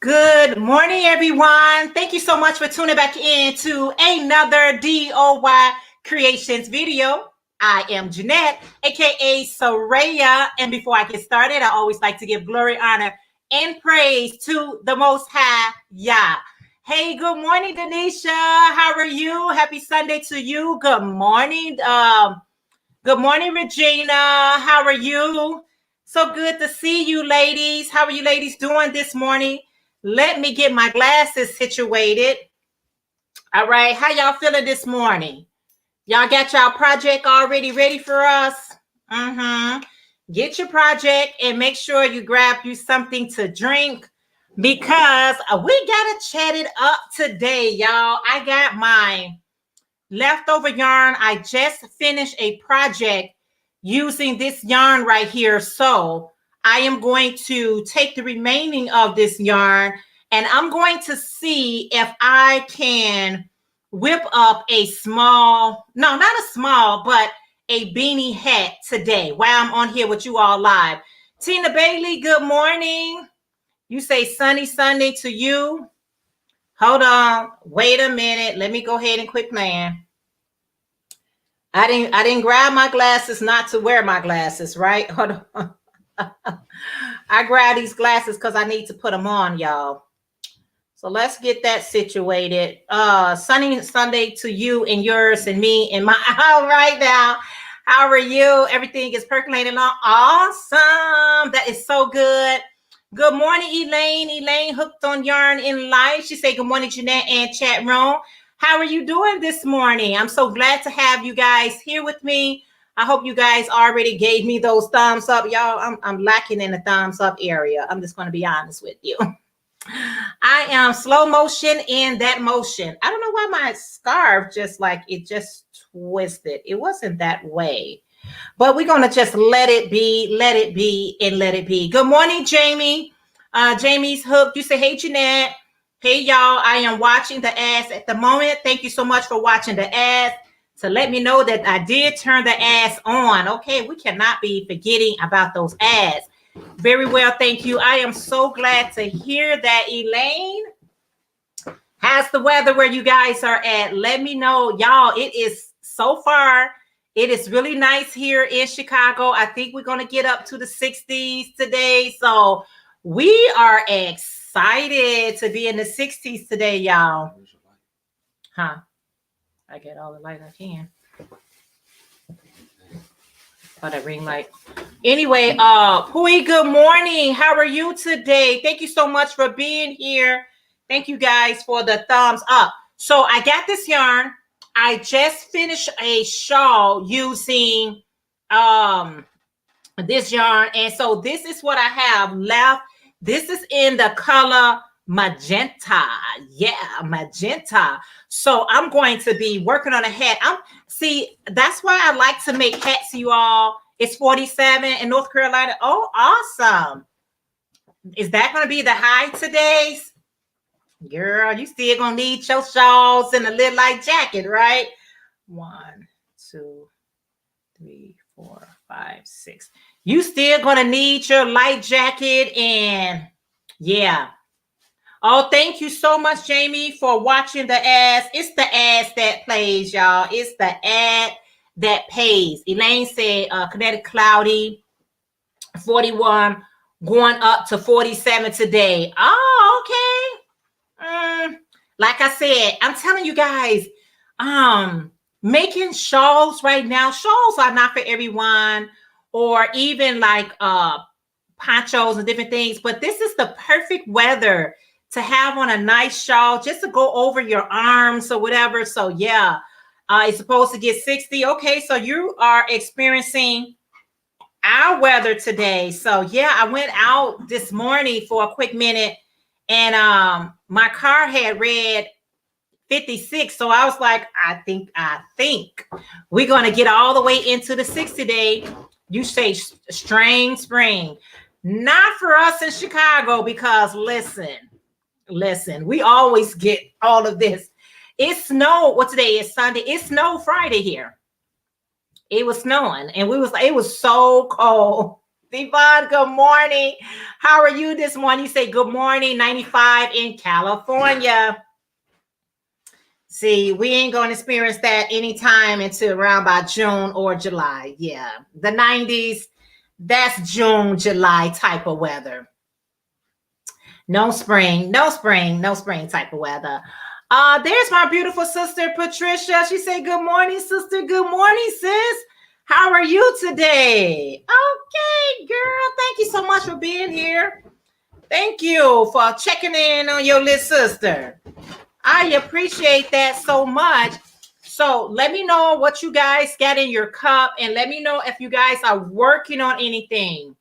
Good morning, everyone. Thank you so much for tuning back in to another DOY Creations video. I am Jeanette, aka Sarayah. And before I get started, I always like to give glory, honor, and praise to the Most High Yah. Hey, good morning, Denisha. How are you? Happy Sunday to you. Good morning. Good morning, Regina. How are you? So good to see you, ladies. How are you ladies doing this morning? Let me get my glasses situated. All right. How y'all feeling this morning? Y'all got y'all project already ready for us? Get your project and make sure you grab you something to drink because we got to chat it up today, y'all. I got my leftover yarn. I just finished a project using this yarn right here. So I am going to take the remaining of this yarn and I'm going to see if I can whip up a small, no, not a small, but a beanie hat today while I'm on here with you all live. Tina Bailey, good morning. You say sunny Sunday to you. Hold on. Wait a minute. Let me go ahead and quit playing. I didn't grab my glasses not to wear my glasses, right? Hold on. I grabbed these glasses because I need to put them on, y'all. So let's get that situated. Sunny Sunday to you and yours and me and my all right now. How are you? Everything is percolating on. Awesome. That is so good. Good morning, Elaine. Elaine hooked on yarn in life. She said good morning, Jeanette and chat room. How are you doing this morning? I'm so glad to have you guys here with me. I hope you guys already gave me those thumbs up. Y'all, I'm lacking in the thumbs up area. I'm just going to be honest with you. I am slow motion in that motion. I don't know why my scarf just twisted. It wasn't that way. But we're going to just let it be, and let it be. Good morning, Jamie. Jamie's hooked. You say, hey, Jeanette. Hey, y'all, I am watching the ads at the moment. Thank you so much for watching the ads to let me know that I did turn the ads on. Okay, we cannot be forgetting about those ads. Very well, thank you. I am so glad to hear that, Elaine. How's the weather where you guys are at? Let me know, y'all. It is so far. It is really nice here in Chicago. I think we're going to get up to the 60s today. So we are excited to be in the 60s today, y'all. Huh? I get all the light I can. Oh, that ring light. Anyway, Pui, good morning. How are you today? Thank you so much for being here. Thank you guys for the thumbs up. So I got this yarn. I just finished a shawl using this yarn. And so this is what I have left. This is in the color magenta. Yeah, magenta. So I'm going to be working on a hat. See, that's why I like to make hats, you all. It's 47 in North Carolina. Oh, awesome. Is that going to be the high today? Girl, you still going to need your shawls and a little light jacket, right? 1, 2, 3, 4, 5, 6. You still going to need your light jacket and yeah. Oh, thank you so much, Jamie, for watching the ads. It's the ads that plays, y'all. It's the ad that pays. Elaine said Connecticut cloudy, 41, going up to 47 today. Oh, okay. Like I said, I'm telling you guys, making shawls right now. Shawls are not for everyone, or even like ponchos and different things. But this is the perfect weather to have on a nice shawl just to go over your arms or whatever. So yeah, it's supposed to get 60. Okay, so you are experiencing our weather today. So yeah, I went out this morning for a quick minute and my car had read 56. So I was like, I think we're going to get all the way into the 60 day. You say strange spring. Not for us in Chicago because listen, we always get all of this. It snowed. What today is Sunday? It snowed Friday here. It was snowing and it was so cold. Devon, good morning. How are you this morning? You say good morning, 95 in California. See, we ain't going to experience that anytime until around by June or July. Yeah, the 90s, that's June, July type of weather. No spring, no spring, no spring type of weather. There's my beautiful sister, Patricia. She said, good morning, sister. Good morning, sis. How are you today? Okay, girl. Thank you so much for being here. Thank you for checking in on your little sister. I appreciate that so much. So let me know what you guys got in your cup, and let me know if you guys are working on anything.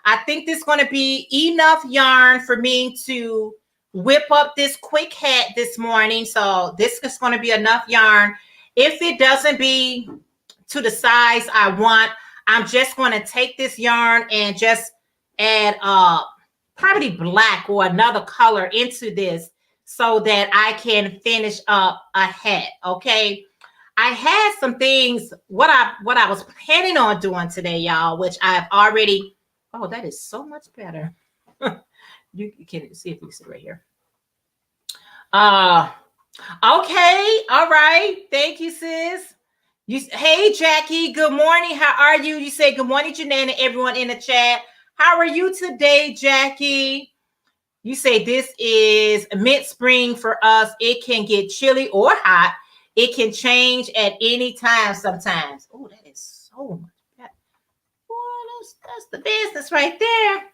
I think this is going to be enough yarn for me to whip up this quick hat this morning. So this is going to be enough yarn. If it doesn't be to the size I want, I'm just going to take this yarn and just add probably black or another color into this so that I can finish up a hat. Okay. I had some things, what I was planning on doing today, y'all, which I've already. Oh, that is so much better. You can see if you can see right here. Okay. All right. Thank you, sis. Hey, Jackie. Good morning. How are you? You say good morning, Jeanette, and everyone in the chat. How are you today, Jackie? You say this is mid-spring for us. It can get chilly or hot. It can change at any time sometimes. Oh, that is so much better. That's the business right there.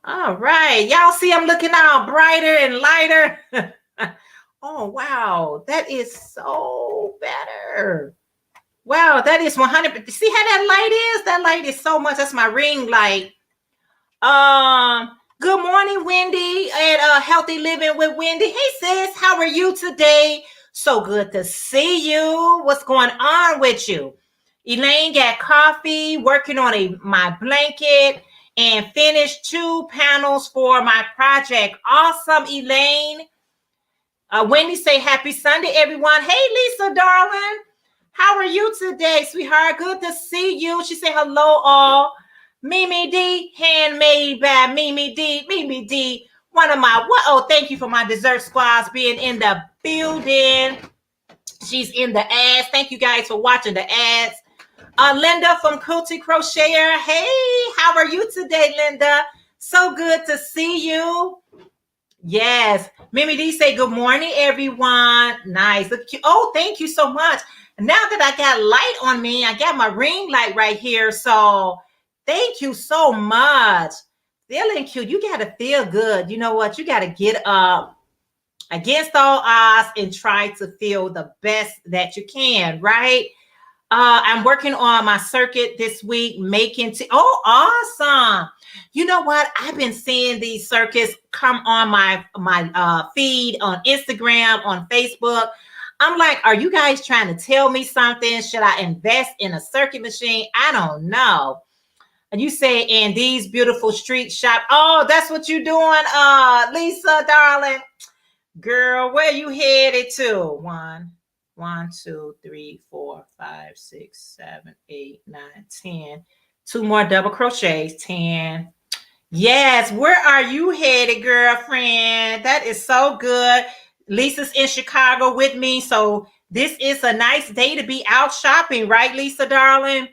All right. Y'all see I'm looking out brighter and lighter. Oh, wow. That is so better. Wow, that is 100. See how that light is? That light is so much. That's my ring light. Good morning, Wendy, and Healthy Living with Wendy. Hey, sis, how are you today? So good to see you. What's going on with you? Elaine got coffee, working on my blanket, and finished 2 panels for my project. Awesome, Elaine. Wendy say happy Sunday, everyone. Hey, Lisa, darling. How are you today, sweetheart? Good to see you. She said hello, all. Mimi D, handmade by Mimi D. Mimi D, one of my, thank you for my dessert squads being in the building. She's in the ads. Thank you guys for watching the ads. Linda from Quilty Crocheter. Hey, how are you today, Linda? So good to see you. Yes. Mimi D say good morning, everyone. Nice. Oh, thank you so much. Now that I got light on me, I got my ring light right here. So thank you so much. Feeling cute. You got to feel good. You know what? You got to get up against all odds and try to feel the best that you can, right? I'm working on my circuit this week, making oh, awesome. You know what? I've been seeing these circuits come on my feed on Instagram, on Facebook. I'm like, are you guys trying to tell me something? Should I invest in a circuit machine? I don't know. And you say, in these beautiful street shop. Oh, that's what you're doing, Lisa, darling. Girl, where you headed to? 1, 2, 3, 4, 5, 6, 7, 8, 9, 10. 2 more double crochets. 10. Yes, where are you headed, girlfriend? That is so good. Lisa's in Chicago with me, so this is a nice day to be out shopping, right, Lisa, darling?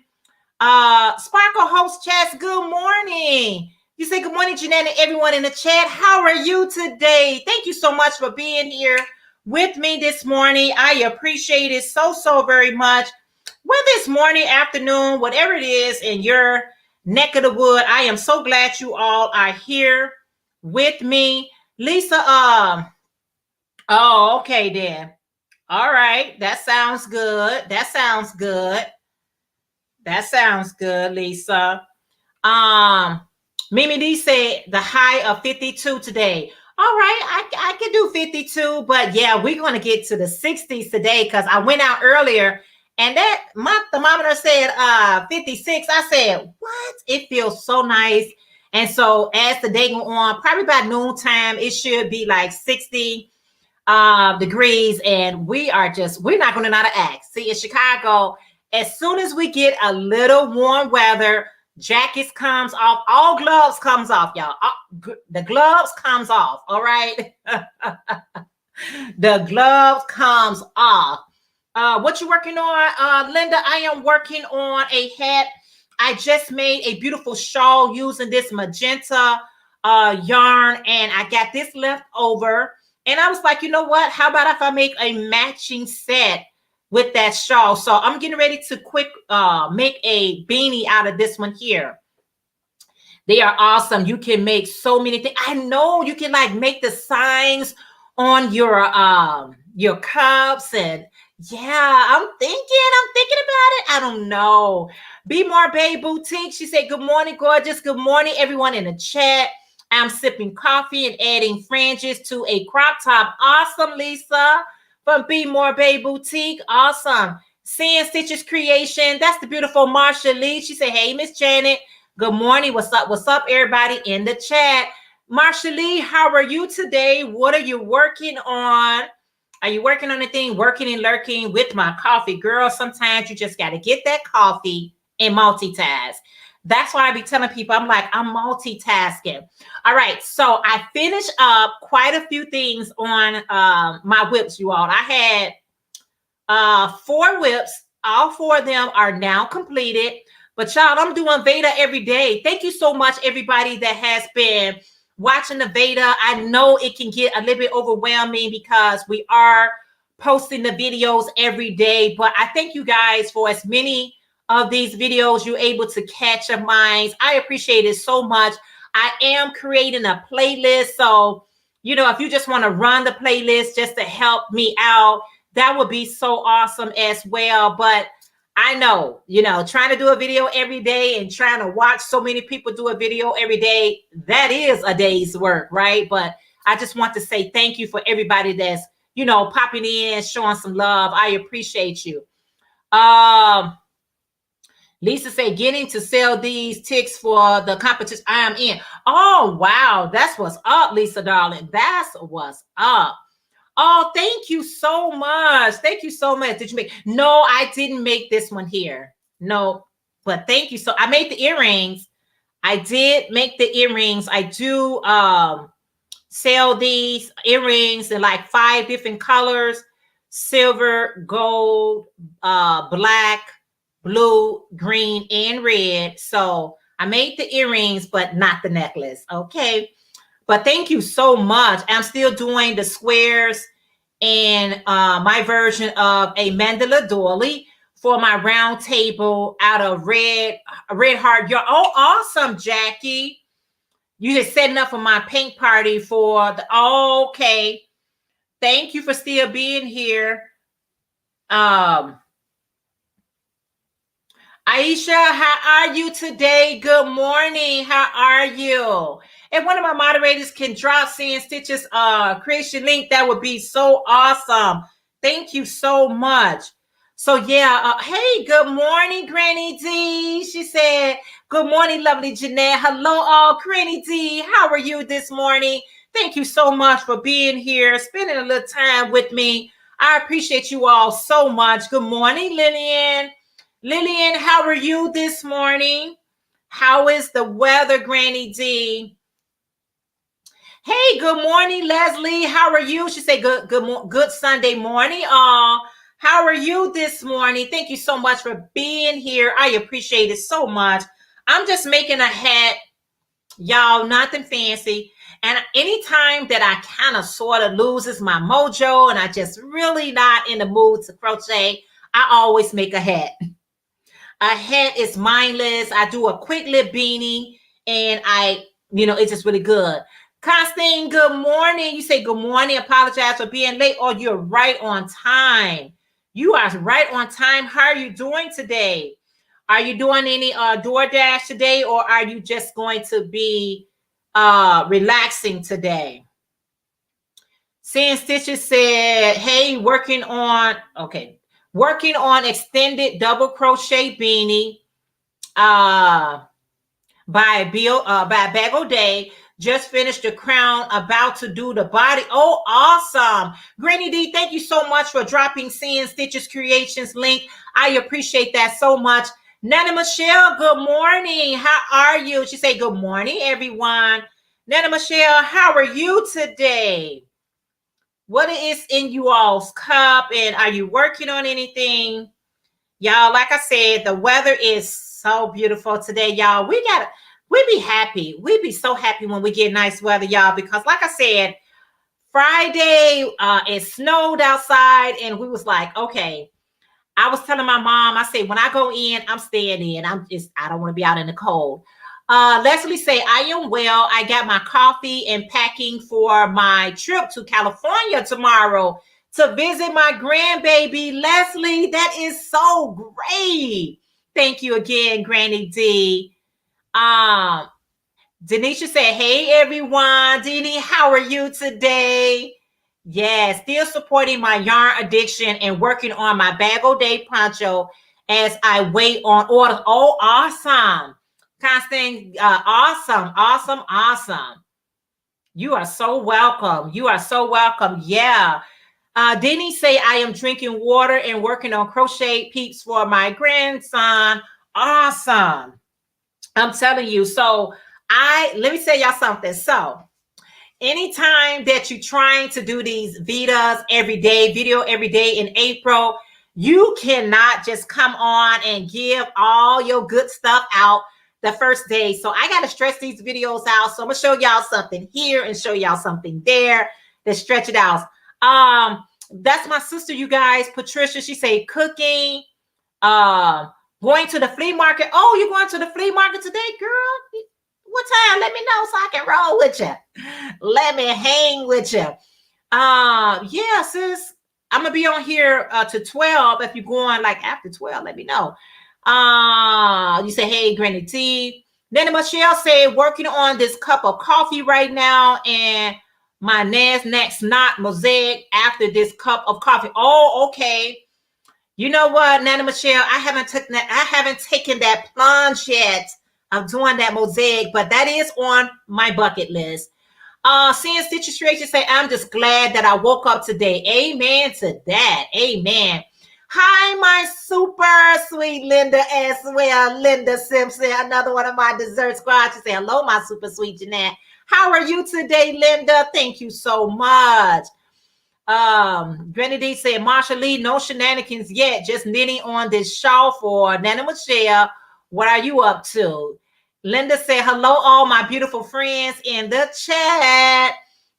Sparkle Host Chats, good morning. You say good morning, Jeanette, and everyone in the chat. How are you today? Thank you so much for being here with me this morning. I appreciate it so very much. Whether it's morning, afternoon, whatever it is in your neck of the wood, I am so glad you all are here with me. Lisa, oh, okay then. All right. That sounds good. That sounds good. That sounds good, Lisa. Mimi D said the high of 52 today. All right, I can do 52, but yeah, we're going to get to the 60s today because I went out earlier and that my thermometer said 56. I said, what? It feels so nice. And so as the day go on, probably by noontime, it should be like 60 degrees. And we're not going to not act. See, in Chicago, as soon as we get a little warm weather, Jackets comes off. All gloves comes off, y'all. The gloves comes off. All right. The gloves comes off. What you working on, Linda? I am working on a hat. I just made a beautiful shawl using this magenta yarn, and I got this left over. And I was like, you know what? How about if I make a matching set with that shawl? So I'm getting ready to make a beanie out of this one here. They are awesome. You can make so many things. I know you can like make the signs on your cups, and yeah, I'm thinking about it. I don't know. Be More Babe Boutique. She said, good morning, gorgeous. Good morning, everyone in the chat. I'm sipping coffee and adding fringes to a crop top. Awesome, Lisa from Be More Babe Boutique. Awesome. Seeing Stitches Creation. That's the beautiful Marsha Lee. She said, hey, Miss Janet. Good morning. What's up? What's up, everybody in the chat? Marsha Lee, how are you today? What are you working on? Are you working on anything? Working and lurking with my coffee. Girl, sometimes you just got to get that coffee and multitask. That's why I be telling people, I'm like, I'm multitasking. All right. So I finished up quite a few things on my whips, you all. I had 4 whips. All 4 of them are now completed. But y'all, I'm doing veda every day. Thank you so much, everybody that has been watching the veda. I know it can get a little bit overwhelming because we are posting the videos every day. But I thank you guys for as many of these videos you're able to catch of mine. I appreciate it so much. I am creating a playlist. So, you know, if you just want to run the playlist just to help me out, that would be so awesome as well. But I know, you know, trying to do a video every day and trying to watch so many people do a video every day, that is a day's work, right? But I just want to say thank you for everybody that's, you know, popping in, showing some love. I appreciate you. Lisa said, getting to sell these ticks for the competition I am in. Oh, wow. That's what's up, Lisa, darling. That's what's up. Oh, thank you so much. Thank you so much. Did you make? No, I didn't make this one here. No, but thank you. So I made the earrings. I did make the earrings. I do sell these earrings in like 5 different colors: silver, gold, black, blue, green, and red. So I made the earrings, but not the necklace. Okay. But thank you so much. I'm still doing the squares and my version of a mandala doily for my round table out of red heart yarn. Oh, awesome, Jackie. You just setting up for my paint party for the, okay. Thank you for still being here. Aisha, how are you today? Good morning. How are you? If one of my moderators can drop Seeing Stitches creation link, that would be so awesome. Thank you so much. So yeah, hey, good morning, Granny D. She said, good morning, lovely Jeanette. Hello, all. Granny D, how are you this morning? Thank you so much for being here, spending a little time with me. I appreciate you all so much. Good morning, Lillian. Lillian, how are you this morning? How is the weather, Granny D? Hey, good morning, Leslie. How are you? She said, good Sunday morning. How are you this morning? Thank you so much for being here. I appreciate it so much. I'm just making a hat, y'all, nothing fancy. And anytime that I kind of sort of loses my mojo and I just really not in the mood to crochet, I always make a hat. A hat is mindless. I do a quick lip beanie and it's just really good. Constantine, good morning. You say good morning. Apologize for being late. Oh, you're right on time. You are right on time. How are you doing today? Are you doing any DoorDash today, or are you just going to be relaxing today? Seeing Stitches said, hey, working on extended double crochet beanie by Bag O'Day. Just finished the crown, about to do the body. Oh, awesome. Granny D, thank you so much for dropping Seeing Stitches Creations link. I appreciate that so much. Nana Michelle, good morning. How are you? She said, good morning, everyone. Nana Michelle, how are you today? What is in you all's cup? And are you working on anything? Y'all, like I said, the weather is so beautiful today, y'all. We be happy. We be so happy when we get nice weather, y'all, because like I said, Friday, it snowed outside and we was like, okay. I was telling my mom, I said, when I go in, I'm staying in. I don't want to be out in the cold. Leslie say, I am well. I got my coffee and packing for my trip to California tomorrow to visit my grandbaby. Leslie, that is so great. Thank you again, Granny D. Denisha said, hey, everyone. Dini, how are you today? Yes, still supporting my yarn addiction and working on my bag o' day poncho as I wait on orders. Oh, awesome. Constance, awesome. You are so welcome. Yeah. Denny say I am drinking water and working on crochet peeps for my grandson. Awesome. I'm telling you. So let me tell y'all something. So anytime that you're trying to do these Vedas every day, video every day in April, you cannot just come on and give all your good stuff out the first day. So I got to stretch these videos out. So I'm going to show y'all something here and show y'all something there to stretch it out. That's my sister, you guys, Patricia. She say cooking, going to the flea market. Oh, you're going to the flea market today, girl? What time? Let me know so I can roll with you. Let me hang with you. Yeah, sis. I'm gonna be on here to 12. If you're going like after 12, let me know. You say, hey, Granny T. Then Michelle said, working on this cup of coffee right now, and my next knot mosaic after this cup of coffee. Oh, okay. You know what, Nana Michelle? I haven't taken that plunge yet of doing that mosaic, but that is on my bucket list. Seeing situation say, I'm just glad that I woke up today. Amen to that. Amen. Hi, my super sweet Linda as well. Linda Simpson, another one of my dessert squad. She say, hello, my super sweet Jeanette. How are you today, Linda? Thank you so much. Granny D said, Marsha Lee, no shenanigans yet. Just knitting on this shawl for Nana Michelle. What are you up to? Linda said, hello, all my beautiful friends in the chat.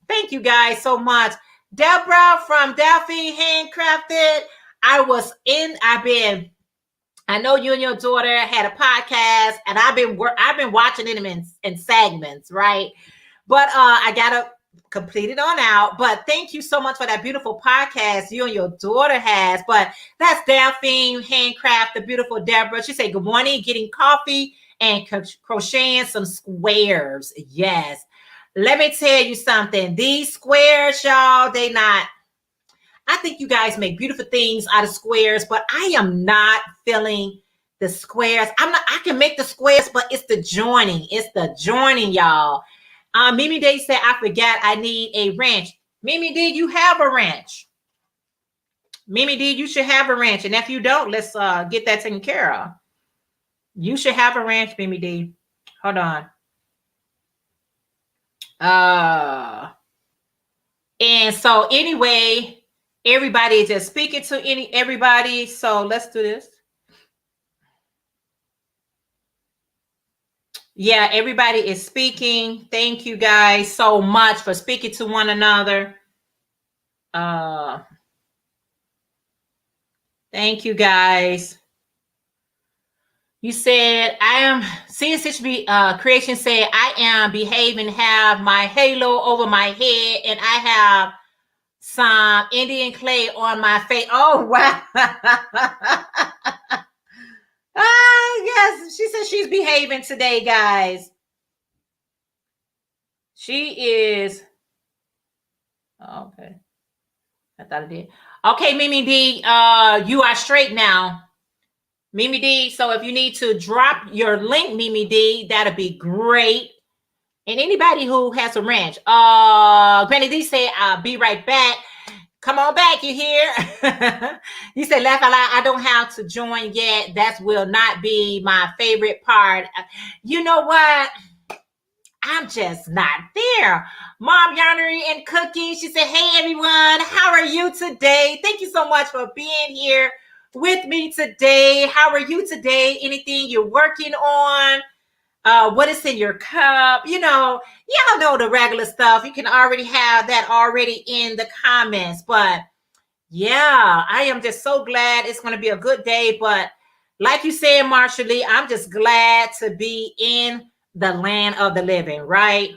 Thank you guys so much. Deborah from Delphine Handcrafted. I know you and your daughter had a podcast, and I've been watching them in segments, right? But I gotta complete it on out. But thank you so much for that beautiful podcast you and your daughter has. But that's Delphine Handcraft, the beautiful Deborah. She said, good morning, getting coffee and crocheting some squares. Yes. Let me tell you something. These squares, y'all, I think you guys make beautiful things out of squares, but I am not feeling the squares. I can make the squares, but it's the joining. It's the joining, y'all. Mimi D said, I forgot I need a wrench. Mimi D, you have a wrench. Mimi D, you should have a wrench. And if you don't, let's get that taken care of. You should have a wrench, Mimi D. Hold on. And so anyway, everybody is just speaking to everybody. So let's do this. Yeah, everybody is speaking. Thank you guys so much for speaking to one another. Thank you guys. You said, I am seeing creation said, I am behaving, have my halo over my head, and I have some Indian clay on my face. Oh, wow. Yes, she said she's behaving today, guys. She is. Oh, okay. I thought it did. Okay, Mimi D, you are straight now. Mimi D, so if you need to drop your link, Mimi D, that'll be great. And anybody who has a wrench, Granny D said, I'll be right back. Come on back, you hear? You say, laugh out loud, I don't have to join yet. That will not be my favorite part. You know what? I'm just not there. Mom Yarnery and Cookie, she said, hey, everyone. How are you today? Thank you so much for being here with me today. How are you today? Anything you're working on? What is in your cup? You know, y'all know the regular stuff. You can already have that already in the comments. But yeah, I am just so glad it's going to be a good day. But like you said, Marsha Lee, I'm just glad to be in the land of the living, right?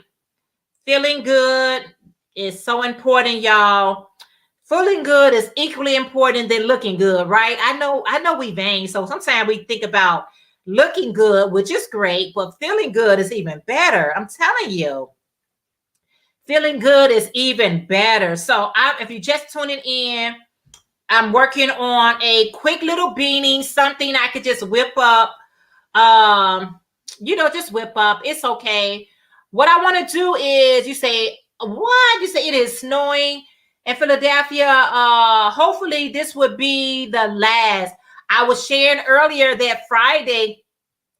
Feeling good is so important, y'all. Feeling good is equally important than looking good, right? I know we vain. So sometimes we think about looking good, which is great, but feeling good is even better. I'm telling you, feeling good is even better. So if you're just tuning in, I'm working on a quick little beanie, something I could just whip up. Just whip up. It's okay. What I want to do is, you say, what? You say it is snowing in Philadelphia. Hopefully this would be the last. I was sharing earlier that Friday,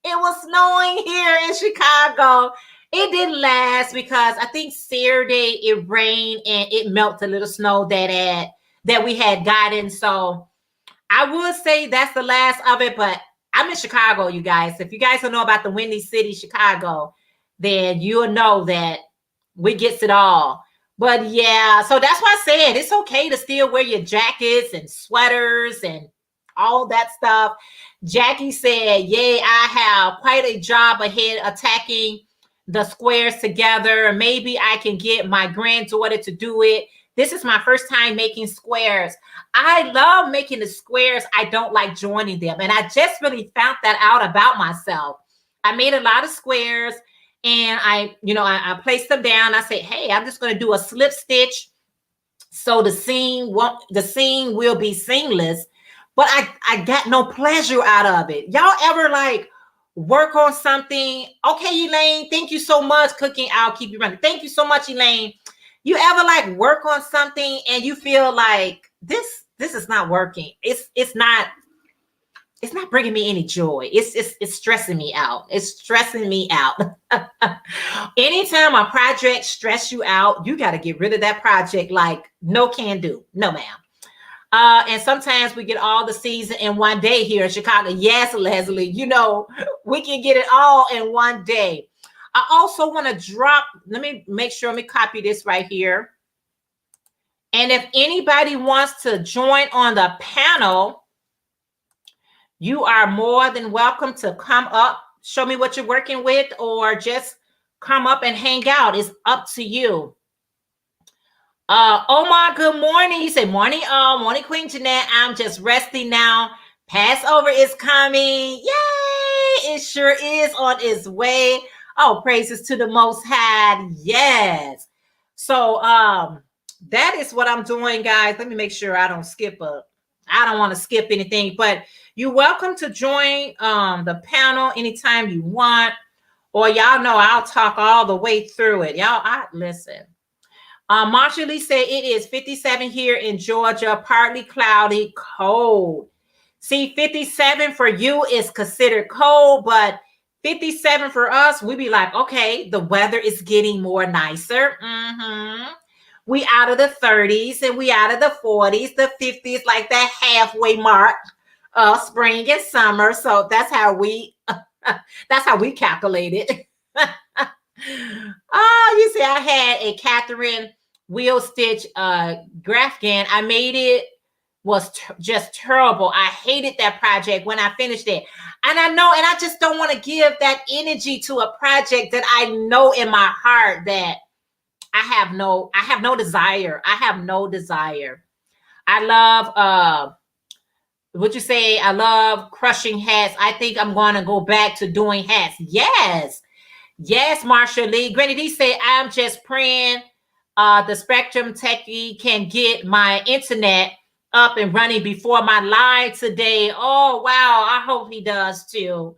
it was snowing here in Chicago. It didn't last because I think Saturday it rained and it melted a little snow that we had gotten. So I would say that's the last of it, but I'm in Chicago, you guys. If you guys don't know about the Windy City, Chicago, then you'll know that we gets it all. But yeah, so that's why I said it's okay to still wear your jackets and sweaters and all that stuff. Jackie said, yay, I have quite a job ahead attacking the squares together. Maybe I can get my granddaughter to do it. This is my first time making squares. I love making the squares. I don't like joining them. And I just really found that out about myself. I made a lot of squares and I placed them down. I said, hey, I'm just going to do a slip stitch so the seam will be seamless. But I got no pleasure out of it. Y'all ever like work on something? Okay, Elaine, thank you so much. Cooking, I'll keep you running. Thank you so much, Elaine. You ever like work on something and you feel like this is not working? It's not bringing me any joy. It's stressing me out. It's stressing me out. Anytime a project stress you out, you got to get rid of that project. Like no can do. No, ma'am. And sometimes we get all the season in one day here in Chicago. Yes, Leslie, we can get it all in one day. I also want to drop, let me copy this right here. And if anybody wants to join on the panel, you are more than welcome to come up, show me what you're working with, or just come up and hang out. It's up to you. Omar, good morning. You say morning, morning, Queen Jeanette. I'm just resting now. Passover is coming. Yay! It sure is on its way. Oh, praises to the Most High. Yes. So that is what I'm doing, guys. Let me make sure I don't I don't want to skip anything, but you're welcome to join the panel anytime you want, or y'all know I'll talk all the way through it. Y'all, listen. Marsha Lee said it is 57 here in Georgia, partly cloudy, cold. See, 57 for you is considered cold, but 57 for us, we be like, okay, the weather is getting more nicer. We out of the 30s and we out of the 40s, the 50s, like that halfway mark of spring and summer. So that's how we calculate it. Oh, you see, I had a Catherine wheel stitch Grafgan. I made it. Was just terrible. I hated that project when I finished it. And I know, and I just don't want to give that energy to a project that I know in my heart that I have no desire. I have no desire. I love, would you say I love crushing hats? I think I'm going to go back to doing hats. Yes. Yes, Marsha Lee. Granny D say, I'm just praying the Spectrum Techie can get my internet up and running before my live today. Oh, wow. I hope he does too.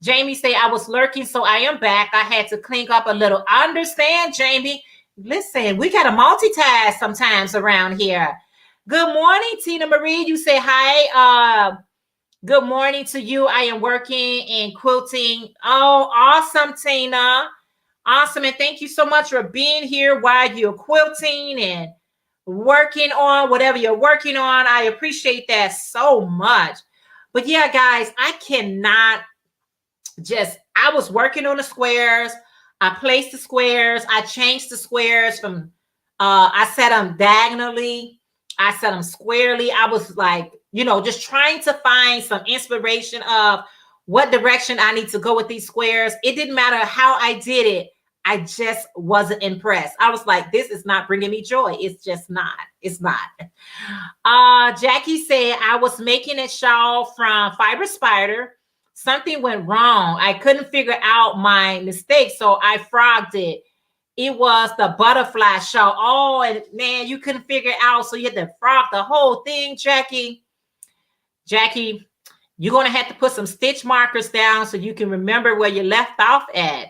Jamie say, I was lurking, so I am back. I had to clean up a little. I understand, Jamie. Listen, we got to multitask sometimes around here. Good morning, Tina Marie. You say hi. Good morning to you. I am working and quilting. Oh, awesome, Tina. Awesome. And thank you so much for being here while you're quilting and working on whatever you're working on. I appreciate that so much. But yeah, guys, I cannot I was working on the squares. I placed the squares. I changed the squares from, I set them diagonally. I set them squarely. I was like, just trying to find some inspiration of what direction I need to go with these squares. It didn't matter how I did it. I just wasn't impressed. I was like, this is not bringing me joy. It's just not. It's not. Jackie said, I was making a shawl from Fiber Spider. Something went wrong. I couldn't figure out my mistake, so I frogged it. It was the butterfly shawl. Oh, and man, you couldn't figure it out, so you had to frog the whole thing, Jackie. Jackie, you're going to have to put some stitch markers down so you can remember where you left off at.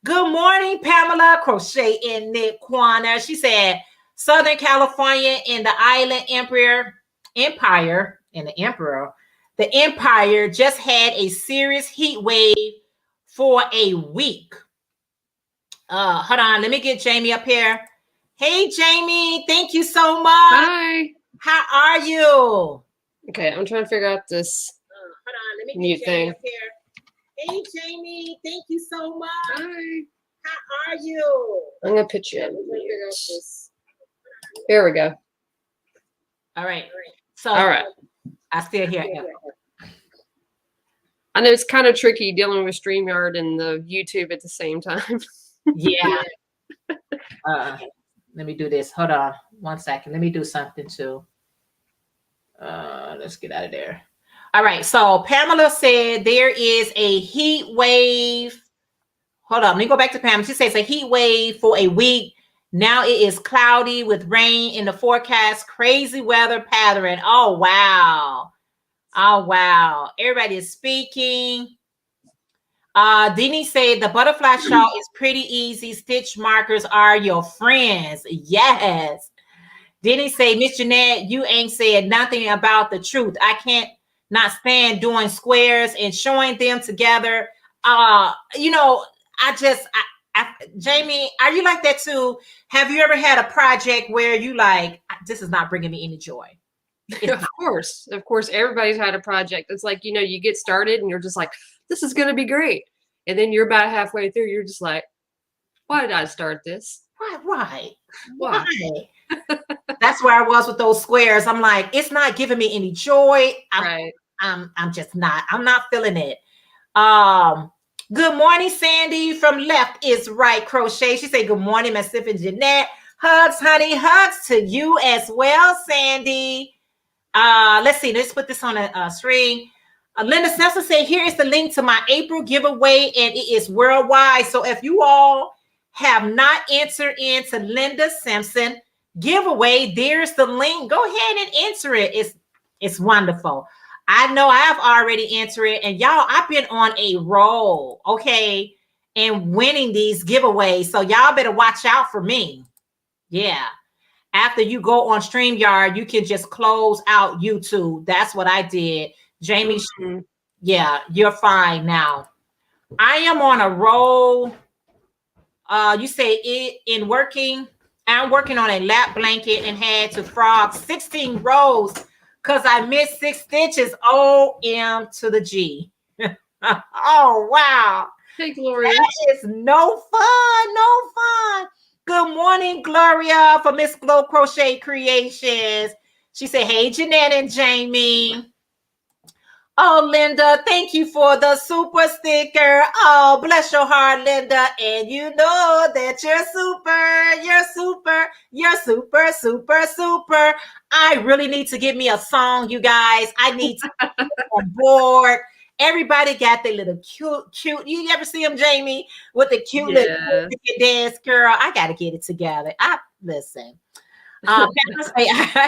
Good morning, Pamela Crochet in Knit Corner. She said, Southern California in the Island Empire, the Empire just had a serious heat wave for a week. Hold on, let me get Jamie up here. Hey, Jamie, thank you so much. Hi. How are you? Okay, I'm trying to figure out this hold on, let me mute get Jamie thing. up here. Hey, Jamie, thank you so much. Hi. How are you? I'm gonna put you on mute. Here we go. All right. So, all right. I still hear you. I know it's kind of tricky dealing with StreamYard and the YouTube at the same time. Yeah. Let me do this. Hold on 1 second. Let me do something too. Let's get out of there. All right. So Pamela said there is a heat wave. Hold on. Let me go back to Pamela. She says a heat wave for a week. Now it is cloudy with rain in the forecast. Crazy weather pattern. Oh, wow. Oh, wow. Everybody is speaking. Dini said the butterfly shawl is pretty easy. Stitch markers are your friends. Yes. Dini say, Miss Jeanette, you ain't said nothing about the truth. I can't not stand doing squares and showing them together. Jamie, are you like that too? Have you ever had a project where you like, this is not bringing me any joy? Of course. Everybody's had a project. It's like, you get started and you're just like, this is going to be great. And then you're about halfway through. You're just like, why did I start this? Why? That's where I was with those squares. I'm like, it's not giving me any joy. I'm not feeling it. Good morning, Sandy from Left is Right Crochet. She said, good morning, Massive and Jeanette. Hugs, honey, hugs to you as well, Sandy. Let's see. Let's put this on a screen. Linda Simpson said, here is the link to my April giveaway, and it is worldwide. So if you all have not entered into Linda Simpson giveaway, there's the link. Go ahead and enter it. It's wonderful. I know I have already entered it, and y'all, I've been on a roll, okay, and winning these giveaways. So y'all better watch out for me. Yeah. After you go on StreamYard, you can just close out YouTube. That's what I did. Jamie, yeah, you're fine now. I am on a roll. You say it in working. I'm working on a lap blanket and had to frog 16 rows because I missed 6 stitches. OM to the G. Oh, wow. Hey, Gloria. That is no fun. Good morning, Gloria, for Miss Glow Crochet Creations. She said, hey, Jeanette and Jamie. Oh, Linda, thank you for the super sticker. Oh, bless your heart, Linda. And you know that you're super. I really need to give me a song, you guys. I need to get on board. Everybody got their little cute. You ever see them, Jamie, with the cute little dance, girl? I got to get it together. Listen. I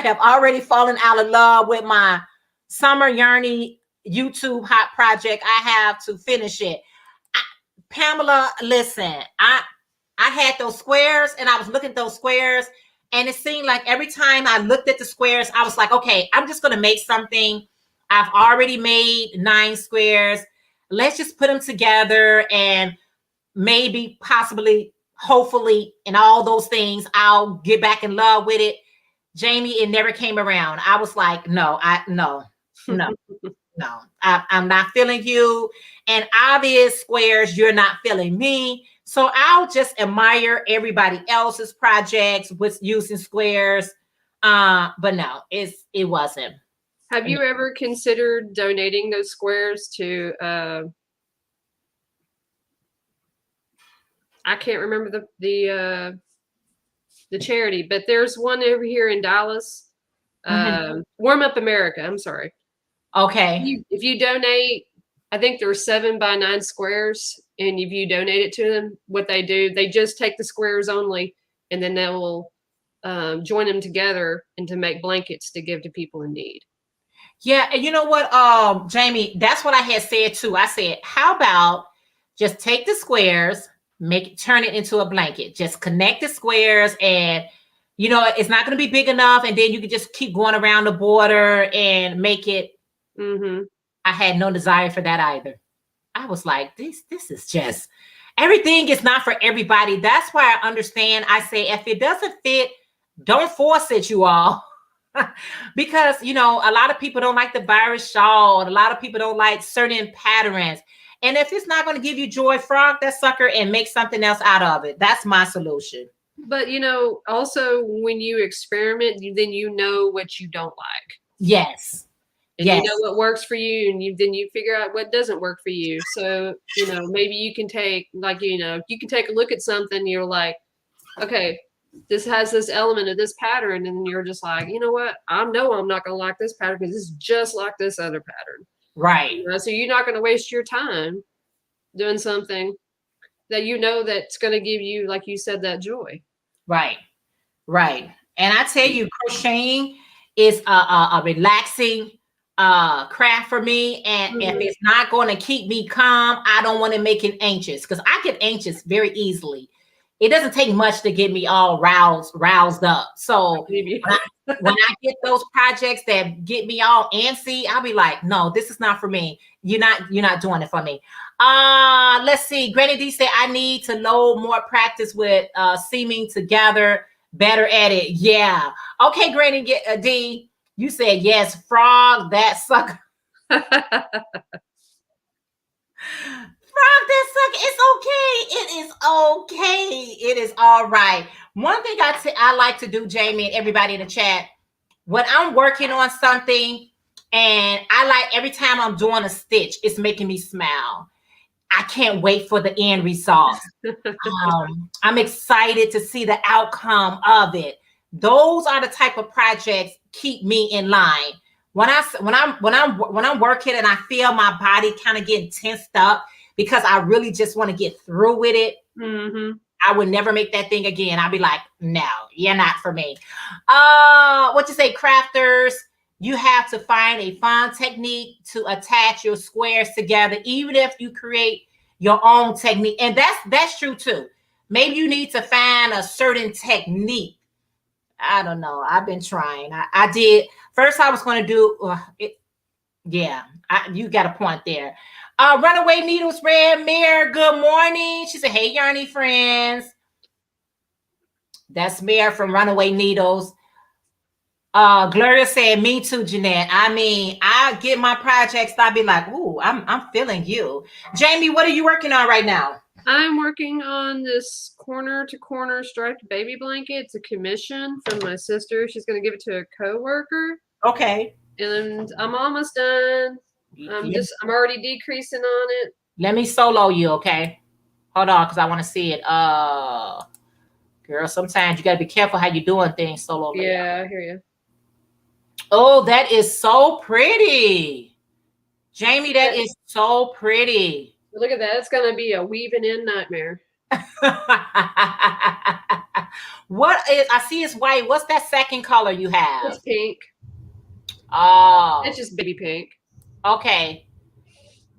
have already fallen out of love with my Summer Yearning YouTube hot project. I have to finish it. Pamela, listen, I had those squares and I was looking at those squares And it seemed like every time I looked at the squares, I was like, okay, I'm just going to make something. I've already made 9 squares. Let's just put them together and maybe, possibly, hopefully, and all those things, I'll get back in love with it. Jamie, it never came around. I was like, no, no. No, I'm not feeling you. And obvious squares, you're not feeling me. So I'll just admire everybody else's projects with using squares. But no, it wasn't. Have you ever considered donating those squares to I can't remember the charity, but there's one over here in Dallas. Warm Up America. I'm sorry. Okay. If you donate, I think there's 7 by 9 squares, and if you donate it to them, what they do, they just take the squares only, and then they will join them together and to make blankets to give to people in need. Yeah, and you know what, Jamie, that's what I had said too. I said, how about just take the squares, turn it into a blanket, just connect the squares, and it's not going to be big enough, and then you can just keep going around the border and make it. I had no desire for that either. I was like, this is just, everything is not for everybody. That's why I understand. I say, if it doesn't fit, don't force it, you all. Because, a lot of people don't like the virus shawl. And a lot of people don't like certain patterns. And if it's not going to give you joy, frog that sucker and make something else out of it. That's my solution. But, also when you experiment, then you know what you don't like. Yes. And you know what works for you, and then you figure out what doesn't work for you. So, maybe you can take, you can take a look at something, you're like, okay, this has this element of this pattern, and you're just like, you know what? I know I'm not going to like this pattern because it's just like this other pattern. Right. So you're not going to waste your time doing something that that's going to give you, like you said, that joy. Right. Right. And I tell you, crocheting is a relaxing craft for me. And if it's not going to keep me calm, I don't want to make it anxious, because I get anxious very easily. It doesn't take much to get me all roused up. So when I get those projects that get me all antsy, I'll be like, no, this is not for me. You're not doing it for me. Let's see. Granny D said, I need to load more practice with seaming together, better at it. Yeah. Okay, Granny D, you said yes. Frog that sucker. Frog that sucker. It's okay. It is okay. It is all right. One thing I like to do, Jamie, and everybody in the chat, when I'm working on something, and I like every time I'm doing a stitch, it's making me smile. I can't wait for the end result. I'm excited to see the outcome of it. Those are the type of projects keep me in line. When I'm working and I feel my body kind of getting tensed up because I really just want to get through with it, I would never make that thing again. I'd be like, no, you're not for me. What you say, crafters? You have to find a fun technique to attach your squares together, even if you create your own technique. And that's true too. Maybe you need to find a certain technique. I don't know. I've been trying. I did. First, I was going to do it. Yeah, you got a point there. Runaway Needles Red Mare, good morning. She said, hey, Yarny friends. That's Mare from Runaway Needles. Gloria said, me too, Jeanette. I mean, I get my projects, I'll be like, ooh, I'm feeling you. Jamie, what are you working on right now? I'm working on this corner to corner striped baby blanket. It's a commission from my sister. She's going to give it to a coworker. Okay. And I'm almost done. I'm already decreasing on it. Let me solo you, okay? Hold on, because I want to see it. Girl, sometimes you got to be careful how you're doing things solo. Yeah, I hear you. Oh, that is so pretty. Jamie, that is so pretty. Look at that. It's going to be a weaving in nightmare. What is, I see it's white. What's that second color you have? It's pink. Oh. It's just baby pink. Okay.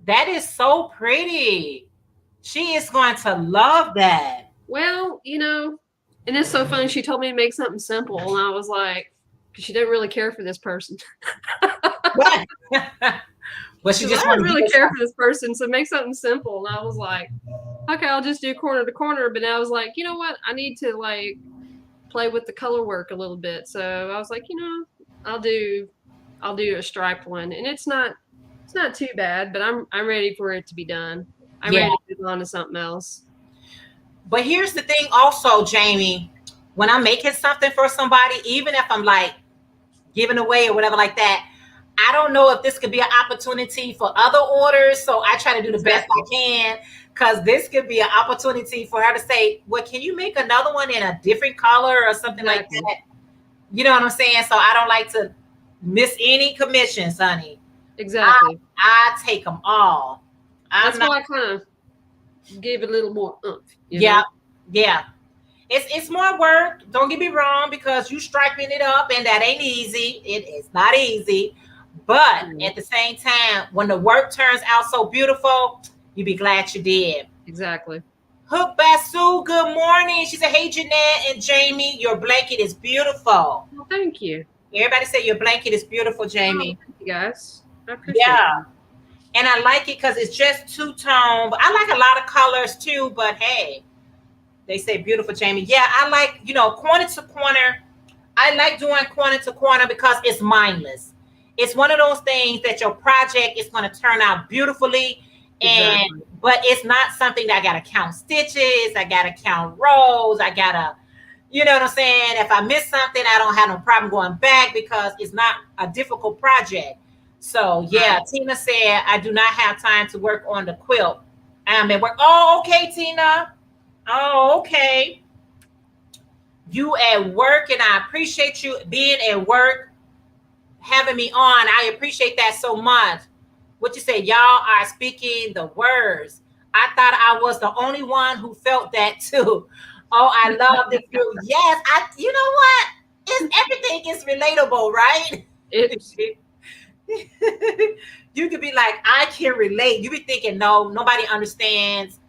That is so pretty. She is going to love that. Well, And it's so funny. She told me to make something simple, and I was like, because she didn't really care for this person. What? Well, she Because just I wanted didn't to really give care us for this person, so make something simple. And I was like, okay, I'll just do corner to corner. But I was like, you know what? I need to like play with the color work a little bit. So I was like, I'll do a striped one, and it's not too bad. But I'm ready for it to be done. I'm yeah. ready to move on to something else. But here's the thing also, Jamie, when I'm making something for somebody, even if I'm like giving away or whatever like that, I don't know if this could be an opportunity for other orders. So I try to do the best I Exactly. can, because this could be an opportunity for her to say, well, can you make another one in a different color or something like Exactly. that? You know what I'm saying? So I don't like to miss any commissions, honey. Exactly. I take them all. I'm That's not, why I kind of gave it a little more yeah, yeah. It's more work. Don't get me wrong, because you striping it up and that ain't easy. It is not easy. But Mhm. at the same time, when the work turns out so beautiful, you be glad you did. Exactly. Hook Basu, good morning. She said, hey, Jeanette and Jamie, your blanket is beautiful. Well, thank you. Everybody say your blanket is beautiful, Oh, Jamie. thank you guys. I appreciate Yeah. that. And I like it because it's just two-tone. But I like a lot of colors too, but hey, they say beautiful, Jamie. Yeah, I like, corner to corner. I like doing corner to corner because it's mindless. It's one of those things that your project is going to turn out beautifully, and Exactly. but it's not something that I got to count stitches. I got to count rows. I got to, you know what I'm saying? If I miss something, I don't have no problem going back because it's not a difficult project. So yeah, Right. Tina said I do not have time to work on the quilt. I'm at work. Oh, okay, Tina. Oh, okay. You at work, and I appreciate you being at work, having me on. I appreciate that so much. What you say, y'all are speaking the words. I thought I was the only one who felt that too. Oh, I love this group. Yes, you know what? Everything is relatable, right? It's You could be like, I can relate. You be thinking, no, nobody understands.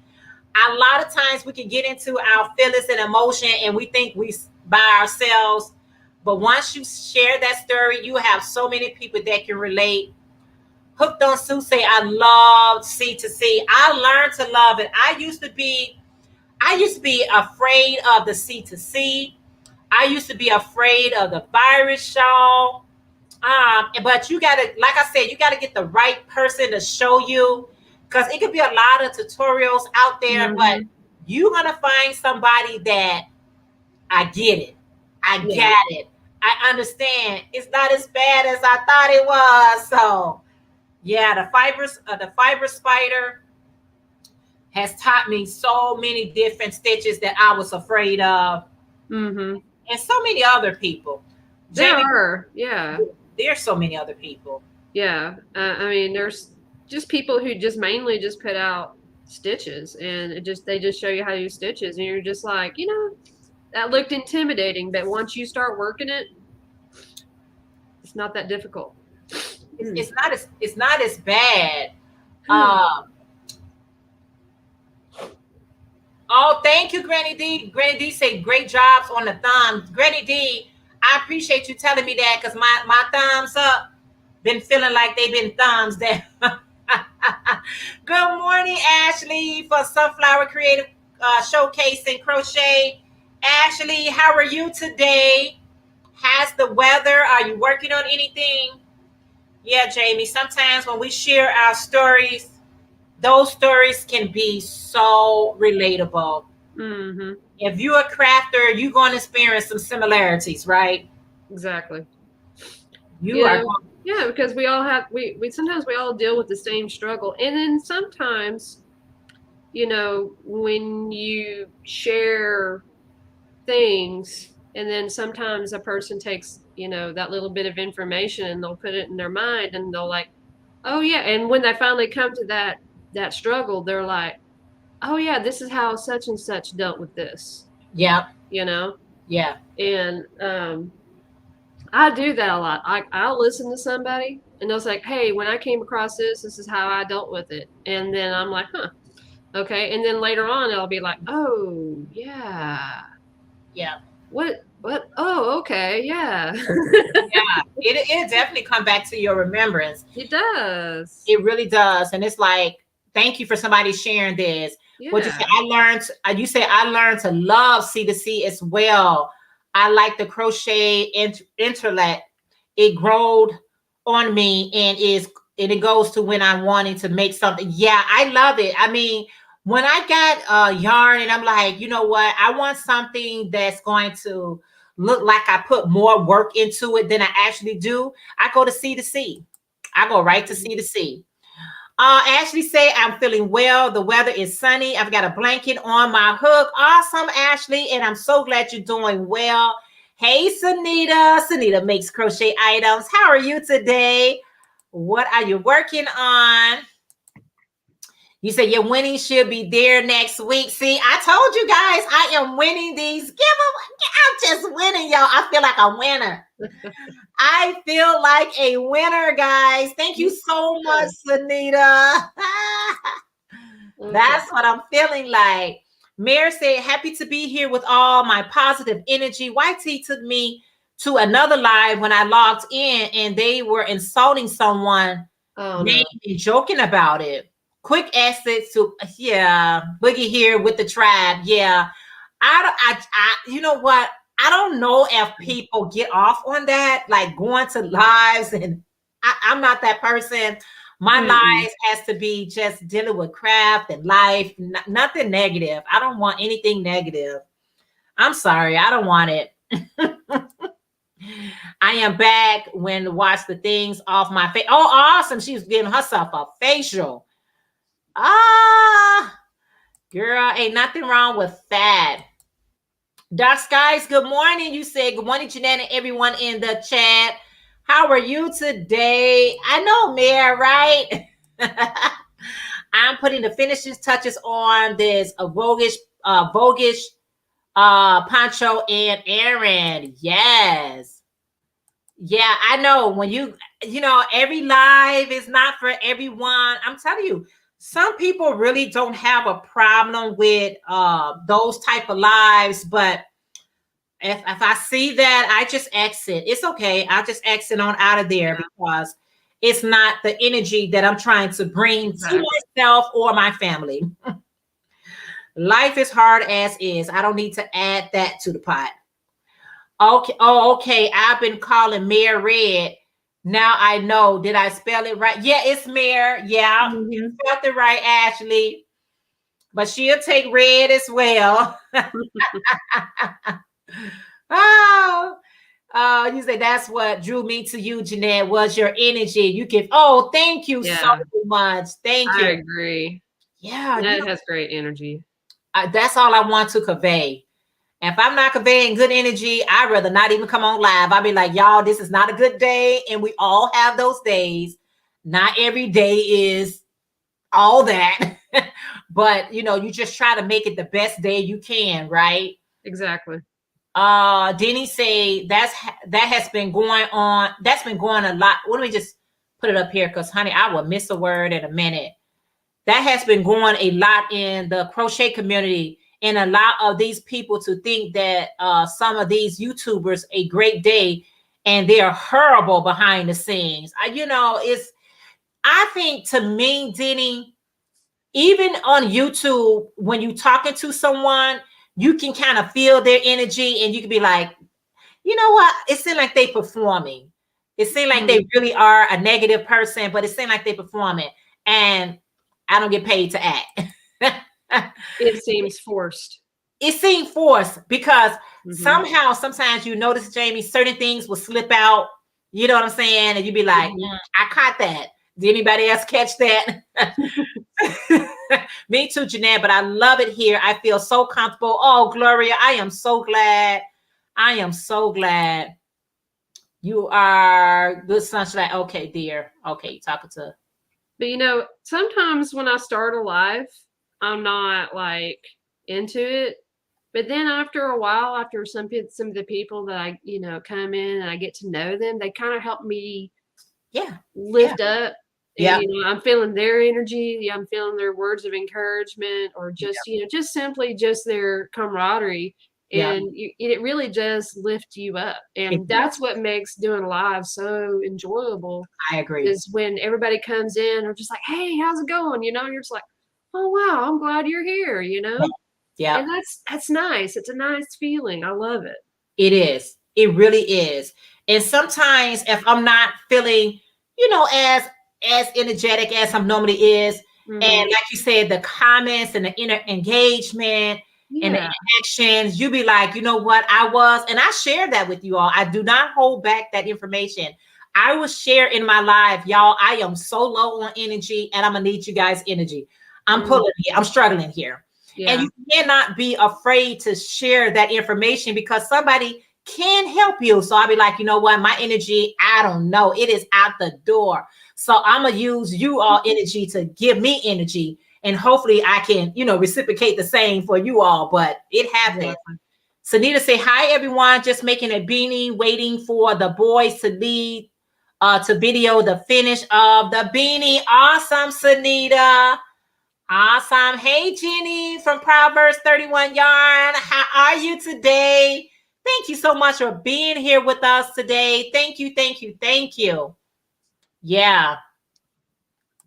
A lot of times we can get into our feelings and emotion and we think we by ourselves. But once you share that story, you have so many people that can relate. Hooked on Sue say, I love C to C. I learned to love it. I used to be afraid of the C to C. I used to be afraid of the virus show. But you gotta, like I said, you gotta get the right person to show you, because it could be a lot of tutorials out there, but hmm you're gonna find somebody that I get it. I yeah. got it. I understand. It's not as bad as I thought it was. So yeah, the fiber spider has taught me so many different stitches that I was afraid of, hmm and so many other people. There Jamie, are, yeah, there's so many other people. yeah. I mean, there's just people who just mainly just put out stitches, and they just show you how to use stitches, and you're just like, that looked intimidating, but once you start working it, it's not that difficult. Mm. It's not as bad. Mm. Um, oh, thank you, Granny D. Granny D say great jobs on the thumbs. Granny D, I appreciate you telling me that, because my thumbs up been feeling like they've been thumbs down. Good morning, Ashley, for Sunflower Creative Showcase and Crochet. Ashley, how are you today? How's the weather? Are you working on anything? Yeah, Jamie, sometimes when we share our stories, those stories can be so relatable. hmm If you're a crafter, you're going to experience some similarities, right? Exactly. You are going. Yeah, because we all have we sometimes we all deal with the same struggle, and then sometimes when you share things, and then sometimes a person takes that little bit of information and they'll put it in their mind, and they'll like, oh yeah, and when they finally come to that struggle, they're like, oh yeah, this is how such and such dealt with this, Yeah, you know yeah, and I do that a lot. I'll listen to somebody and they'll say, hey, when I came across this is how I dealt with it, and then I'm like, huh, okay, and then later on it'll be like, oh yeah, Yeah. What? Oh, okay. Yeah. Yeah. It definitely come back to your remembrance. It does. It really does. And it's like, thank you for somebody sharing this. What you Yeah. say, I learned, you say, I learned to love C2C as well. I like the crochet intellect. It growed on me and it goes to when I'm wanting to make something. Yeah, I love it. I mean, when I got yarn and I'm like, you know what, I want something that's going to look like I put more work into it than I actually do, I go to C2C. I go right to C2C. Ashley say, I'm feeling well. The weather is sunny. I've got a blanket on my hook. Awesome, Ashley. And I'm so glad you're doing well. Hey, Sunita. Sunita makes crochet items. How are you today? What are you working on? You said your winning should be there next week. See, I told you guys I am winning these giveaways. I'm just winning, y'all. I feel like a winner. I feel like a winner, guys. Thank you so much, Sunita. That's what I'm feeling like. Mayor said, happy to be here with all my positive energy. YT took me to another live when I logged in and they were insulting someone, maybe joking about it. Quick exit to, yeah, Boogie here with the tribe. Yeah. I you know what? I don't know if people get off on that, like going to lives, and I'm not that person. My lives has to be just dealing with craft and life, nothing negative. I don't want anything negative. I'm sorry, I don't want it. I am back when to watch the things off my face. Oh, awesome. She's giving herself a facial. Ah, girl, ain't nothing wrong with that. Dark Skies, good morning. You said good morning, Jeanette, and everyone in the chat. How are you today? I know, Mayor, right? I'm putting the finishing touches on this voguish poncho and Aaron. Yes. Yeah, I know. When you know, every live is not for everyone. I'm telling you, some people really don't have a problem with those type of lives, but if I see that, I just exit. It's okay. I'll just exit on out of there because it's not the energy that I'm trying to bring to myself or my family. Life is hard as is. I don't need to add that to the pot. Okay. Oh, okay. I've been calling Mayor Red. Now I know. Did I spell it right? Yeah, it's Mayor. Yeah, you spelled it right, Ashley. But she'll take red as well. Oh, you say that's what drew me to you, Jeanette, was your energy. You can, oh, thank you so much. Thank you. I agree. Yeah. That has great energy. That's all I want to convey. If I'm not conveying good energy, I'd rather not even come on live. I'll be like, y'all, this is not a good day. And we all have those days. Not every day is all that. But, you know, you just try to make it the best day you can, right? Exactly. Denny say that has been going on. That's been going a lot. Let me just put it up here because, honey, I will miss a word in a minute. That has been going a lot in the crochet community, and a lot of these people to think that some of these YouTubers a great day, and they are horrible behind the scenes. I think to me, Denny, even on YouTube, when you're talking to someone, you can kind of feel their energy, and you can be like, you know what? It seems like they performing. It seems like they really are a negative person, but it seems like they performing, and I don't get paid to act. It seems forced. It seems forced because somehow, sometimes you notice, Jamie, certain things will slip out. You know what I'm saying? And you'd be like, I caught that. Did anybody else catch that? Me too, Jeanette, but I love it here. I feel so comfortable. Oh, Gloria, I am so glad. I am so glad you are good sunshine. Okay, dear. Okay, you talking to. But you know, sometimes when I start a live, I'm not like into it. But then after a while, after some of the people that I, you know, come in and I get to know them, they kind of help me lift up. And, you know, I'm feeling their energy. I'm feeling their words of encouragement, or just, you know, just simply just their camaraderie. Yeah. And it really just lifts you up. And that's what makes doing live so enjoyable, I agree. is when everybody comes in or just like, hey, how's it going? You know, you're just like, oh, wow, I'm glad you're here, you know? Yeah. And that's nice. It's a nice feeling. I love it. It is. It really is. And sometimes if I'm not feeling, as energetic as I'm normally is, and like you said, the comments and the inner engagement and the interactions, you be like, you know what, and I share that with you all. I do not hold back that information. I will share in my live, y'all. I am so low on energy, and I'm gonna need you guys' energy. I'm struggling here. Yeah. And you cannot be afraid to share that information because somebody can help you. So I'll be like, you know what, my energy, I don't know, it is out the door. So I'm gonna use you all energy to give me energy, and hopefully I can, reciprocate the same for you all. But it happens. Sanita say, hi everyone, just making a beanie, waiting for the boys to lead to video the finish of the beanie. Awesome, Sanita. Awesome. Hey, Jenny from Proverbs 31 Yarn. How are you today? Thank you so much for being here with us today. Thank you, thank you, thank you. Yeah.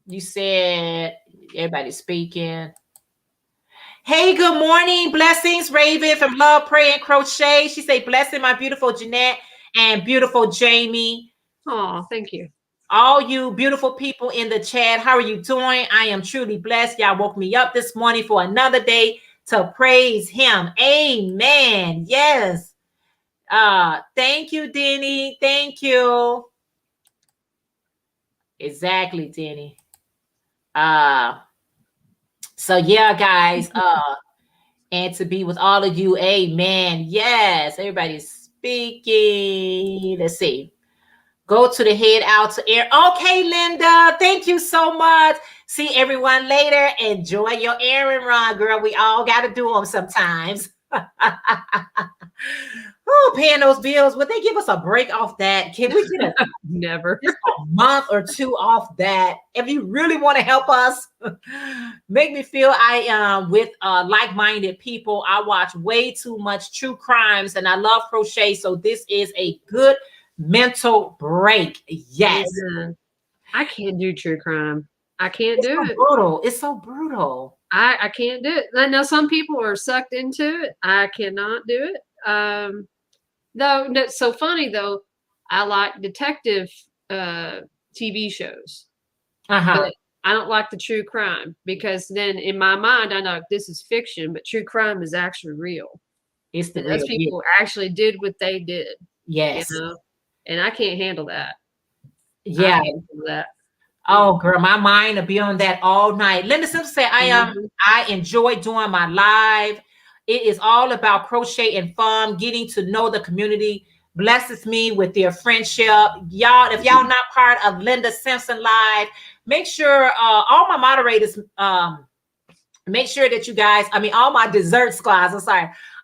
You said everybody's speaking. Hey, good morning. Blessings, Raven from Love, Pray, and Crochet. She said, blessing my beautiful Jeanette and beautiful Jamie. Oh, thank you. All you beautiful people in the chat, how are you doing? I am truly blessed. Y'all woke me up this morning for another day to praise him. Amen. Yes. Thank you, Denny. Thank you. Exactly, Denny. So yeah, guys, and to be with all of you, amen. Yes, everybody's speaking. Let's see. Go to the head out to air. Okay, Linda, thank you so much. See everyone later. Enjoy your errand run, girl. We all got to do them sometimes. Oh, paying those bills. Would they give us a break off that? Can we get a never a month or two off that? If you really want to help us, make me feel I am with like-minded people. I watch way too much true crimes, and I love crochet. So this is a good mental break. Yes. I can't do true crime. I can't do it. Brutal. It's so brutal. I can't do it. I know some people are sucked into it. I cannot do it. Though that's so funny though. I like detective TV shows. But I don't like the true crime because then in my mind I know this is fiction, but true crime is actually real. It's the those people actually did what they did. Yes. You know? And I can't handle that. Yeah. Oh, girl, my mind will be on that all night. Linda Simpson said, I enjoy doing my live. It is all about crochet and fun, getting to know the community. Blesses me with their friendship. Y'all, if y'all not part of Linda Simpson Live, make sure all my moderators, make sure that you guys, all my dessert squads,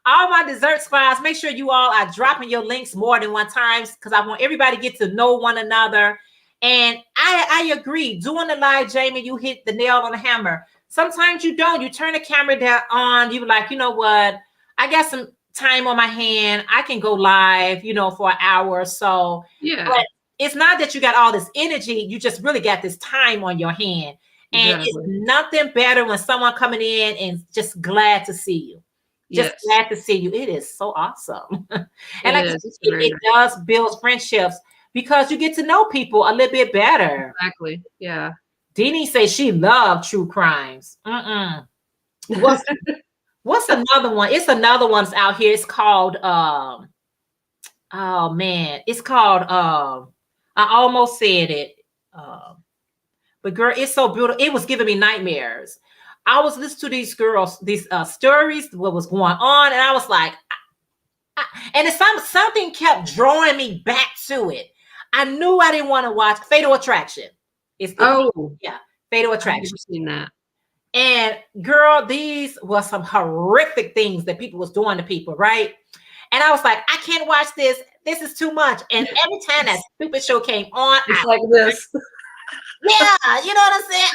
all my dessert squads, make sure you all are dropping your links more than one time because I want everybody to get to know one another. And I agree. Doing the live, Jamie, you hit the nail on the hammer. Sometimes you don't. You turn the camera down on. You're like, you know what? I got some time on my hand. I can go live, for an hour or so. Yeah. But it's not that you got all this energy. You just really got this time on your hand. And it's nothing better when someone coming in and just glad to see you. Just glad to see you. It is so awesome. And it does build friendships because you get to know people a little bit better. Exactly. Yeah. Deanie says she loved true crimes. What's another one? It's another one's out here. It's called oh man, it's called I almost said it. But girl, it's so beautiful. It was giving me nightmares. I was listening to these girls, these stories, what was going on, and I was like, and it's something kept drawing me back to it. I knew I didn't want to watch Fatal Attraction. Fatal Attraction. I've never seen that. And girl, these were some horrific things that people was doing to people, right? And I was like, I can't watch this. This is too much. And every time that stupid show came on, it's like this. Yeah, you know what I'm saying?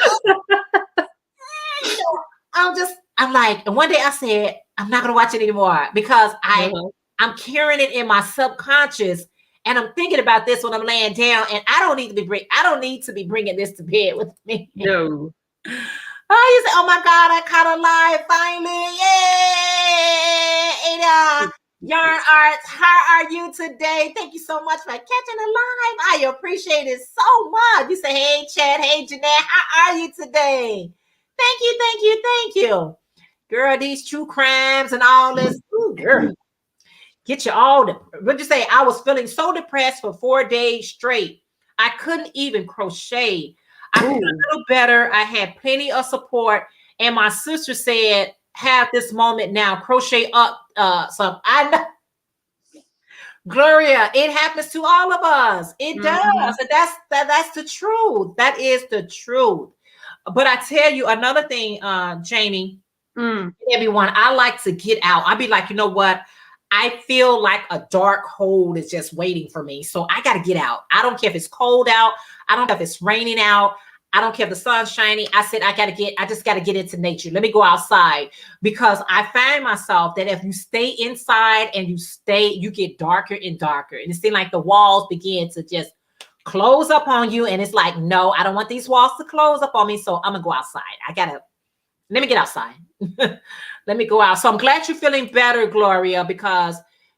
I'm like, and one day I said, I'm not gonna watch it anymore because Uh-huh. I'm carrying it in my subconscious, and I'm thinking about this when I'm laying down, and I don't need to be bringing this to bed with me. No. Oh, you say, oh my God, I caught a live finally. Yay! And, Yarn Arts, how are you today? Thank you so much for catching the live. I appreciate it so much. You say, hey, Chad, hey, Jeanette, how are you today? Thank you, thank you, thank you. Girl, these true crimes and all this. Ooh, girl. Get you all the, what'd you say? I was feeling so depressed for 4 days straight. I couldn't even crochet. I felt a little better. I had plenty of support. And my sister said, have this moment now, crochet up some. I know, Gloria, it happens to all of us. It does. And that's the truth. That is the truth. But I tell you another thing, Jamie, everyone, I like to get out. I'll be like, you know what? I feel like a dark hole is just waiting for me. So I got to get out. I don't care if it's cold out. I don't care if it's raining out. I don't care if the sun's shining. I said, I just got to get into nature. Let me go outside, because I find myself that if you stay inside and you get darker and darker, and it seems like the walls begin to just close up on you. And it's like, no, I don't want these walls to close up on me. So I'm gonna go outside. Let me get outside. Let me go out. So I'm glad you're feeling better, Gloria, because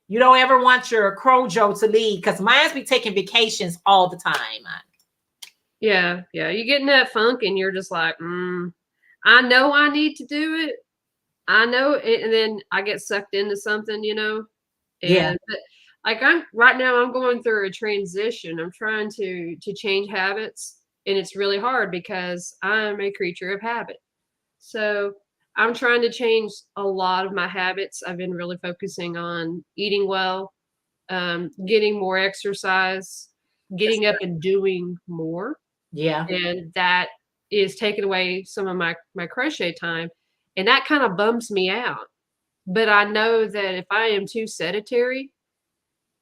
you don't ever want your Crojo to leave, because mine's be taking vacations all the time. Yeah. You get in that funk and you're just like, I know I need to do it. I know it. And then I get sucked into something, And but, like right now I'm going through a transition. I'm trying to change habits, and it's really hard because I'm a creature of habit. So I'm trying to change a lot of my habits. I've been really focusing on eating well, getting more exercise, getting up and doing more. Yeah. And that is taking away some of my crochet time. And that kind of bums me out. But I know that if I am too sedentary,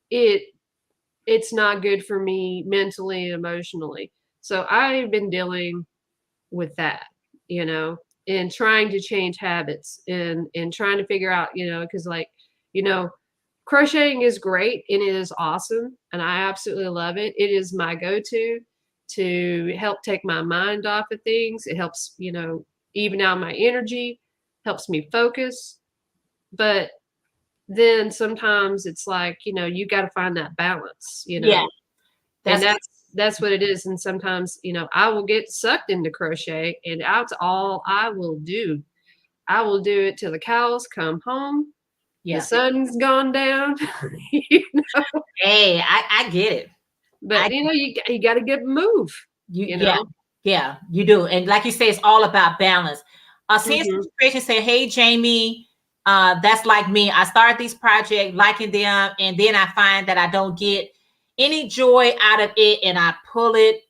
it's not good for me mentally and emotionally. So I've been dealing with that, and trying to change habits and trying to figure out, because crocheting is great and it is awesome and I absolutely love it. It is my go-to to help take my mind off of things. It helps, even out my energy, helps me focus. But then sometimes it's like, you got to find that balance, Yeah. And that's what it is. And sometimes, I will get sucked into crochet and that's all I will do. I will do it till the cows come home. Yeah. The sun's gone down. Hey, I get it. But you got to get move. Yeah, you do. And like you say, it's all about balance. Seeing situations say, hey, Jamie, that's like me. I start these projects, liking them, and then I find that I don't get any joy out of it, and I pull it.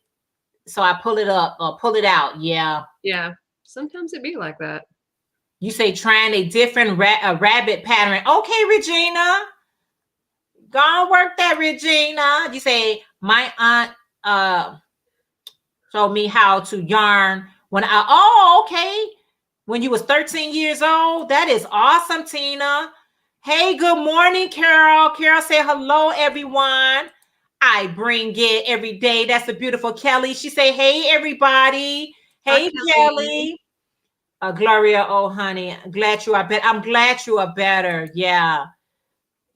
So I pull it up or pull it out. Yeah. Yeah. Sometimes it be like that. You say trying a different rabbit pattern. Okay, Regina. Go on, work that, Regina. You say my aunt showed me how to yarn okay. When you was 13 years old. That is awesome, Tina. Hey, good morning, Carol. Carol say hello, everyone. I bring it every day. That's a beautiful Kelly. She say, hey, everybody. Hey, Kelly. Gloria, oh, honey. I'm glad you are better. Yeah.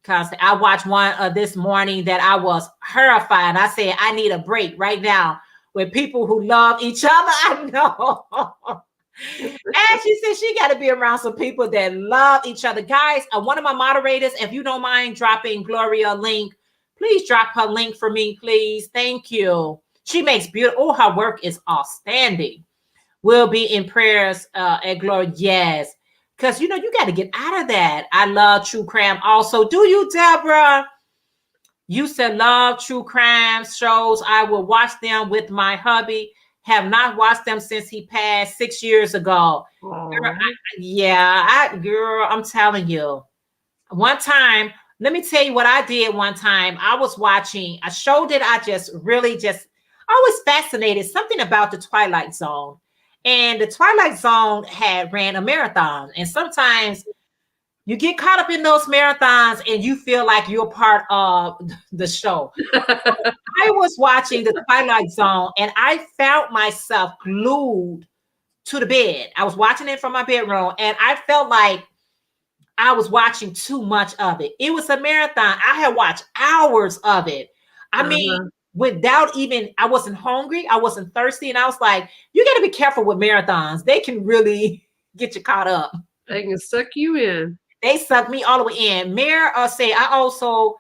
Because I watched one this morning that I was horrified. I said, I need a break right now with people who love each other. I know. And she said she got to be around some people that love each other. Guys, one of my moderators, if you don't mind dropping Gloria a link, please drop her link for me, please. Thank you. She makes beautiful. Oh, her work is outstanding. We'll be in prayers at Gloria. Yes. Because, you got to get out of that. I love true crime also. Do you, Deborah? You said love true crime shows. I will watch them with my hubby. Have not watched them since he passed 6 years ago. Girl, I'm telling you. One time, let me tell you what I did one time. I was watching a show that I was fascinated. Something about the Twilight Zone. And the Twilight Zone had ran a marathon. And sometimes you get caught up in those marathons and you feel like you're part of the show. I was watching the Twilight Zone and I found myself glued to the bed. I was watching it from my bedroom and I felt like I was watching too much of it. It was a marathon. I had watched hours of it. I mean, without even, I wasn't hungry, I wasn't thirsty, and I was like, you got to be careful with marathons. They can really get you caught up. They can suck you in. They sucked me all the way in. Mayor say, I also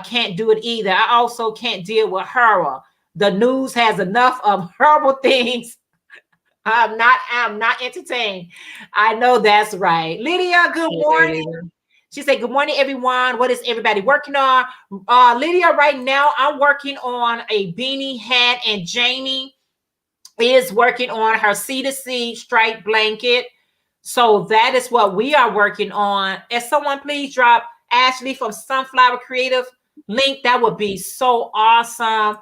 can't do it either. I also can't deal with horror. The news has enough of horrible things. I'm not entertained. I know that's right. Lydia, good morning. She said, good morning, everyone. What is everybody working on? Lydia, right now, I'm working on a beanie hat, and Jamie is working on her C2C striped blanket. So that is what we are working on. If someone please drop Ashley from Sunflower Creative link, that would be so awesome.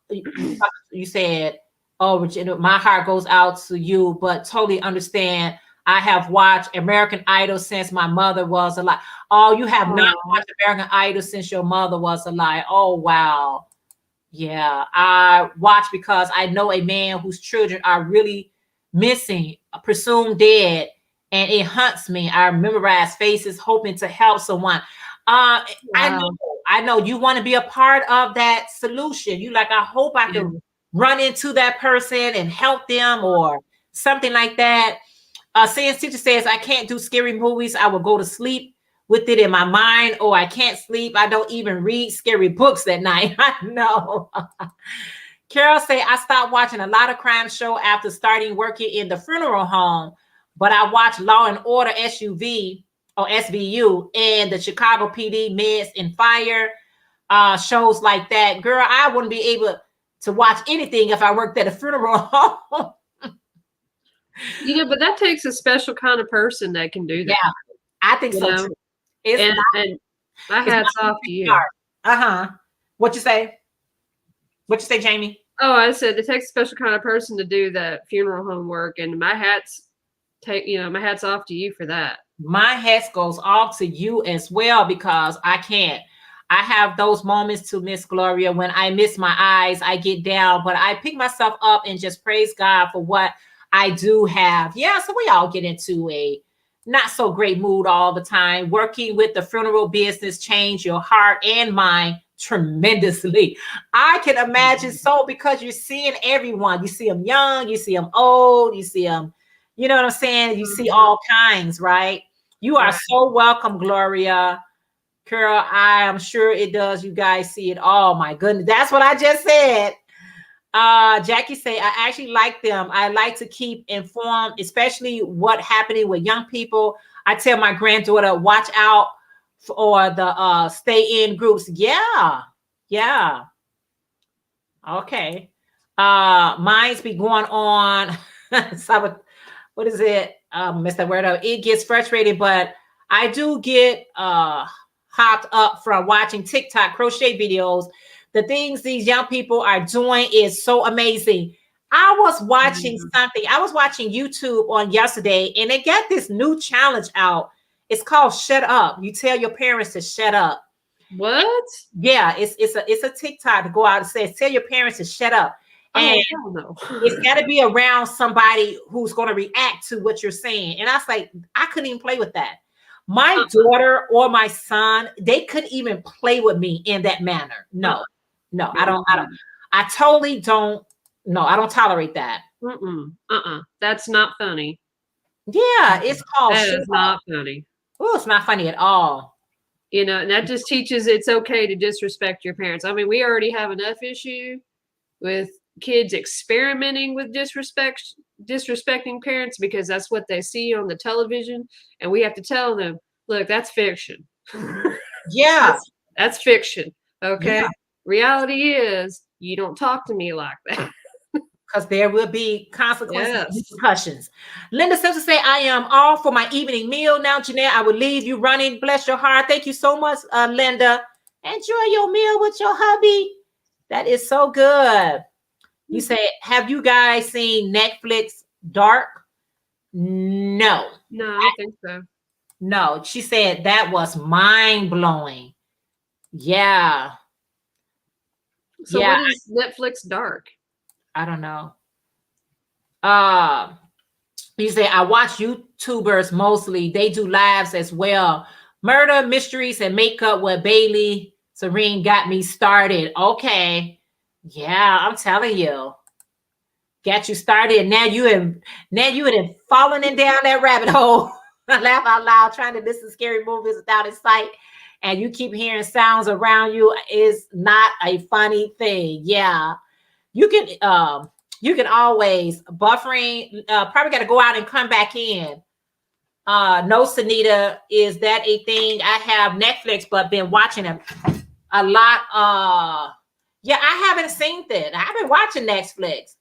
You said, oh, Regina, my heart goes out to you, but totally understand. I have watched American Idol since my mother was alive. Oh, you have not watched American Idol since your mother was alive. Oh, wow. Yeah, I watch because I know a man whose children are really missing, presumed dead, and it haunts me. I memorize faces, hoping to help someone. Wow. I know you want to be a part of that solution. You like, I hope I can run into that person and help them or something like that. Saying teacher says, I can't do scary movies. I will go to sleep with it in my mind, or I can't sleep. I don't even read scary books at night. I know. Carol say, I stopped watching a lot of crime show after starting working in the funeral home, but I watched Law and Order SUV or SVU and the Chicago PD Meds and Fire shows like that. Girl, I wouldn't be able to watch anything if I worked at a funeral home. You know, but that takes a special kind of person that can do that. Yeah, I think so too. And my hat's off to you. What you say? What you say, Jamie? Oh, I said it takes a special kind of person to do that funeral home work, and my hat's off to you for that. My hat goes off to you as well, because I can't. I have those moments to Miss Gloria when I miss my eyes, I get down, but I pick myself up and just praise God for what I do have. Yeah, so we all get into a not so great mood all the time. Working with the funeral business change your heart and mind tremendously. I can imagine so, because you're seeing everyone. You see them young, you see them old, you see them, you know what I'm saying? You see all kinds, right? You are so welcome, Gloria. Carol, I am sure it does. You guys see it. Oh my goodness. That's what I just said. Jackie say, I actually like them. I like to keep informed, especially what happening with young people. I tell my granddaughter, watch out for the stay in groups. Yeah. Okay. Mine's be going on. So, what is it? Messed that word up. It gets frustrated, but I do get hopped up from watching TikTok crochet videos. The things these young people are doing is so amazing. I was watching something. I was watching YouTube on yesterday, and they got this new challenge out. It's called Shut Up. You tell your parents to shut up. What? Yeah, it's a TikTok to go out and say, tell your parents to shut up. And it's got to be around somebody who's going to react to what you're saying. And I was like, I couldn't even play with that. My daughter or my son, they couldn't even play with me in that manner. No, I totally don't. No, I don't tolerate that. That's not funny. Yeah, it's called. That is not funny. Oh, it's not funny at all. You know, and that just teaches it's okay to disrespect your parents. I mean, we already have enough issue with kids experimenting with disrespecting parents, because that's what they see on the television, and we have to tell them, look, that's fiction. Yeah, that's fiction. Okay. Yeah. Reality is you don't talk to me like that. Because there will be consequences, repercussions. Linda Simpson say, I am all for my evening meal now. Jeanette, I will leave you running. Bless your heart. Thank you so much, Linda. Enjoy your meal with your hubby. That is so good. You said, have you guys seen Netflix Dark? No. No, I don't think so. No. She said that was mind blowing. Yeah. So Yeah. what is Netflix Dark? I don't know. You say I watch YouTubers mostly. They do lives as well. Murder, mysteries, and makeup with Bailey Serene got me started. Okay. Yeah, I'm telling you. Got you started. Now you have fallen in down that rabbit hole. I laugh out loud trying to listen to scary movies without a sight. And you keep hearing sounds around you is not a funny thing. Yeah. You can always buffering, probably got to go out and come back in. No, Sunita, is that a thing? I have Netflix, but been watching a lot. Yeah, I haven't seen that. I've been watching Netflix.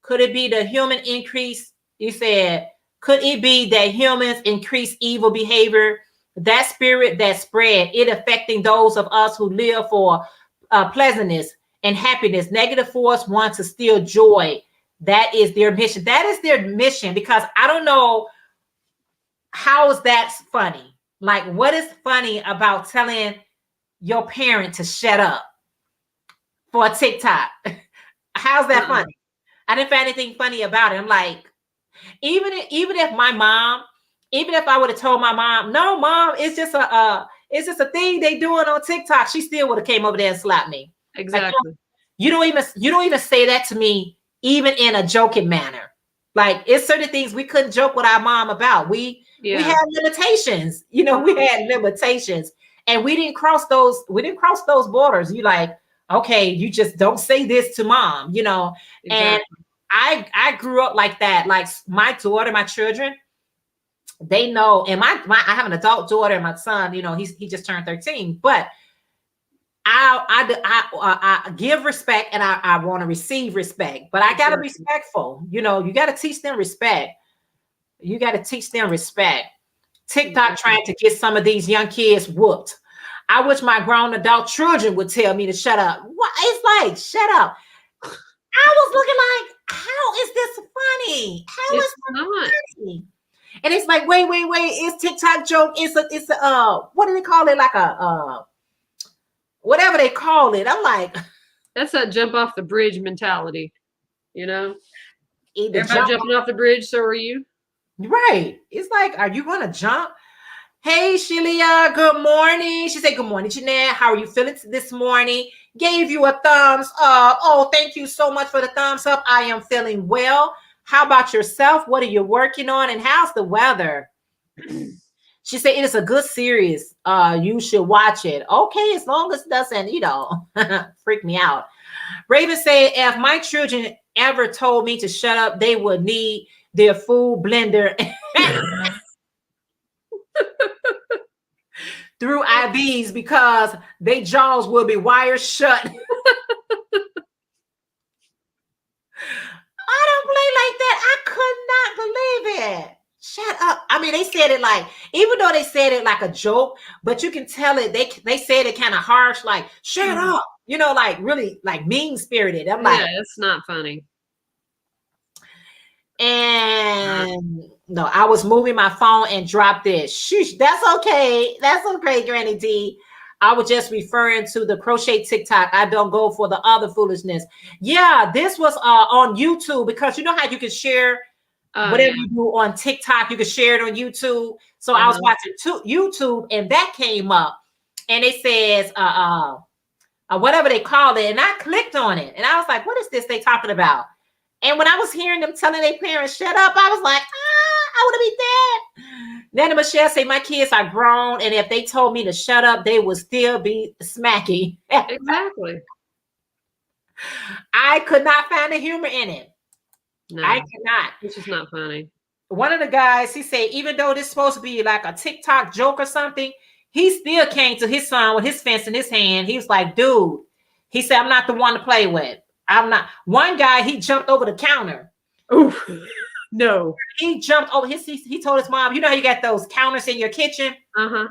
Could it be the human increase? You said, could it be that humans increase evil behavior? That spirit that spread, it affecting those of us who live for pleasantness and happiness. Negative force wants to steal joy. That is their mission. That is their mission, because I don't know how is that funny. Like, what is funny about telling your parent to shut up for a TikTok? How's that funny? I didn't find anything funny about it. I'm like, even if my mom, even if I would have told my mom, no, mom, it's just a thing they doing on TikTok, she still would have came over there and slapped me. Exactly. Like, you don't even say that to me, even in a joking manner. Like, it's certain things we couldn't joke with our mom about. We had limitations. We had limitations, and we didn't cross those borders. You like, okay, you just don't say this to mom, Exactly. And I grew up like that. Like, my daughter, my children, they know. And I have an adult daughter, and my son, he just turned 13. But I give respect, and I want to receive respect. But I gotta be respectful. You got to teach them respect. TikTok trying to get some of these young kids whooped. I wish my grown adult children would tell me to shut up. What? It's like, shut up. I was looking like, how is this funny? How is this funny? And it's like, wait, it's TikTok joke. It's a what do they call it? Like a whatever they call it. I'm like, that's that jump off the bridge mentality. Everybody jumping off the bridge, so are you. Right. It's like, are you gonna jump? Hey, Shelia, good morning. She said, good morning, Jeanette. How are you feeling this morning? Gave you a thumbs up. Oh, thank you so much for the thumbs up. I am feeling well. How about yourself? What are you working on? And how's the weather? She said, it is a good series. You should watch it. Okay, as long as it doesn't, freak me out. Raven said, if my children ever told me to shut up, they would need their food blender through IVs, because their jaws will be wired shut. I don't play like that. I could not believe it. Shut up. I mean, they said it like, even though they said it like a joke, but you can tell it, they said it kind of harsh, like, shut up, like really like mean spirited. I'm like, yeah, it's not funny. And no, I was moving my phone and dropped it. Shoosh, that's okay. That's okay, Granny D. I was just referring to the crochet TikTok. I don't go for the other foolishness. Yeah, this was on YouTube, because you know how you can share whatever you do on TikTok, you can share it on YouTube. So I was watching YouTube, and that came up, and it says whatever they call it, and I clicked on it, and I was like, what is this they talking about? And when I was hearing them telling their parents shut up, I was like, I want to be dead. Nana Michelle say, my kids are grown, and if they told me to shut up, they would still be smacking. Exactly. I could not find the humor in it. No, I cannot. It's just not funny. One of the guys, he said, even though this is supposed to be like a TikTok joke or something, he still came to his son with his fence in his hand. He was like, dude, he said, I'm not the one to play with. I'm not. One guy, he jumped over the counter. Oh, no. He jumped over he told his mom, you know how you got those counters in your kitchen? Uh-huh.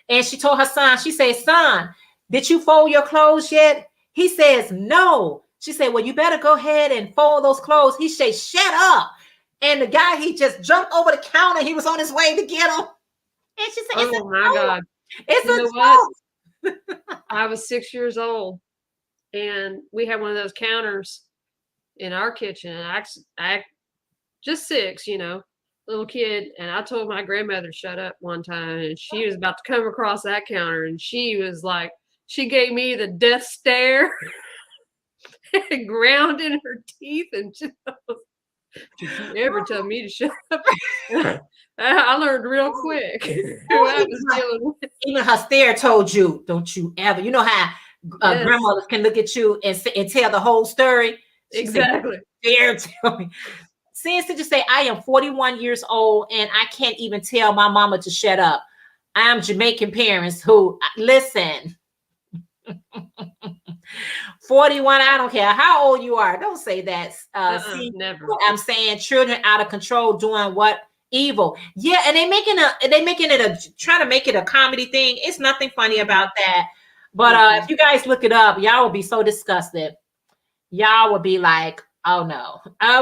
And she told her son, she said, son, did you fold your clothes yet? He says, no. She said, well, you better go ahead and fold those clothes. He said, shut up. And the guy, he just jumped over the counter. He was on his way to get him. And she said, it's Oh my God. It's You a know what? joke. I was 6 years old and we had one of those counters in our kitchen. And I just 6, little kid. And I told my grandmother, shut up one time. And she was about to come across that counter. And she was like, she gave me the death stare and ground in her teeth. And she was, did you ever tell me to shut up? I learned real quick who I was dealing with. Even her stare told you, don't you ever. You know how Yes. grandmothers can look at you and tell the whole story? She Exactly. said, dare tell me. Since to just say, I am 41 years old and I can't even tell my mama to shut up. I am Jamaican parents who, listen, 41, I don't care how old you are. Don't say that. See never. what I'm saying? Children out of control doing what? Evil. Yeah, and they making it a trying to make it a comedy thing. It's nothing funny about that. But if you guys look it up, y'all will be so disgusted. Y'all will be like, oh no. I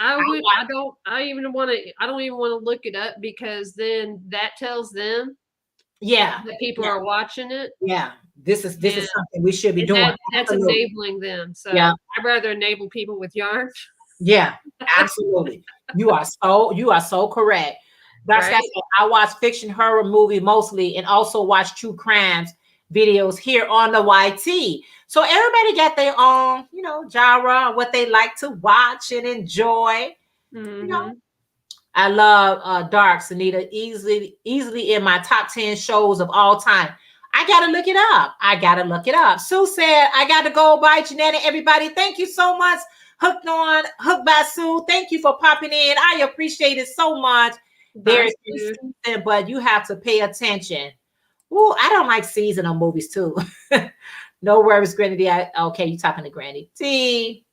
don't even want to look it up because then that tells them that people are watching it. Yeah. This is something we should be doing. That's enabling them. So yeah. I'd rather enable people with yarn. Yeah, absolutely. You are so correct. That's right. I watch fiction horror movie mostly and also watch true crimes videos here on the YT. So everybody got their own, genre, what they like to watch and enjoy. I love Dark, Anita, easily in my top 10 shows of all time. I gotta look it up. Sue said, I got to go. Bye, Jeanette and everybody. Thank you so much. Hooked by Sue. Thank you for popping in. I appreciate it so much. There's season, but you have to pay attention. Ooh, I don't like seasonal movies too. No worries, Granny. Okay, you talking to Granny T.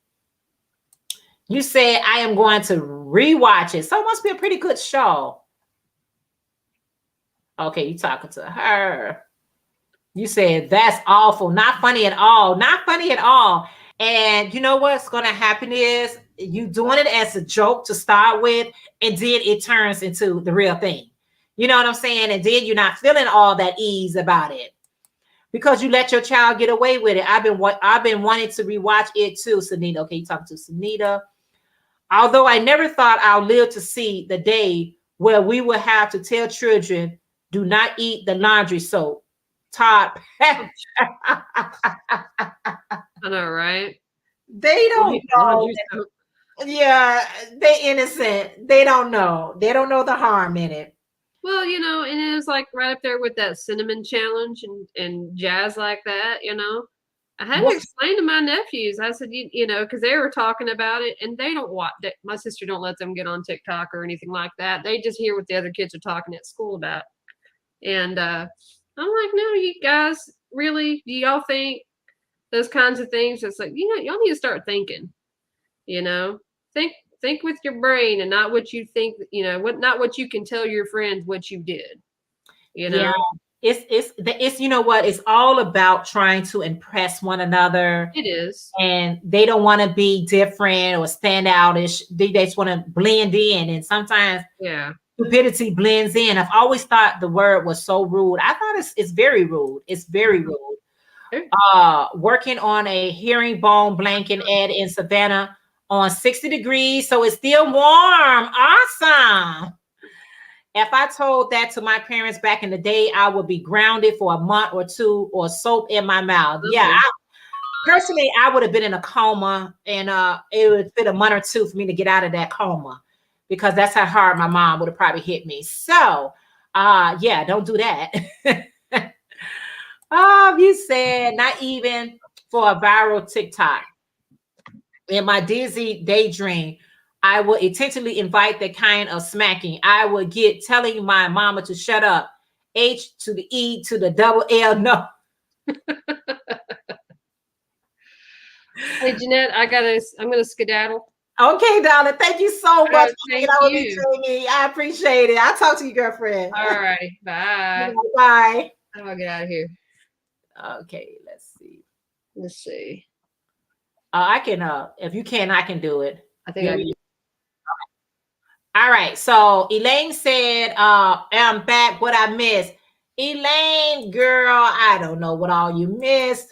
You said I am going to rewatch it. So it must be a pretty good show. Okay, you talking to her. You said that's awful. Not funny at all. Not funny at all. And you know what's going to happen is you doing it as a joke to start with, and then it turns into the real thing. You know what I'm saying? And then you're not feeling all that ease about it because you let your child get away with it. I've been wanting to rewatch it too, Sunita. Okay, you talking to Sunita. Although I never thought I'll live to see the day where we will have to tell children, do not eat the laundry soap. Todd. I know, right? They don't know. Yeah, they innocent. They don't know. They don't know the harm in it. Well, and it was like right up there with that cinnamon challenge and jazz like that, I had to explain to my nephews. I said, because they were talking about it and they don't watch that. My sister don't let them get on TikTok or anything like that. They just hear what the other kids are talking at school about. And I'm like, no, you guys really, do y'all think those kinds of things? It's like, y'all need to start thinking, think with your brain and not what you think, not what you can tell your friends what you did, Yeah. It's you know what, it's all about trying to impress one another. It is. And they don't want to be different or stand outish. They just want to blend in. And sometimes stupidity blends in. I've always thought the word was so rude. I thought it's very rude. It's very rude. Working on a herringbone blanket ad in Savannah on 60 degrees. So it's still warm. Awesome. If I told that to my parents back in the day, I would be grounded for a month or two or soap in my mouth. Yeah. Personally, I would have been in a coma and it would fit a month or two for me to get out of that coma because that's how hard my mom would have probably hit me. So, don't do that. You said not even for a viral TikTok. In my dizzy daydream, I will intentionally invite that kind of smacking. I would get telling my mama to shut up. H to the E to the double L. No. Hey, Jeanette, I'm going to skedaddle. Okay, darling. Thank you so much. Thank you. I appreciate it. I'll talk to you, girlfriend. All right. Bye. Bye. How do I get out of here? Okay, let's see. I can, if you can, I can do it. I think I can. All right. So Elaine said, I'm back. What I missed. Elaine, girl, I don't know what all you missed.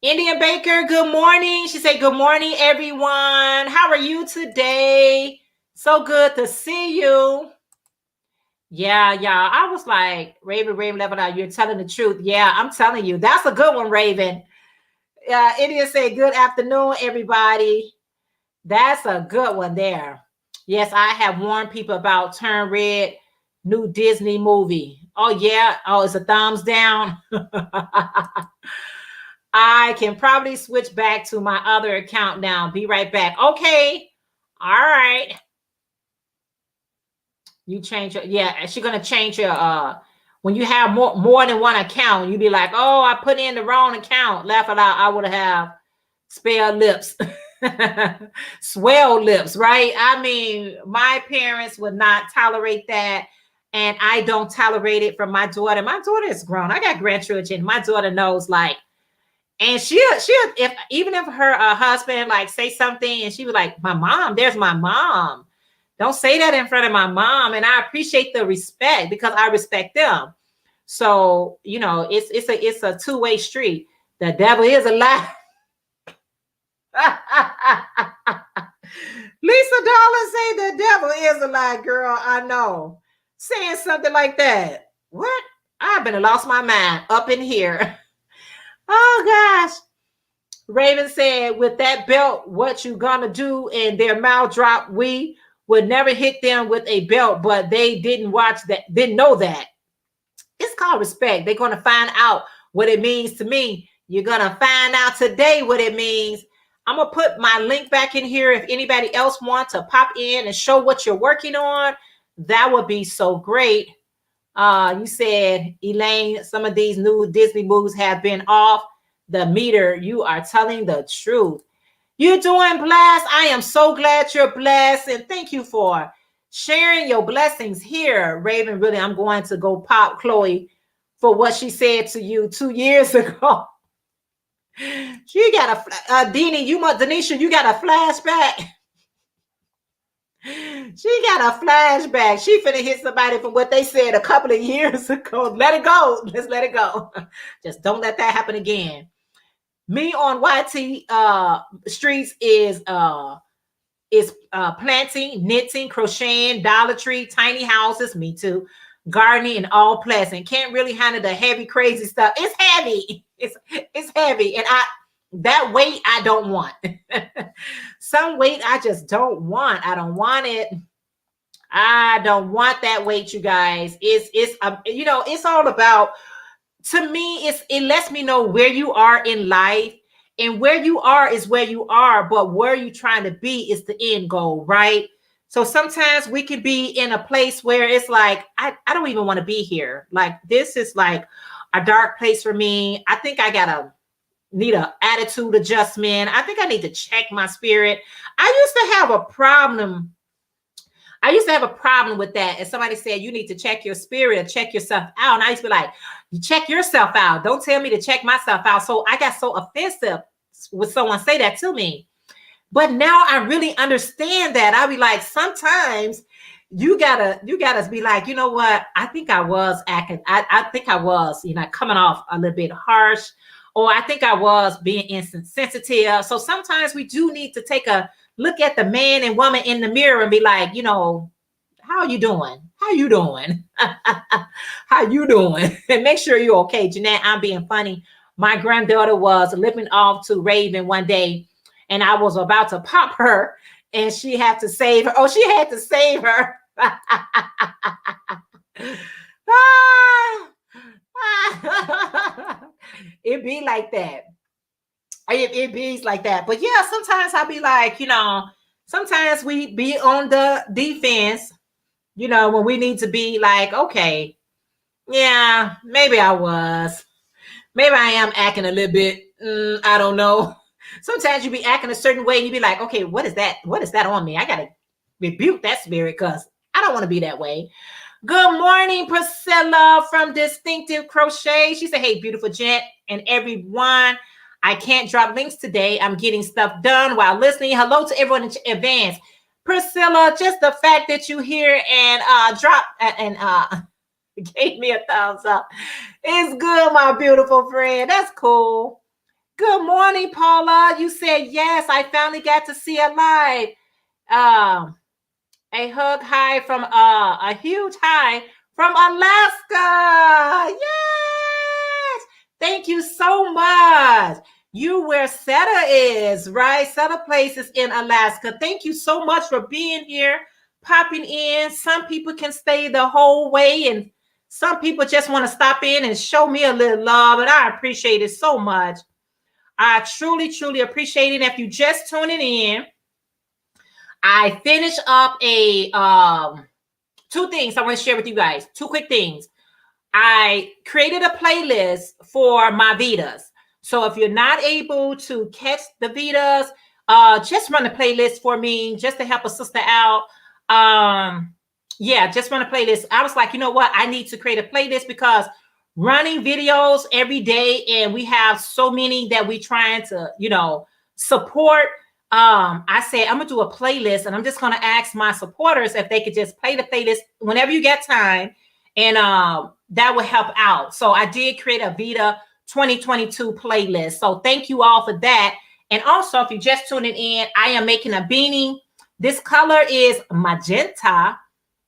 Indian Baker, good morning. She said, good morning, everyone. How are you today? So good to see you. Yeah. I was like, Raven, level out. You're telling the truth. Yeah, I'm telling you. That's a good one, Raven. India said, good afternoon, everybody. That's a good one there. Yes, I have warned people about Turn Red, new Disney movie. Oh, yeah. Oh, it's a thumbs down. I can probably switch back to my other account now. Be right back. Okay. All right. You change your, yeah, she's gonna change your when you have more than one account, you be like, oh, I put in the wrong account. Laugh it out, I would have spare lips. Swell lips, right? I mean, my parents would not tolerate that. And I don't tolerate it from my daughter. My daughter is grown. I got grandchildren. My daughter knows, like, and she'll if even if her husband like say something and she was like, my mom, there's my mom. Don't say that in front of my mom. And I appreciate the respect because I respect them. So, you know, it's a two-way street. The devil is a lie. Lisa Dollar say the devil is a lie, girl. I know. Saying something like that. What? I've been lost my mind up in here. Oh gosh. Raven said, with that belt, what you gonna do? And their mouth drop. We would never hit them with a belt, but they didn't know that. It's called respect. They're gonna find out what it means to me. You're gonna find out today what it means. I'm gonna put my link back in here. If anybody else wants to pop in and show what you're working on, that would be so great. You said, Elaine, some of these new Disney movies have been off the meter. You are telling the truth. You're doing blessed. I am so glad you're blessed. And thank you for sharing your blessings here, Raven. Really, I'm going to go pop Chloe for what she said to you 2 years ago. She got a Denisha, you got a flashback. She got a flashback. She finna hit somebody for what they said a couple of years ago. Let it go. Let's let it go. Just don't let that happen again. Me on YT streets is planting, knitting, crocheting, Dollar Tree, tiny houses. Me too. Gardening and all pleasant. Can't really handle the heavy, crazy stuff. It's heavy. It's heavy, and that weight I don't want. Some weight I just don't want. I don't want it. I don't want that weight, you guys. It's you know, it's all about, to me, it lets me know where you are in life, and where you are is where you are, but where you're trying to be is the end goal, right? So sometimes we can be in a place where it's like, I don't even want to be here. Like, this is like a dark place for me. I think I need an attitude adjustment. I think I need to check my spirit. I used to have a problem with that. And somebody said, you need to check your spirit or check yourself out. And I used to be like, you check yourself out. Don't tell me to check myself out. So I got so offensive when someone say that to me. But now I really understand that. I'll be like, sometimes you gotta be like, you know what? I think I was acting. I think I was, coming off a little bit harsh, or I think I was being insensitive. So sometimes we do need to take a look at the man and woman in the mirror and be like, how are you doing? How you doing? How you doing? And make sure you're okay. Jeanette, I'm being funny. My granddaughter was lipping off to Raven one day, and I was about to pop her, and she had to save her. Oh, she had to save her. It be like that. It be like that. But yeah, sometimes I'll be like, sometimes we be on the defense, when we need to be like, okay, yeah, maybe I am acting a little bit, I don't know. Sometimes you be acting a certain way and you be like, okay, what is that? What is that on me? I got to rebuke that spirit because I don't want to be that way. Good morning, Priscilla from Distinctive Crochet. She said, hey, beautiful Jeanette and everyone. I can't drop links today. I'm getting stuff done while listening. Hello to everyone in advance. Priscilla, just the fact that you here and drop and gave me a thumbs up. It's good, my beautiful friend. That's cool. Good morning, Paula. You said yes. I finally got to see it live. A hug high from a huge high from Alaska. Yes. Thank you so much. You where Seta is, right? Seta Place is in Alaska. Thank you so much for being here, popping in. Some people can stay the whole way, and some people just want to stop in and show me a little love, and I appreciate it so much. I truly, truly appreciate it. If you just tuning in, I finished up a two things I want to share with you guys. Two quick things. I created a playlist for my vedas. So if you're not able to catch the vedas, just run the playlist for me, just to help a sister out. Yeah, just run a playlist. I was like, you know what? I need to create a playlist because running videos every day, and we have so many that we trying to, you know, support. I said, I'm gonna do a playlist, and I'm just gonna ask my supporters if they could just play the playlist whenever you get time, and that will help out. So I did create a Veda 2022 playlist. So thank you all for that. And also, if you're just tuning in, I am making a beanie. This color is magenta,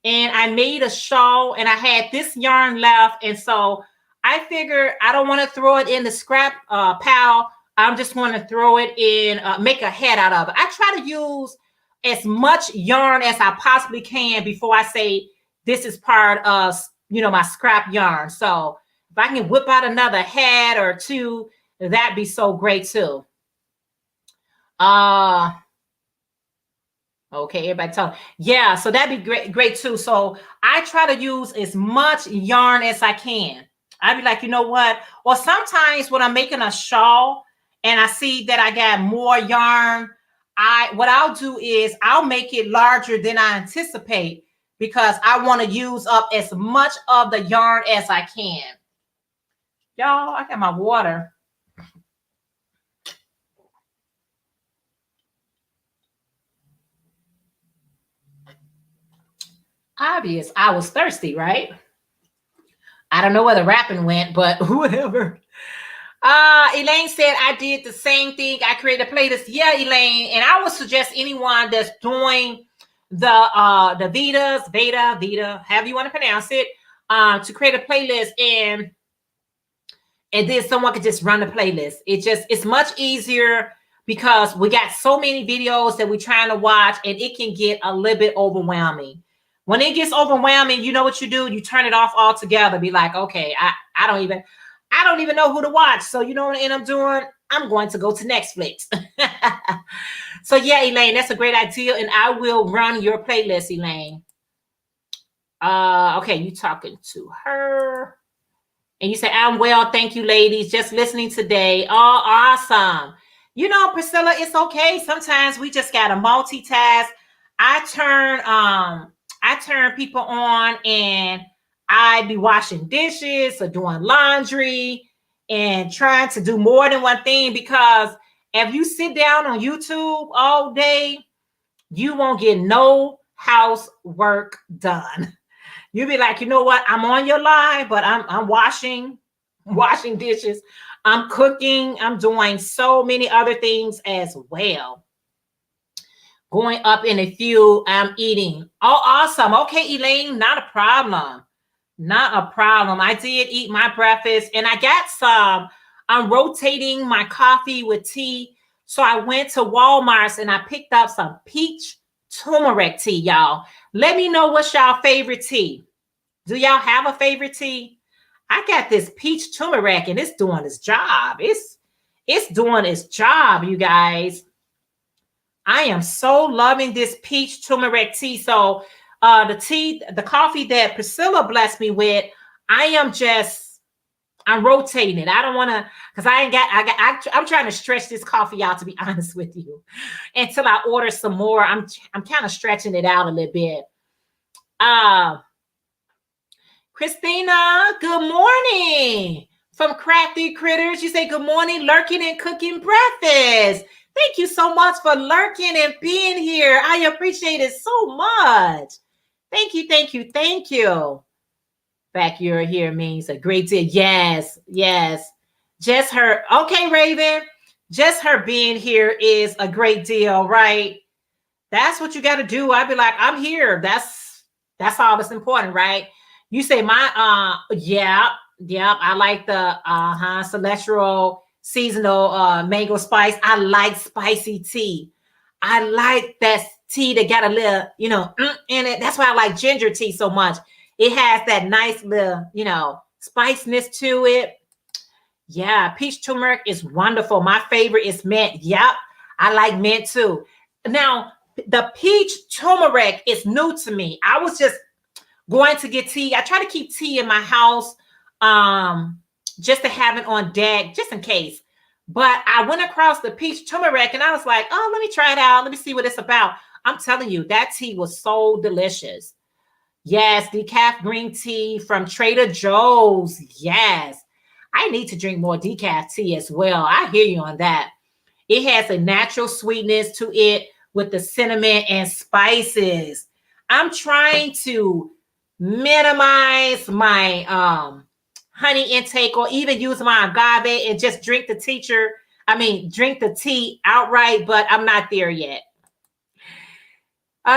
and I made a shawl, and I had this yarn left, and so I figured I don't want to throw it in the scrap pile. I'm just going to throw it in, make a hat out of it. I try to use as much yarn as I possibly can before I say this is part of, you know, my scrap yarn. So if I can whip out another hat or two, that'd be so great too. Okay, everybody tell me. Yeah, so that'd be great too. So I try to use as much yarn as I can. I'd be like, you know what? Well, sometimes when I'm making a shawl and I see that I got more yarn, what I'll do is I'll make it larger than I anticipate because I want to use up as much of the yarn as I can. Y'all, I got my water. Obvious, I was thirsty, right? I don't know where the rapping went, but whatever. Elaine said I did the same thing. I created a playlist. Yeah, Elaine, and I would suggest anyone that's doing the veda, however you want to pronounce it, to create a playlist and then someone could just run the playlist. It's much easier because we got so many videos that we're trying to watch, and it can get a little bit overwhelming. When it gets overwhelming, you know what you do? You turn it off altogether. Be like, okay, I don't even know who to watch. So you know what I end up doing? I'm going to go to Netflix. So yeah, Elaine, that's a great idea, and I will run your playlist, Elaine. Okay, you talking to her, and you say, "I'm well, thank you, ladies. Just listening today. Oh, awesome. You know, Priscilla, it's okay. Sometimes we just gotta multitask. I turn people on, and I be washing dishes or doing laundry and trying to do more than one thing, because if you sit down on YouTube all day, you won't get no housework done. You'll be like, you know what? I'm on your live, but I'm washing dishes. I'm cooking. I'm doing so many other things as well. Going up in a few, I'm eating. Oh, awesome. Okay, Elaine, not a problem. Not a problem. I did eat my breakfast, and I got some. I'm rotating my coffee with tea. So I went to Walmart's and I picked up some peach turmeric tea, y'all. Let me know what's y'all favorite tea. Do y'all have a favorite tea? I got this peach turmeric, and it's doing its job. It's doing its job, you guys. I am so loving this peach turmeric tea. So the coffee that Priscilla blessed me with, I'm rotating it. I don't want to, because I'm trying to stretch this coffee out, to be honest with you, until I order some more. I'm kind of stretching it out a little bit. Christina, good morning from Crafty Critters. You say, good morning, lurking and cooking breakfast. Thank you so much for lurking and being here. I appreciate it so much. Thank you, thank you, thank you. Fact you're here means a great deal. Yes, yes. Just her. Okay, Raven. Just her being here is a great deal, right? That's what you got to do. I'd be like, I'm here. That's all that's important, right? You say yeah, I like the celestial seasonal mango spice. I like spicy tea. I like that tea that got a little, in it. That's why I like ginger tea so much. It has that nice little, spiciness to it. Yeah, peach turmeric is wonderful. My favorite is mint. Yep, I like mint too. Now, the peach turmeric is new to me. I was just going to get tea. I try to keep tea in my house just to have it on deck, just in case. But I went across the peach turmeric and I was like, oh, let me try it out. Let me see what it's about. I'm telling you, that tea was so delicious. Yes, decaf green tea from Trader Joe's. Yes. I need to drink more decaf tea as well. I hear you on that. It has a natural sweetness to it with the cinnamon and spices. I'm trying to minimize my honey intake or even use my agave and just drink the tea outright, but I'm not there yet.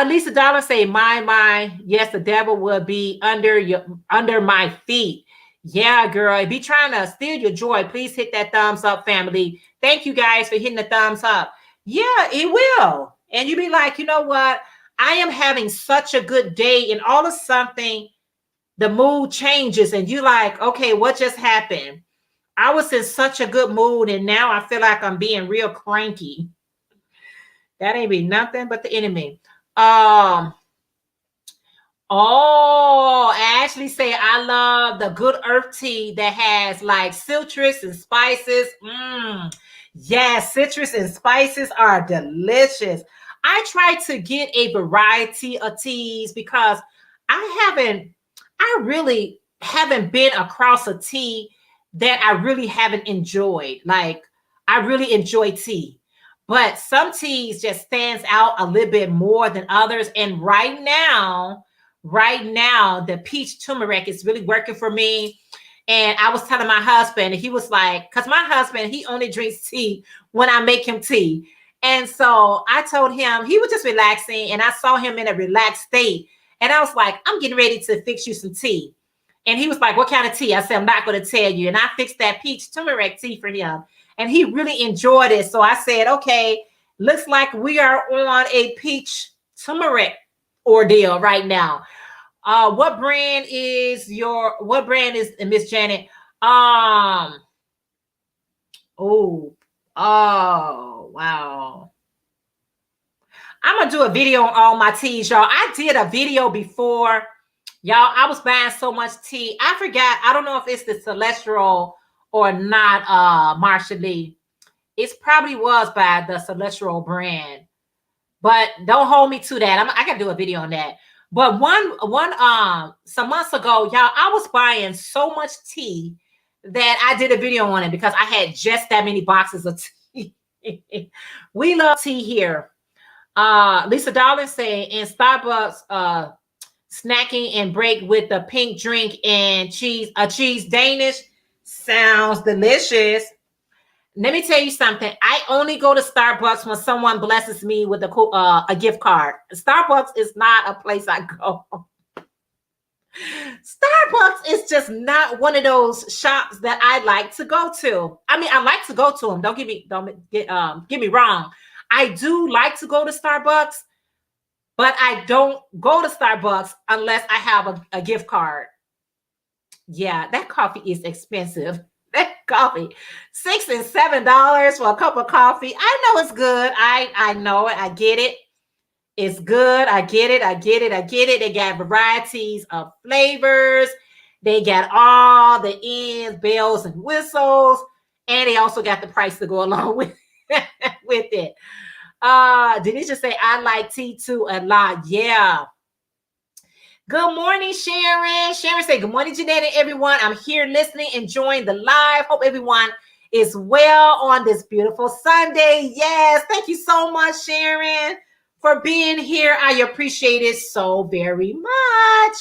Lisa Dollar say, my, yes, the devil will be under my feet. Yeah, girl. If you're trying to steal your joy, please hit that thumbs up, family. Thank you guys for hitting the thumbs up. Yeah, it will. And you be like, you know what? I am having such a good day, and all of something, the mood changes, and you like, okay, what just happened? I was in such a good mood, and now I feel like I'm being real cranky. That ain't be nothing but the enemy. Ashley say, I love the good earth tea that has like citrus and spices. Yes, citrus and spices are delicious. I try to get a variety of teas because I really haven't been across a tea that I really haven't enjoyed. Like, I really enjoy tea, but some teas just stands out a little bit more than others. And right now, the peach turmeric is really working for me. And I was telling my husband, and he was like, because my husband, he only drinks tea when I make him tea. And so I told him, he was just relaxing, and I saw him in a relaxed state. And I was like, I'm getting ready to fix you some tea. And he was like, what kind of tea? I said, I'm not going to tell you. And I fixed that peach turmeric tea for him. And he really enjoyed it. So I said, okay, looks like we are on a peach turmeric ordeal right now. What brand is Miss Janet? Oh, wow. I'm gonna do a video on all my teas, y'all. I did a video before, y'all. I was buying so much tea. I forgot. I don't know if it's the Celestial or not, Marsha Lee. It probably was by the Celestial brand, but don't hold me to that. I gotta do a video on that. But some months ago, y'all, I was buying so much tea that I did a video on it because I had just that many boxes of tea. We love tea here. Lisa Darling saying in Starbucks, snacking and break with the pink drink and cheese Danish sounds delicious. Let me tell you something. I only go to Starbucks when someone blesses me with a gift card. Starbucks is not a place I go. Starbucks is just not one of those shops that I like to go to. I mean, I like to go to them. Don't get me wrong. I do like to go to Starbucks, but I don't go to Starbucks unless I have a gift card. Yeah, that coffee is expensive. That coffee, $6 and $7 for a cup of coffee. I know it's good. I know it. I get it. It's good. I get it. They got varieties of flavors. They got all the ends, bells, and whistles. And they also got the price to go along with it. Denisha say, I like tea too a lot. Yeah. Good morning, Sharon. Sharon said, good morning, Jeanette and everyone. I'm here listening, enjoying the live. Hope everyone is well on this beautiful Sunday. Yes, thank you so much, Sharon, for being here. I appreciate it so very much.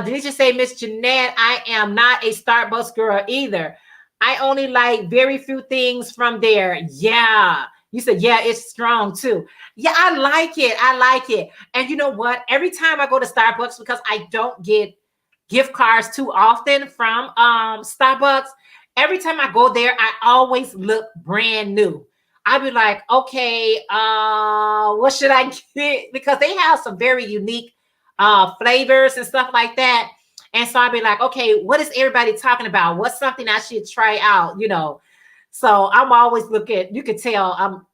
Did you just say, Miss Jeanette, I am not a Starbucks girl either. I only like very few things from there. Yeah. You said, yeah, it's strong too. Yeah, I like it. I like it. And you know what? Every time I go to Starbucks, because I don't get gift cards too often from Starbucks, every time I go there, I always look brand new. I'd be like, okay, what should I get? Because they have some very unique flavors and stuff like that. And so I'd be like, okay, what is everybody talking about? What's something I should try out? You know, so I'm always looking. You can tell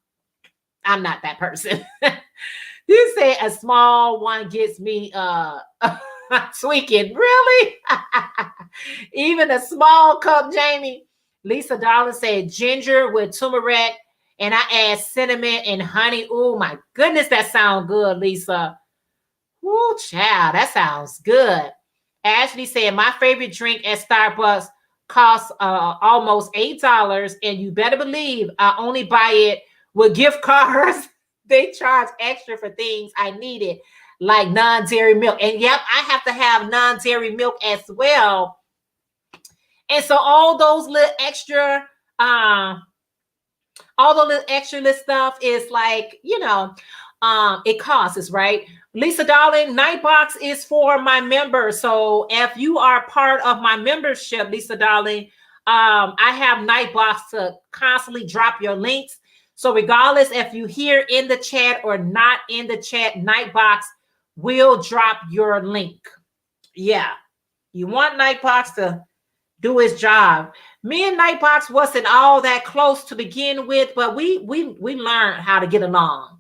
I'm not that person. You say a small one gets me tweaking. Really? Even a small cup, Jamie. Lisa Darling said ginger with turmeric, and I add cinnamon and honey. Oh my goodness, that sounds good, Lisa. Woo, child, that sounds good. Ashley said, my favorite drink at Starbucks costs almost $8, and you better believe I only buy it with gift cards. They charge extra for things I needed, like non-dairy milk. And yep, I have to have non-dairy milk as well. And so all those little extra, all the little extra little stuff is like, you know, it costs, right? Lisa Darling, Nightbox is for my members. So if you are part of my membership, Lisa Darling, I have Nightbox to constantly drop your links. So regardless if you hear in the chat or not in the chat, Nightbox will drop your link. Yeah. You want Nightbox to do his job. Me and Nightbox wasn't all that close to begin with, but we learned how to get along.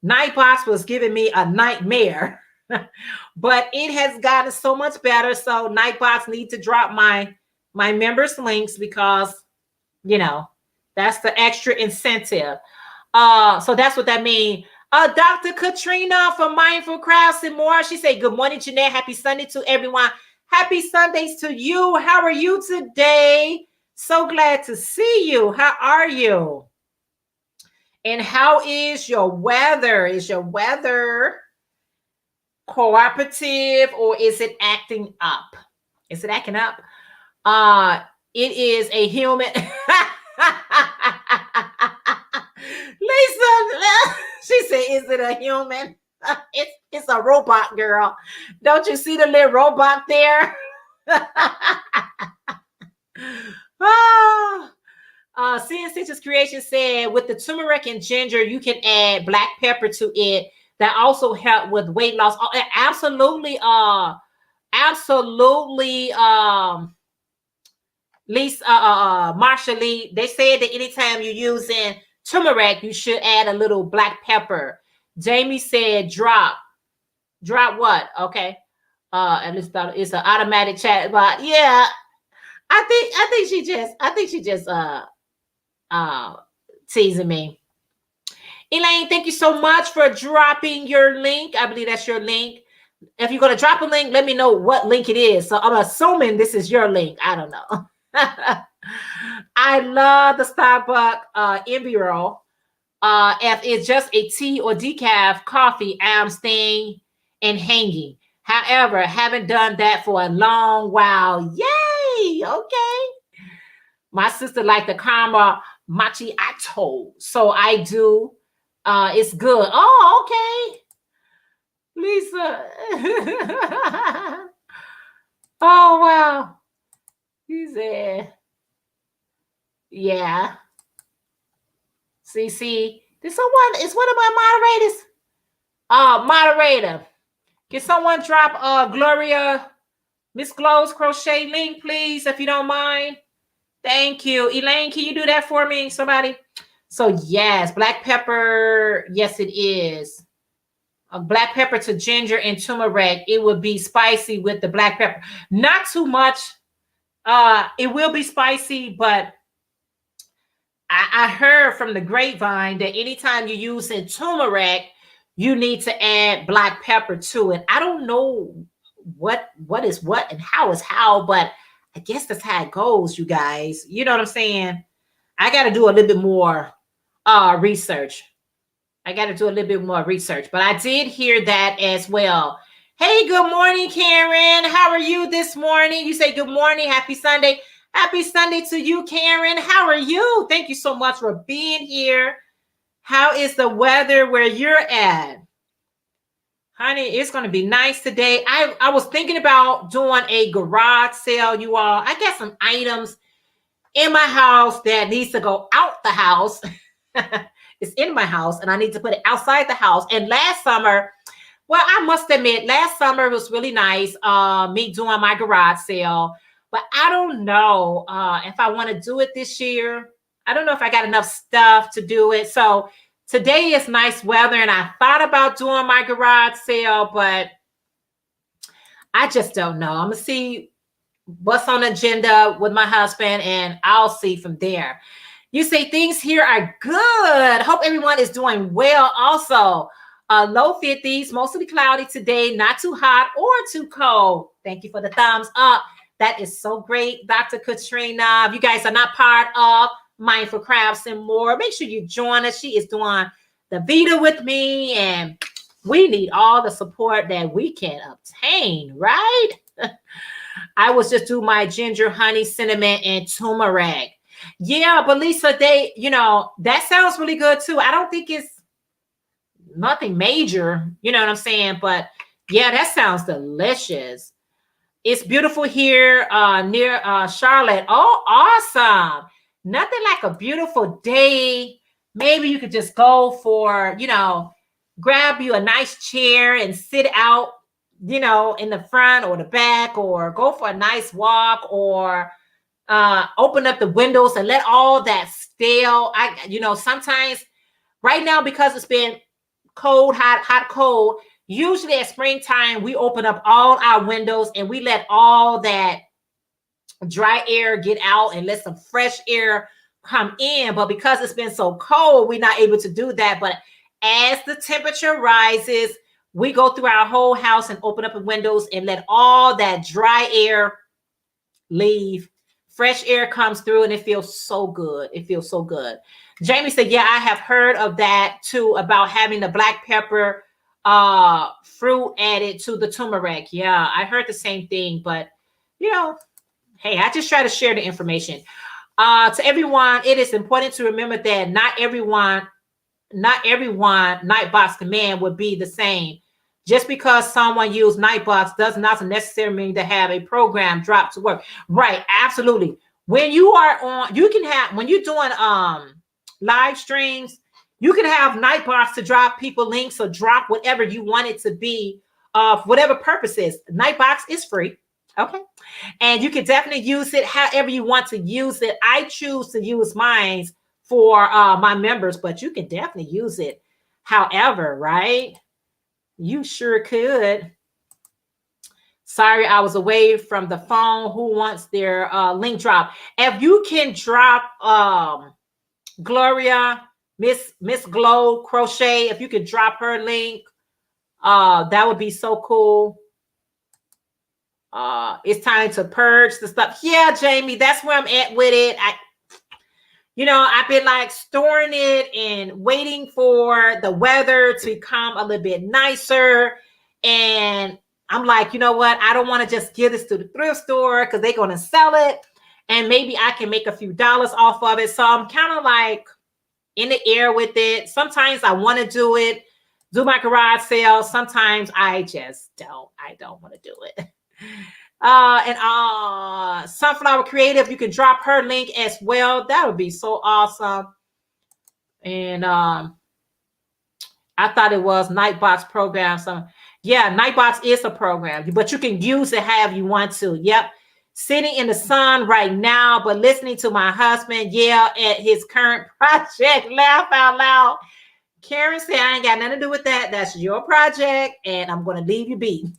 Nightbox was giving me a nightmare, but it has gotten so much better. So Nightbox needs to drop my members links because, you know, that's the extra incentive. So that's what that means. Dr. Katrina from Mindful Crafts and More. She said, good morning, Jeanette. Happy Sunday to everyone. Happy Sundays to you. How are you today? So glad to see you. How are you? And how is your weather? Is your weather cooperative or is it acting up? Is it acting up? It is a human. Lisa, she said, is it a human? It's a robot, girl. Don't you see the little robot there? Seeing Stitches Creation said, with the turmeric and ginger, you can add black pepper to it. That also help with weight loss. Oh, absolutely. Absolutely. Lisa, Marsha Lee, they said that anytime you're using turmeric, you should add a little black pepper. Jamie said, drop what? Okay. At least it's an automatic chat, but yeah, I think she just teasing me. Elaine, thank you so much for dropping your link. I believe that's your link. If you're going to drop a link, let me know what link it is. So I'm assuming this is your link. I don't know. I love the Starbucks Embryo. If it's just a tea or decaf coffee, I'm staying and hanging. However, haven't done that for a long while. Yay! Okay. My sister liked the caramel macchiato, so I do. It's good. Oh, okay. Lisa. Oh, wow. He said, yeah. See, there's someone, it's one of my moderators. Moderator. Can someone drop Gloria, Miss Glow's crochet link, please, if you don't mind? Thank you. Elaine, can you do that for me, somebody? So, yes, black pepper. Yes, it is. Black pepper to ginger and turmeric. It would be spicy with the black pepper. Not too much. It will be spicy, but I heard from the grapevine that anytime you're using turmeric, you need to add black pepper to it. I don't know what is what and how is how, but I guess that's how it goes, you guys. You know what I'm saying? I got to do a little bit more research. I got to do a little bit more research, but I did hear that as well. Hey, good morning, Karen. How are you this morning? You say good morning. Happy Sunday. Happy Sunday to you, Karen. How are you? Thank you so much for being here. How is the weather where you're at? Honey, it's going to be nice today. I was thinking about doing a garage sale, you all. I got some items in my house that needs to go out the house. It's in my house and I need to put it outside the house. And last summer, well, I must admit, last summer was really nice, me doing my garage sale. But I don't know if I want to do it this year. I don't know if I got enough stuff to do it. So today is nice weather and I thought about doing my garage sale, but I just don't know. I'm going to see what's on the agenda with my husband and I'll see from there. You say things here are good. Hope everyone is doing well also. Low 50s, mostly cloudy today, not too hot or too cold. Thank you for the thumbs up. That is so great, Dr. Katrina. If you guys are not part of Mindful Crafts and More, make sure you join us. She is doing the veda with me, and we need all the support that we can obtain, right? I was just doing my ginger, honey, cinnamon, and turmeric. Yeah, but Lisa, that sounds really good too. I don't think it's nothing major, you know what I'm saying? But yeah, that sounds delicious. It's beautiful here near Charlotte. Oh, awesome. Nothing like a beautiful day. Maybe you could just go for, grab you a nice chair and sit out, in the front or the back, or go for a nice walk, or open up the windows and let all that stale. Sometimes right now, because it's been cold, hot, cold, usually at springtime, we open up all our windows and we let all that dry air get out and let some fresh air come in. But because it's been so cold, we're not able to do that. But as the temperature rises, we go through our whole house and open up the windows and let all that dry air leave. Fresh air comes through and it feels so good. It feels so good. Jamie said, yeah, I have heard of that too, about having the black pepper fruit added to the turmeric. Yeah, I heard the same thing, but hey, I just try to share the information. To everyone, it is important to remember that not everyone Nightbox command would be the same. Just because someone used Nightbox does not necessarily mean to have a program drop to work. Right, absolutely. When you are on, when you're doing live streams, you can have Nightbox to drop people links or drop whatever you want it to be, whatever purposes. Nightbox is free. Okay. And you can definitely use it however you want to use it. I choose to use mine for my members, but you can definitely use it however, right? You sure could. Sorry, I was away from the phone. Who wants their link drop? If you can drop Gloria, Miss Glow Crochet, if you could drop her link, that would be so cool. It's time to purge the stuff. Yeah, Jamie, that's where I'm at with it. I've been like storing it and waiting for the weather to become a little bit nicer. And I'm like, you know what? I don't want to just give this to the thrift store because they're going to sell it. And maybe I can make a few dollars off of it. So I'm kind of like in the air with it. Sometimes I want to do my garage sale. Sometimes I just don't. I don't want to do it. And Sunflower Creative, you can drop her link as well. That would be so awesome. And I thought it was Nightbox program. So yeah, Nightbox is a program, but you can use it however you want to. Yep. Sitting in the sun right now, but listening to my husband yell at his current project. Laugh out loud. Karen said, I ain't got nothing to do with that. That's your project, and I'm going to leave you be.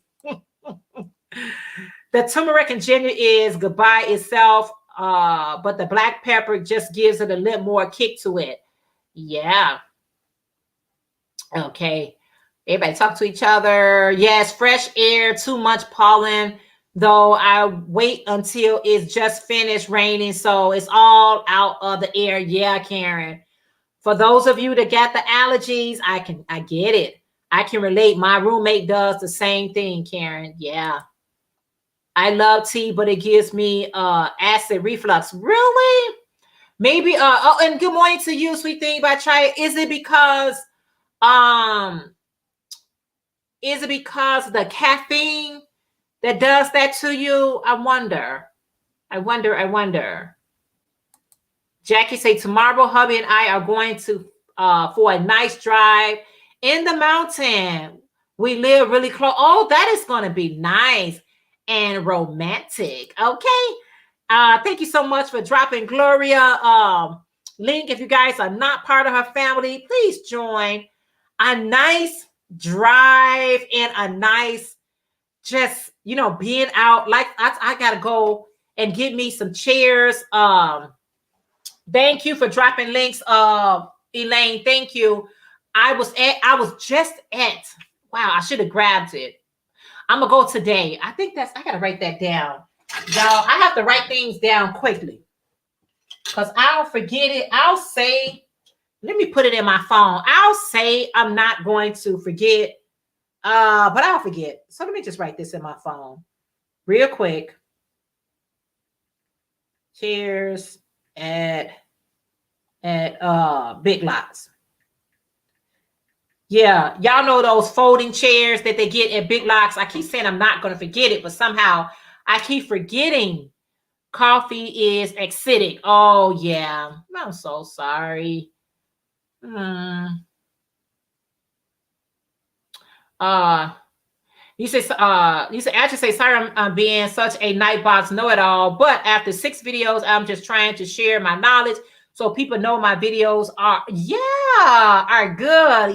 The turmeric and ginger is goodbye itself, but the black pepper just gives it a little more kick to it. Yeah. Okay. Everybody talk to each other. Yes, fresh air, too much pollen. Though I wait until it's just finished raining, so it's all out of the air. Yeah, Karen. For those of you that got the allergies, I get it. I can relate. My roommate does the same thing, Karen. Yeah. I love tea, but it gives me acid reflux. Really? Maybe oh, and good morning to you, sweet thing by try. Is it because the caffeine that does that to you? I wonder. Jackie say tomorrow hubby and I are going to for a nice drive in the mountain. We live really close. Oh, that is going to be nice and romantic. Okay. Thank you so much for dropping Gloria link. If you guys are not part of her family, please join. A nice drive and a nice just, you know, being out. Like I gotta go and get me some chairs. Thank you for dropping links, Elaine. Thank you. I was just at, wow, I should have grabbed it. I'm gonna go today. I gotta write that down. Y'all, I have to write things down quickly because I'll forget it. I'll say, let me put it in my phone. I'll say I'm not going to forget, but I'll forget. So let me just write this in my phone real quick. Cheers at Big Lots. Yeah, y'all know those folding chairs that they get at Big Lots. I keep saying I'm not going to forget it, but somehow I keep forgetting coffee is acidic. Oh yeah, I'm so sorry. You say I just say sorry I'm being such a nightbox know-it-all, but after 6 videos, I'm just trying to share my knowledge so people know my videos are good.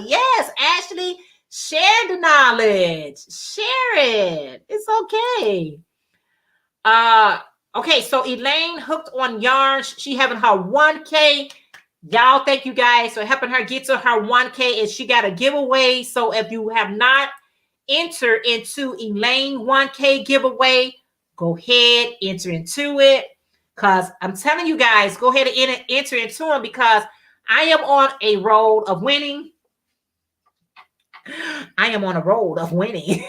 Yes, Ashley, share the knowledge. Share it. It's okay. Okay, so Elaine hooked on yarns. She having her 1K. Y'all, thank you guys for helping her get to her 1K, and she got a giveaway. So if you have not entered into Elaine 1K giveaway, go ahead, enter into it. Because I'm telling you guys, go ahead and enter into them because I am on a road of winning. I am on a road of winning.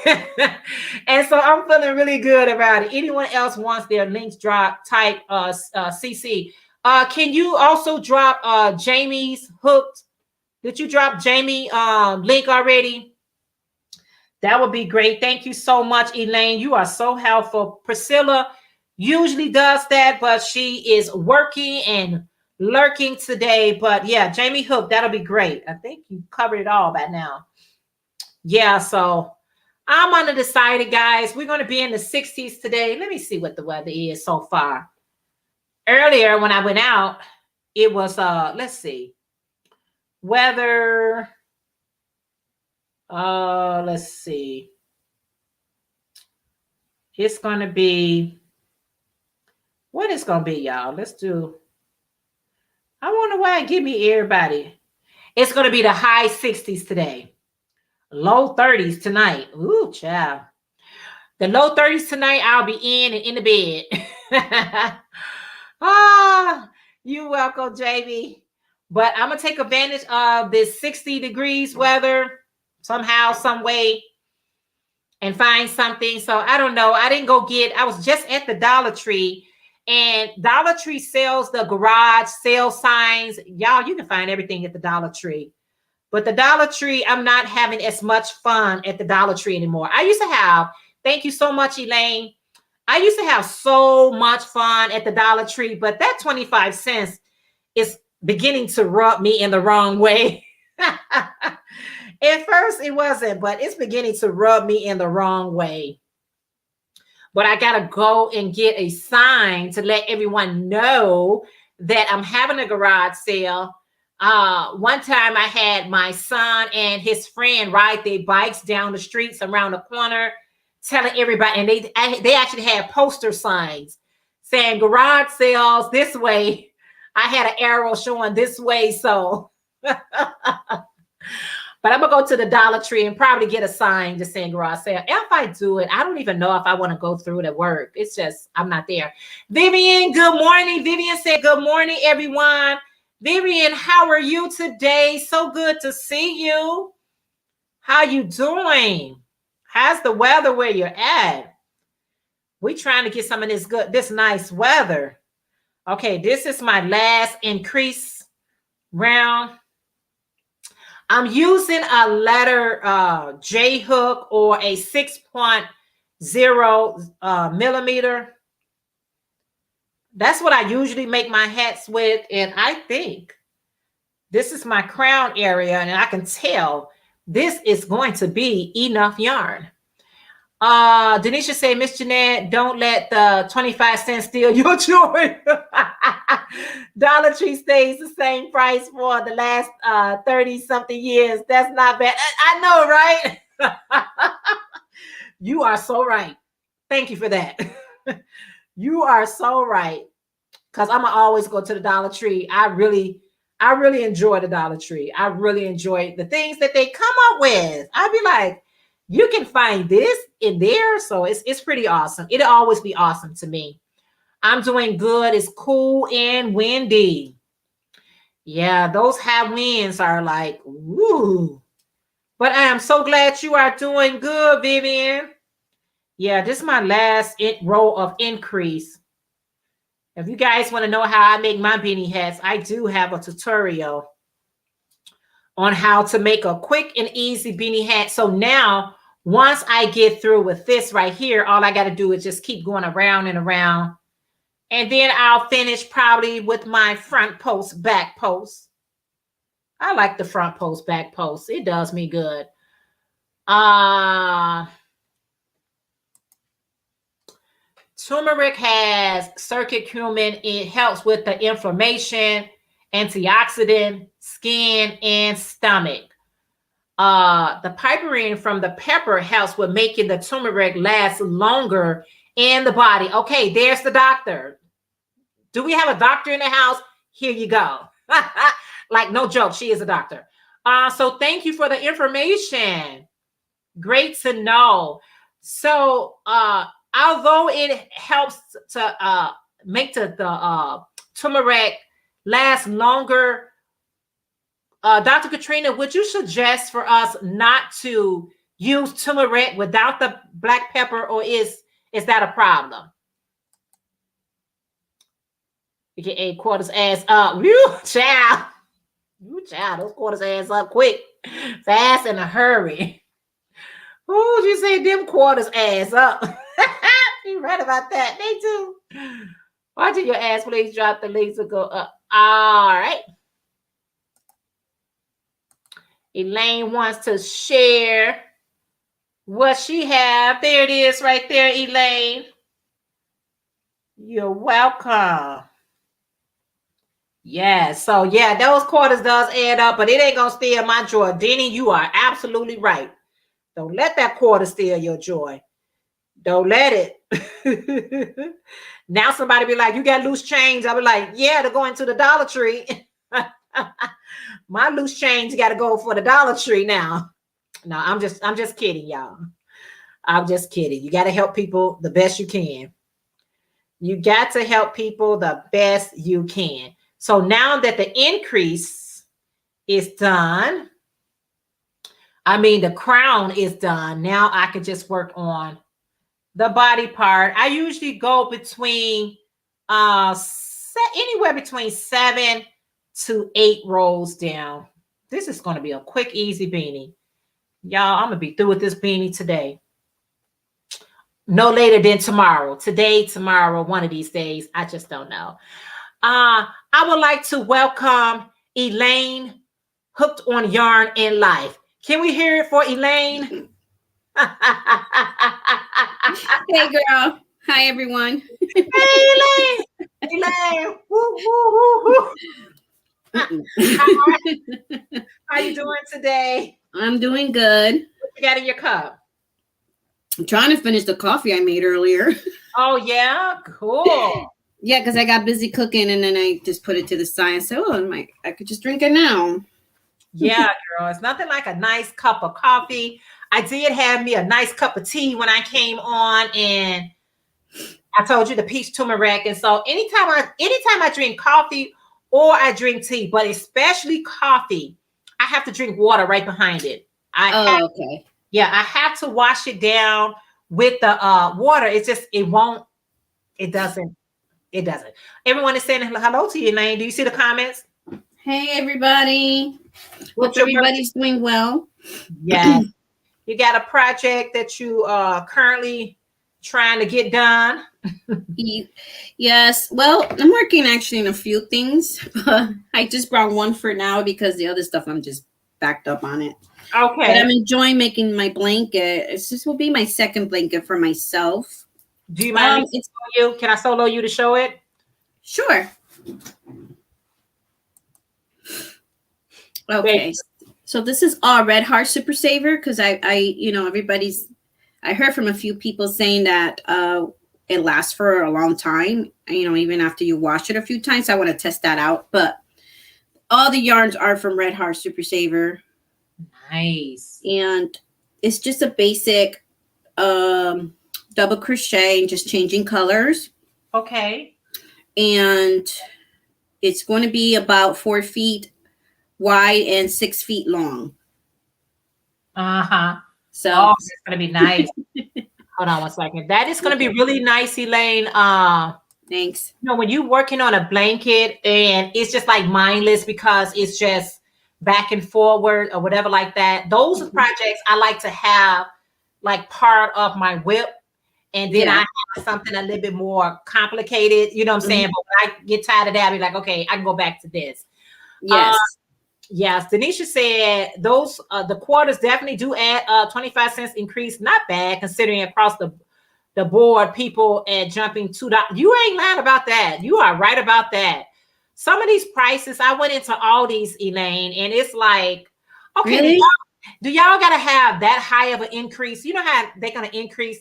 And so I'm feeling really good about it. Anyone else wants their links dropped, type CC. Can you also drop Jamie's hooked? Did you drop Jamie link already? That would be great. Thank you so much, Elaine. You are so helpful. Priscilla usually does that, but she is working and lurking today. But yeah, Jamie Hook, that'll be great. I think you covered it all by now. Yeah, so I'm undecided, guys. We're going to be in the 60s today. Let me see what the weather is so far. Earlier when I went out, it was let's see. Weather. Let's see. It's going to be, what is going to be, y'all? Let's do, I wonder why it give me everybody. It's going to be the high 60s today. Low 30s tonight. Ooh, child. The low 30s tonight, I'll be in the bed. You're welcome, JB. But I'm going to take advantage of this 60 degrees weather somehow, some way, and find something. So I don't know. I didn't go I was just at the Dollar Tree, and Dollar Tree sells the garage sale signs. Y'all, you can find everything at the Dollar Tree. But the Dollar Tree, I'm not having as much fun at the Dollar Tree anymore. I used to have, thank you so much, Elaine. I used to have so much fun at the Dollar Tree, but that 25 cents is beginning to rub me in the wrong way. At first it wasn't, but it's beginning to rub me in the wrong way. But I got to go and get a sign to let everyone know that I'm having a garage sale. One time I had my son and his friend ride their bikes down the streets around the corner, telling everybody, and they actually had poster signs saying garage sales this way. I had an arrow showing this way. So, but But I'm gonna go to the Dollar Tree and probably get a sign just saying garage sale. If I do it, I don't even know if I want to go through the work. It's just I'm not there. Vivian, good morning. Vivian said, good morning, everyone. Vivian, how are you today? So good to see you. How you doing? How's the weather where you're at? We trying to get some of this nice weather. Okay, this is my last increase round. I'm using a letter J hook or a 6.0 millimeter. That's what I usually make my hats with. And I think this is my crown area. And I can tell this is going to be enough yarn. Denisha said, Miss Jeanette, don't let the 25 cents steal your joy. Dollar Tree stays the same price for the last 30 something years. That's not bad. I know, right? You are so right. Thank you for that. You are so right. Because I'm gonna always go to the Dollar Tree. I really enjoy the Dollar Tree. I really enjoy the things that they come up with. I'd be like, you can find this in there. So it's pretty awesome. It'll always be awesome to me. I'm doing good. It's cool and windy. Yeah, those high winds are like, woo. But I am so glad you are doing good, Vivian. Yeah, this is my last row of increase. If you guys want to know how I make my beanie hats, I do have a tutorial on how to make a quick and easy beanie hat. So now, once I get through with this right here, all I got to do is just keep going around and around. And then I'll finish probably with my front post, back post. I like the front post, back post. It does me good. Turmeric has curcumin. It helps with the inflammation, antioxidant, skin, and stomach. The piperine from the pepper helps with making the turmeric last longer in the body. Okay, there's the doctor. Do we have a doctor in the house? Here you go. Like, no joke, she is a doctor. So thank you for the information. Great to know. So although it helps to make the turmeric last longer, Dr. Katrina, would you suggest for us not to use turmeric without the black pepper, or is that a problem? You get 8 quarters ass up. You child. You child, those quarters ass up quick, fast, in a hurry. Who you say them quarters ass up? You right about that. They do. Why did your ass please drop the legs or go up? All right. Elaine wants to share what she have. There it is right there, Elaine. You're welcome. Yeah, so yeah, those quarters does add up, but it ain't gonna steal my joy. Denny, you are absolutely right. Don't let that quarter steal your joy. Don't let it. Now somebody be like, you got loose change. I'll be like, yeah, to go into the Dollar Tree. My loose change got to go for the Dollar Tree now. No, I'm just kidding, y'all. I'm just kidding. You got to help people the best you can. You got to help people the best you can. So now that the increase is done, I mean, the crown is done. Now I can just work on the body part. I usually go between anywhere between 7 to 8 rolls down. This is going to be a quick, easy beanie. Y'all, I'm going to be through with this beanie today. No later than tomorrow. Today, tomorrow, one of these days. I just don't know. I would like to welcome Elaine, Hooked on Yarn in Life. Can we hear it for Elaine? Hey, girl. Hi, everyone. Hey, Elaine. Elaine. Woo, woo, woo, woo. How you doing today? I'm doing good. What you got in your cup? I'm trying to finish the coffee I made earlier. Oh, yeah? Cool. Yeah, because I got busy cooking and then I just put it to the side. So I could just drink it now. Yeah, girl. It's nothing like a nice cup of coffee. I did have me a nice cup of tea when I came on, and I told you the peach turmeric. And so anytime I drink coffee or I drink tea, but especially coffee, I have to drink water right behind it. Oh, okay. Yeah, I have to wash it down with the water. It's just it doesn't. Everyone is saying hello to you, Elaine. Do you see the comments? Hey, everybody. Hope What's your everybody's doing well. Yeah. You got a project that you are currently trying to get done? Yes. Well, I'm working actually in a few things, but I just brought one for now because the other stuff I'm just backed up on it. Okay. But I'm enjoying making my blanket. This will be my second blanket for myself. Do you mind me solo you? Can I solo you to show it? Sure. Okay. So this is all Red Heart Super Saver because I heard from a few people saying that it lasts for a long time, even after you wash it a few times. So I want to test that out. But all the yarns are from Red Heart Super Saver. Nice. And it's just a basic double crochet and just changing colors. Okay. And it's going to be about 4 feet wide and 6 feet long. Uh-huh. So it's going to be nice. Hold on one second. That is going to be really nice, Elaine. Thanks. When you're working on a blanket and it's just like mindless because it's just back and forward or whatever like that. Those are projects I like to have like part of my whip. And then I have something a little bit more complicated, you know what I'm saying? But when I get tired of that, I'll be like, okay, I can go back to this. Yes. Yes. Denisha said those, the quarters definitely do add 25 cents increase. Not bad considering across the board, people at jumping $2. You ain't lying about that. You are right about that. Some of these prices, I went into Aldi's, Elaine, and it's like, okay, really? do y'all got to have that high of an increase? You know how they're going to increase?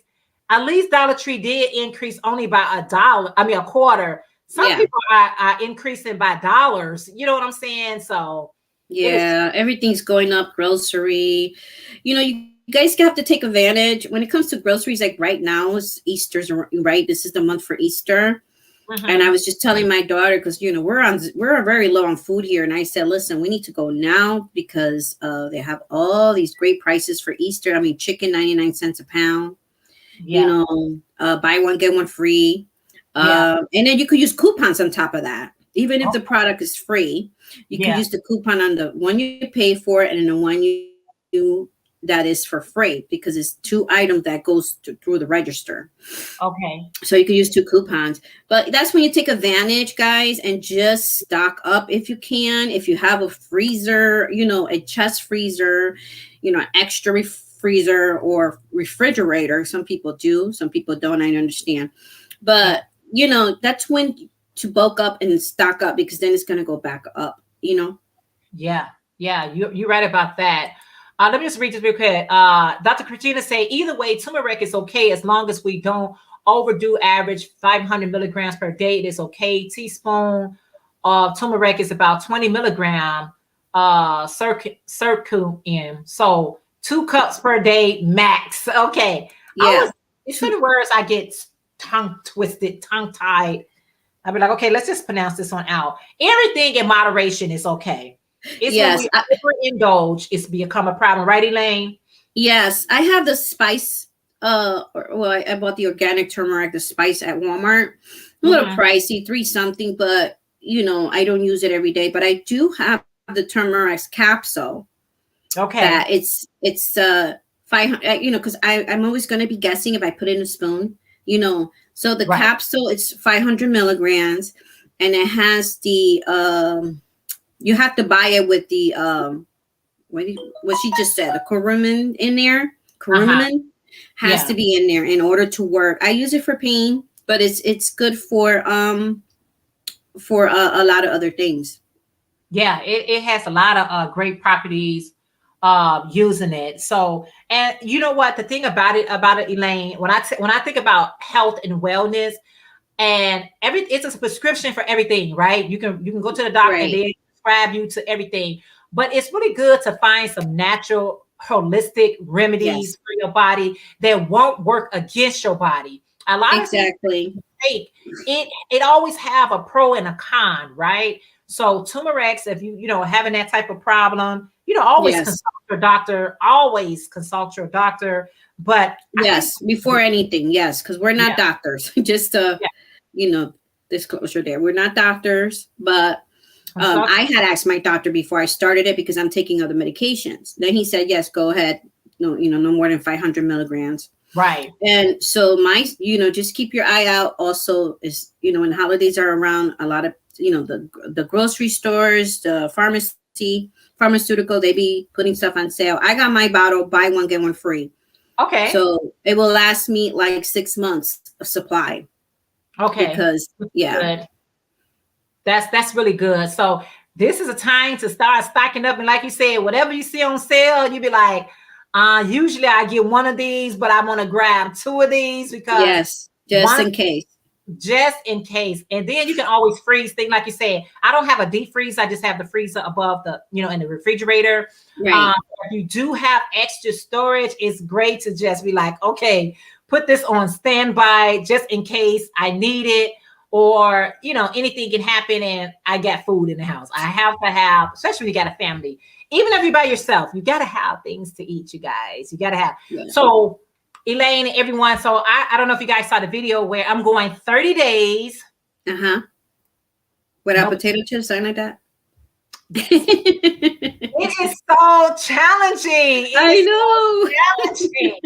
At least Dollar Tree did increase only by a quarter. Some people are increasing by dollars. You know what I'm saying? So yeah, everything's going up. Grocery, you guys have to take advantage when it comes to groceries. Like right now, Easter's right. This is the month for Easter. And I was just telling my daughter because we're very low on food here, and I said, listen, we need to go now because they have all these great prices for Easter. I mean, chicken 99 cents a pound. Yeah. Buy one get one free. And then you could use coupons on top of that. Even if the product is free, you can use the coupon on the one you pay for and then the one you that is for free because it's 2 items that goes through the register. Okay. So you can use 2 coupons. But that's when you take advantage, guys, and just stock up if you can. If you have a freezer, a chest freezer, an extra freezer or refrigerator. Some people do, some people don't. I understand. But, that's when to bulk up and stock up because then it's going to go back up, Yeah. You're right about that. Let me just read this real quick. Dr. Christina say either way, turmeric is okay as long as we don't overdo average 500 milligrams per day. It is okay. Teaspoon of turmeric is about 20 milligram circum. So 2 cups per day max. Okay. Yeah. It's certain words I get tongue twisted, tongue tied. I'll be like, okay, let's just pronounce this one out. Everything in moderation is okay. It's when we overindulge, it's become a problem, right, Elaine? Yes, I have the spice. I bought the organic turmeric, the spice at Walmart. A little pricey, 3 something, but I don't use it every day. But I do have the turmeric capsule. Okay. That it's 500. Because I'm always going to be guessing if I put it in a spoon. So the capsule, it's 500 milligrams, and it has the you have to buy it with the what she just said, the curcumin in there. Curcumin has to be in there in order to work. I use it for pain, but it's good for a lot of other things. Yeah, it has a lot of great properties using it. So, and you know what, the thing about it, Elaine, when I think about health and wellness and it's a prescription for everything, right? You can go to the doctor and they prescribe you to everything. but it's really good to find some natural holistic remedies for your body that won't work against your body. A lot of exactly. take it always have a pro and a con, right? So turmeric, if you having that type of problem, always Yes. consult your doctor. Always consult your doctor. But yes, before anything, yes, because we're not doctors. Just disclosure there, we're not doctors, but I had asked my doctor before I started it because I'm taking other medications. Then he said, yes, go ahead. No, no more than 500 milligrams. Right. And so just keep your eye out. Also, is when holidays are around, a lot of the grocery stores, the pharmaceutical, they be putting stuff on sale. I got my bottle, buy one get one free. Okay. So it will last me like 6 months of supply. Okay. Because good. That's really good. So this is a time to start stocking up, and like you said, whatever you see on sale, you be like, usually I get one of these, but I'm gonna grab 2 of these because just in case. Just in case. And then you can always freeze things. Like you said, I don't have a deep freeze. I just have the freezer above the, in the refrigerator. Right. If you do have extra storage, it's great to just be like, okay, put this on standby just in case I need it, or, anything can happen and I got food in the house. I have to have, especially when you got a family, even if you're by yourself, you got to have things to eat, you guys. You got to have. Yeah. So Elaine, everyone. So I don't know if you guys saw the video where I'm going 30 days. Without potato chips, something like that. It is so challenging. I know. So challenging.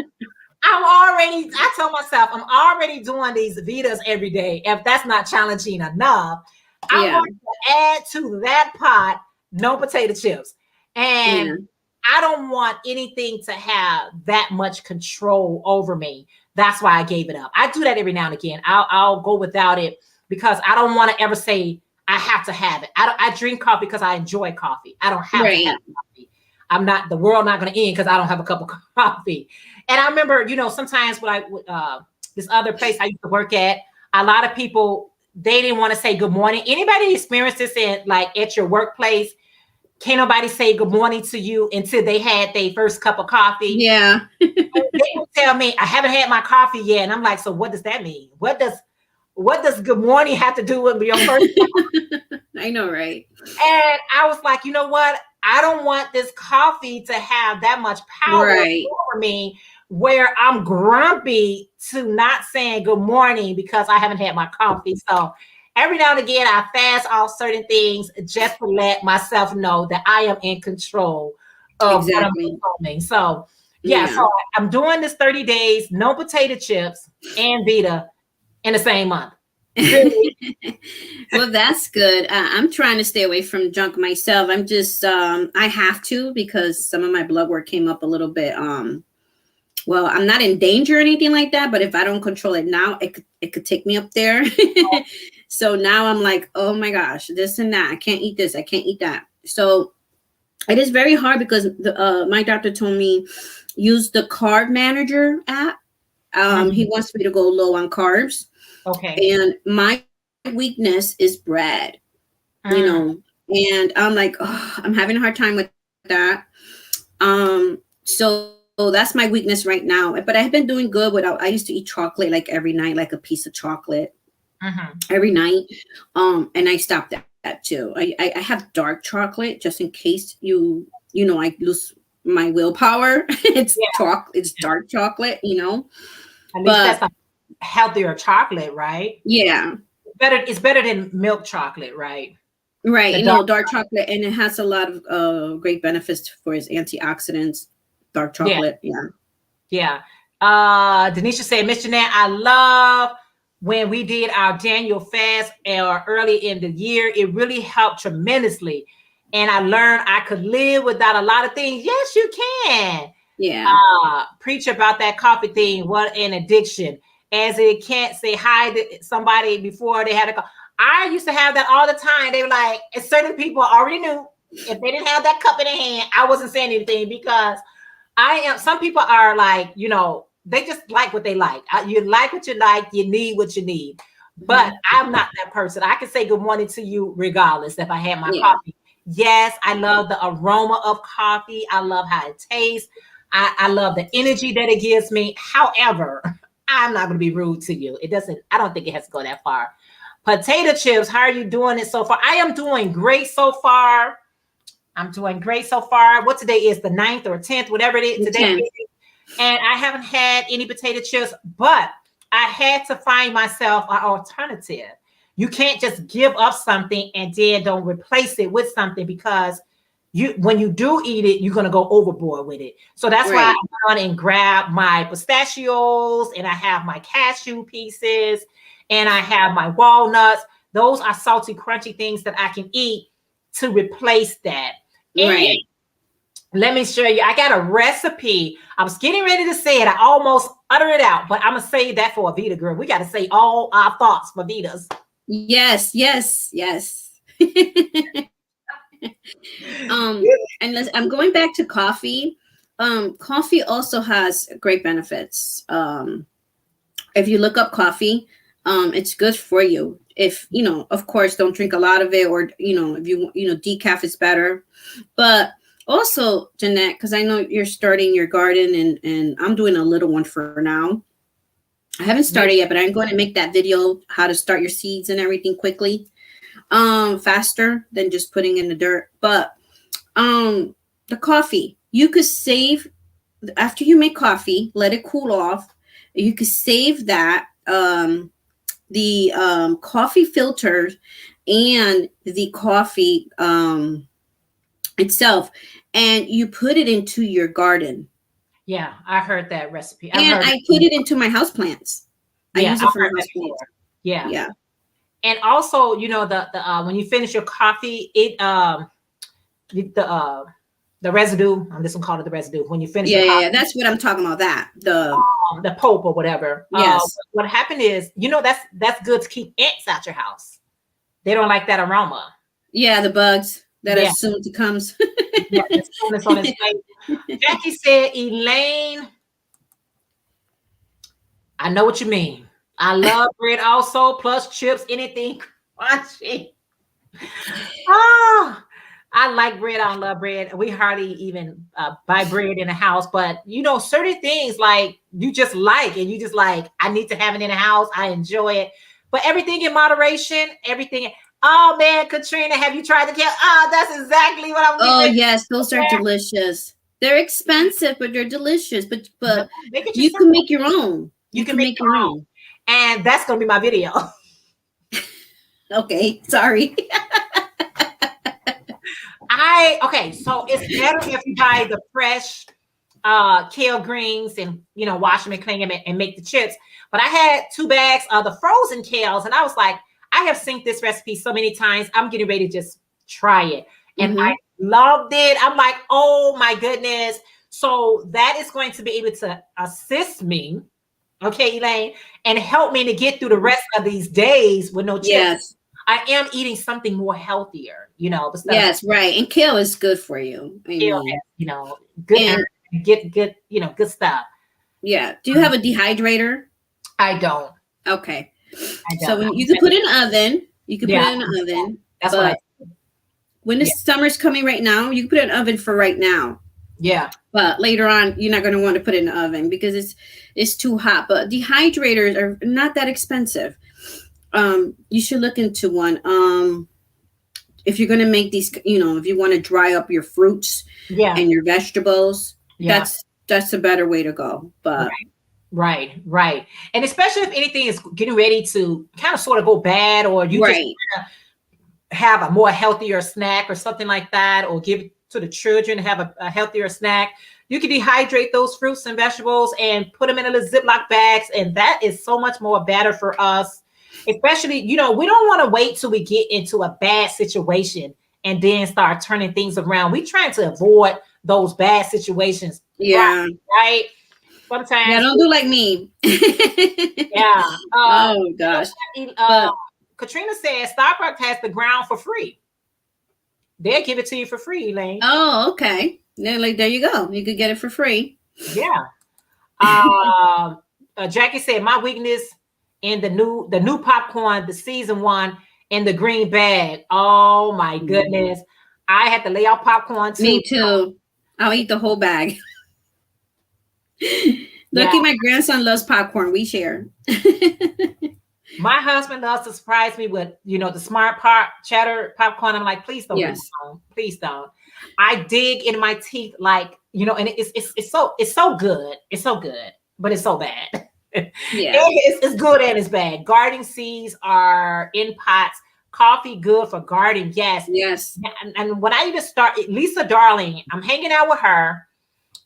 I told myself, I'm already doing these Vedas every day. If that's not challenging enough, I'm going to add to that pot no potato chips. And I don't want anything to have that much control over me. That's why I gave it up. I do that every now and again. I'll go without it because I don't want to ever say I have to have it. I drink coffee because I enjoy coffee. I don't have to have coffee. The world not going to end because I don't have a cup of coffee. And I remember, sometimes when this other place I used to work at, a lot of people, they didn't want to say good morning. Anybody experience this at your workplace? Can't nobody say good morning to you until they had their first cup of coffee. Yeah. They would tell me, I haven't had my coffee yet. And I'm like, so what does that mean? What does good morning have to do with your first cup? I know, right? And I was like, you know what? I don't want this coffee to have that much power over me where I'm grumpy to not saying good morning because I haven't had my coffee. So every now and again, I fast off certain things just to let myself know that I am in control of what I'm consuming. So, so I'm doing this 30 days, no potato chips and Vita in the same month. Well, that's good. I'm trying to stay away from junk myself. I'm just, I have to because some of my blood work came up a little bit. Well, I'm not in danger or anything like that, but if I don't control it now, it could take me up there. So now I'm like, oh my gosh, this and that. I can't eat this. I can't eat that. So it is very hard because my doctor told me use the Carb Manager app. He wants me to go low on carbs. Okay. And my weakness is bread, and I'm like, oh, I'm having a hard time with that. So that's my weakness right now. But I have been doing good without. I used to eat chocolate like every night, like a piece of chocolate every night. And I stopped that too. I have dark chocolate just in case I lose my willpower. It's dark chocolate, At least that's a healthier chocolate, right? Yeah. It's better than milk chocolate, right? Right. Dark chocolate, and it has a lot of great benefits for its antioxidants. Dark chocolate. Yeah. Denisha said, Miss Jeanette, I love when we did our Daniel fast early in the year. It really helped tremendously. And I learned I could live without a lot of things. Yes, you can. Yeah. Preach about that coffee thing. What an addiction. As it can't say hi to somebody before they had a coffee. I used to have that all the time. They were like, and certain people already knew if they didn't have that cup in their hand, I wasn't saying anything because some people are like, they just like what they like. You like what you like, you need what you need. But I'm not that person. I can say good morning to you regardless if I had my coffee. Yes, I love the aroma of coffee. I love how it tastes. I love the energy that it gives me. However, I'm not going to be rude to you. It doesn't, I don't think it has to go that far. Potato chips, how are you doing it so far? I am doing great so far. I'm doing great so far. What today is, the 9th or 10th, whatever it is today. And I haven't had any potato chips, but I had to find myself an alternative. You can't just give up something and then don't replace it with something, because when you do eat it, you're going to go overboard with it. So that's why I went on and grabbed my pistachios, and I have my cashew pieces, and I have my walnuts. Those are salty, crunchy things that I can eat to replace that. And let me show you. I got a recipe. I was getting ready to say it. I almost uttered it out, but I'm going to save that for a Veda girl. We got to say all our thoughts for Vedas. Yes, yes, yes. And I'm going back to coffee. Coffee also has great benefits. If you look up coffee, it's good for you. If, you know, of course, don't drink a lot of it, or, you know, if you know, decaf is better. But also, Jeanette, because I know you're starting your garden, and I'm doing a little one for now. I haven't started yet, but I'm going to make that video, how to start your seeds and everything quickly, faster than just putting in the dirt. But the coffee, you could save, after you make coffee, let it cool off. You could save that, the coffee filters and the coffee itself, and you put it into your garden. Yeah, I heard that recipe. I put it into my houseplants. I use it for my houseplants. Yeah. Yeah. And also, you know, the when you finish your coffee, it the residue, I'm just gonna call it the residue. When you finish your coffee, that's what I'm talking about. That the pulp or whatever. Yes. What happened is, you know, that's good to keep ants out your house. They don't like that aroma. Yeah, the bugs that are soon to comes. Yeah, it's on its way. Jackie said, Elaine, I know what you mean. I love bread also, plus chips, anything crunchy. Oh, I like bread. I don't love bread. We hardly even buy bread in the house. But, you know, certain things like you just like, and you just like, I need to have it in the house. I enjoy it. But everything in moderation, everything. Oh, man, Katrina, have you tried the kale? Oh, that's exactly what I'm doing. Oh, yes, those are delicious. They're expensive, but they're delicious. But you can make your own. You can make your own. And that's going to be my video. Okay, sorry. Okay, so it's better if you buy the fresh kale greens and, you know, wash them and clean them and make the chips. But I had 2 bags of the frozen kales, and I was like, I have synced this recipe so many times. I'm getting ready to just try it. And I loved it. I'm like, oh my goodness. So that is going to be able to assist me, okay, Elaine, and help me to get through the rest of these days with no chips. Yes. I am eating something more healthier, you know. Yes, right. And kale is good for you. Kale, you know, good, good, you know, good stuff. Yeah. Do you have a dehydrator? I don't. Okay. So you can put it in the oven. You can put it in the oven. That's what when the summer's coming right now, you can put it in the oven for right now. Yeah. But later on, you're not going to want to put it in the oven because it's too hot. But dehydrators are not that expensive. You should look into one. If you're going to make these, you know, if you want to dry up your fruits and your vegetables, that's a better way to go. But Right. And especially if anything is getting ready to kind of sort of go bad, or you just have a more healthier snack or something like that, or give it to the children to have a healthier snack, you can dehydrate those fruits and vegetables and put them in a little Ziploc bags. And that is so much more better for us. Especially, you know, we don't want to wait till we get into a bad situation and then start turning things around. We're trying to avoid those bad situations. Yeah. Right. Sometimes. Yeah, don't do like me. Yeah. Oh gosh. Katrina said Starbucks has the ground for free. They'll give it to you for free, Elaine. Oh, okay. Then, like, there you go. You could get it for free. Yeah. Jackie said my weakness in the new popcorn, the season one in the green bag. Oh my goodness. I had to lay out popcorn too. Me too. I'll eat the whole bag. Lucky my grandson loves popcorn. We share. My husband loves to surprise me with, the smart cheddar popcorn. I'm like, please don't. Yes. Please don't. I dig in my teeth, like, and it's so good. It's so good, but it's so bad. Yeah. It's good and it's bad. Garden seeds are in pots. Coffee good for garden. Yes. Yes. And when I even start, Lisa Darling, I'm hanging out with her.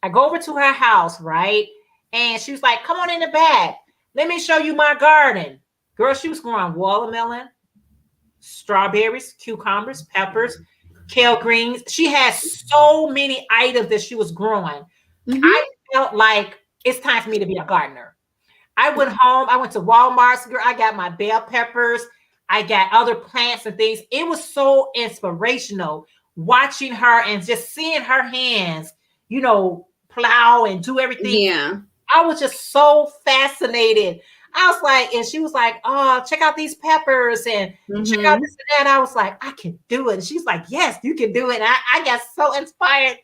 I go over to her house, right? And she was like, come on in the back. Let me show you my garden. Girl, she was growing watermelon, strawberries, cucumbers, peppers, kale greens. She had so many items that she was growing. Mm-hmm. I felt like it's time for me to be a gardener. I went home. I went to Walmart. Girl, I got my bell peppers. I got other plants and things. It was so inspirational watching her and just seeing her hands, plow and do everything. Yeah. I was just so fascinated. I was like, and she was like, oh, check out these peppers and check out this and that. I was like, I can do it. And she's like, yes, you can do it. And I got so inspired.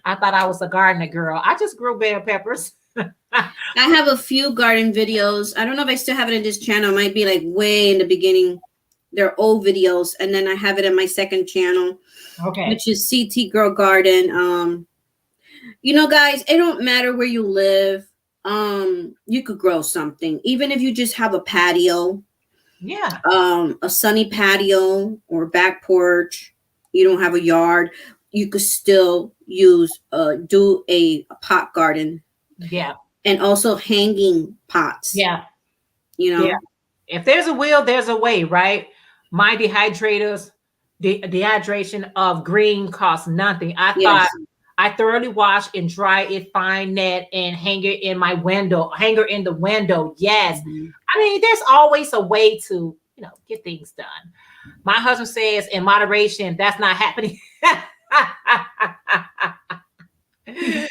I thought I was a gardener girl. I just grew bell peppers. I have a few garden videos. I don't know if I still have it in this channel. It might be like way in the beginning. They're old videos. And then I have it in my second channel, which is CT Girl Garden. Guys, it don't matter where you live. You could grow something, even if you just have a patio. Yeah. A sunny patio or back porch. You don't have a yard. You could still do a pot garden. Yeah. And also hanging pots. Yeah. If there's a will, there's a way, right? My dehydration of green costs nothing. I thought I thoroughly wash and dry it, fine net, and hang it in my window, hanger in the window. Yes. Mm-hmm. I mean, there's always a way to, get things done. My husband says in moderation, that's not happening. He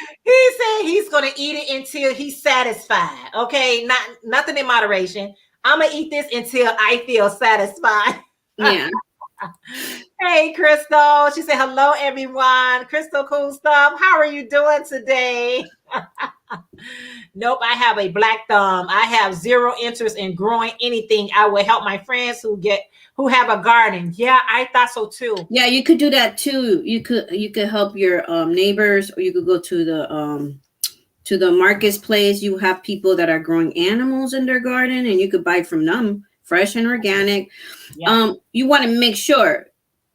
said he's going to eat it until he's satisfied. Okay. Nothing in moderation. I'm going to eat this until I feel satisfied. Yeah. Hey, Crystal. She said, hello, everyone. Crystal, cool stuff. How are you doing today? Nope, I have a black thumb. I have zero interest in growing anything. I will help my friends who have a garden. Yeah, I thought so too. Yeah, you could do that too. You could help your neighbors, or you could go to the marketplace. You have people that are growing animals in their garden, and you could buy from them, fresh and organic. Yeah. You want to make sure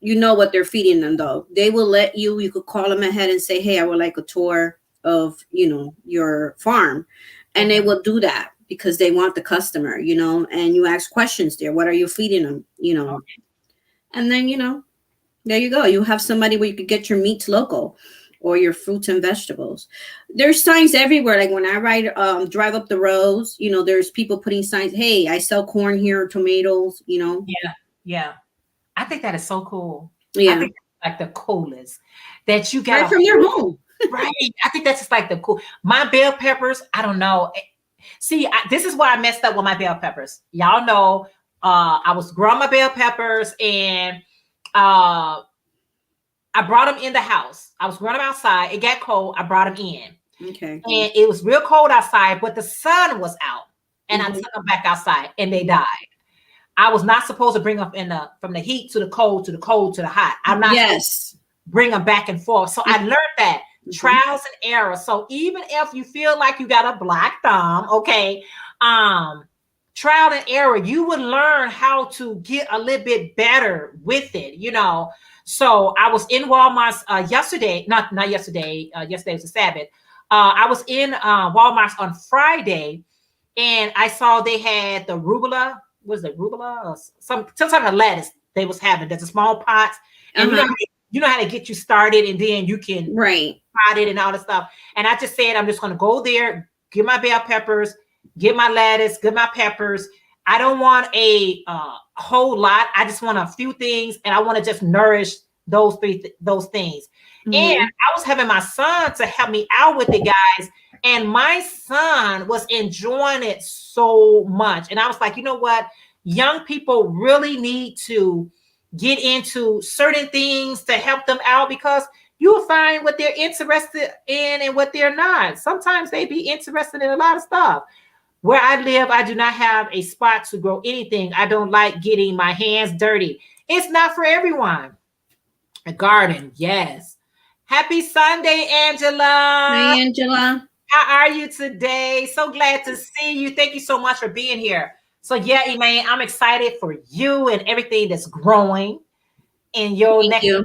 you know what they're feeding them, though. They will let you could call them ahead and say, hey, I would like a tour of, your farm. And they will do that because they want the customer, and you ask questions there. What are you feeding them, And then, there you go. You have somebody where you could get your meats local or your fruits and vegetables. There's signs everywhere. Like when I drive up the roads, there's people putting signs. Hey, I sell corn here, tomatoes, Yeah. I think that is so cool. Yeah. I think that's like the coolest that you got right from your home. Right. I think that's just like the cool. My bell peppers, I don't know. See, this is why I messed up with my bell peppers. Y'all know I was growing my bell peppers and I brought them in the house. I was growing them outside. It got cold. I brought them in. Okay. And it was real cold outside, but the sun was out. And I took them back outside and they died. I was not supposed to bring them from the heat to the cold, to the cold, to the hot. I'm not supposed to bring them back and forth. So I learned that. Trials and errors. So even if you feel like you got a black thumb, trial and error, you would learn how to get a little bit better with it, So I was in Walmart yesterday, not yesterday. Yesterday was a Sabbath. I was in Walmart on Friday, and I saw they had the rubella. Was it rubella or some type of lettuce they was having? There's a small pots, and you know how to get you started, and then you can pot it and all that stuff. And I just said, I'm just going to go there, get my bell peppers, get my lettuce, get my peppers. I don't want a whole lot. I just want a few things, and I want to just nourish those things. Mm-hmm. And I was having my son to help me out with it, guys. And my son was enjoying it so much. And I was like, you know what? Young people really need to get into certain things to help them out, because you'll find what they're interested in and what they're not. Sometimes they be interested in a lot of stuff. Where I live, I do not have a spot to grow anything. I don't like getting my hands dirty. It's not for everyone. A garden, yes. Happy Sunday, Angela. Hi, Angela. How are you today? So glad to see you. Thank you so much for being here. So yeah, Elaine, I'm excited for you and everything that's growing in your Thank next. you.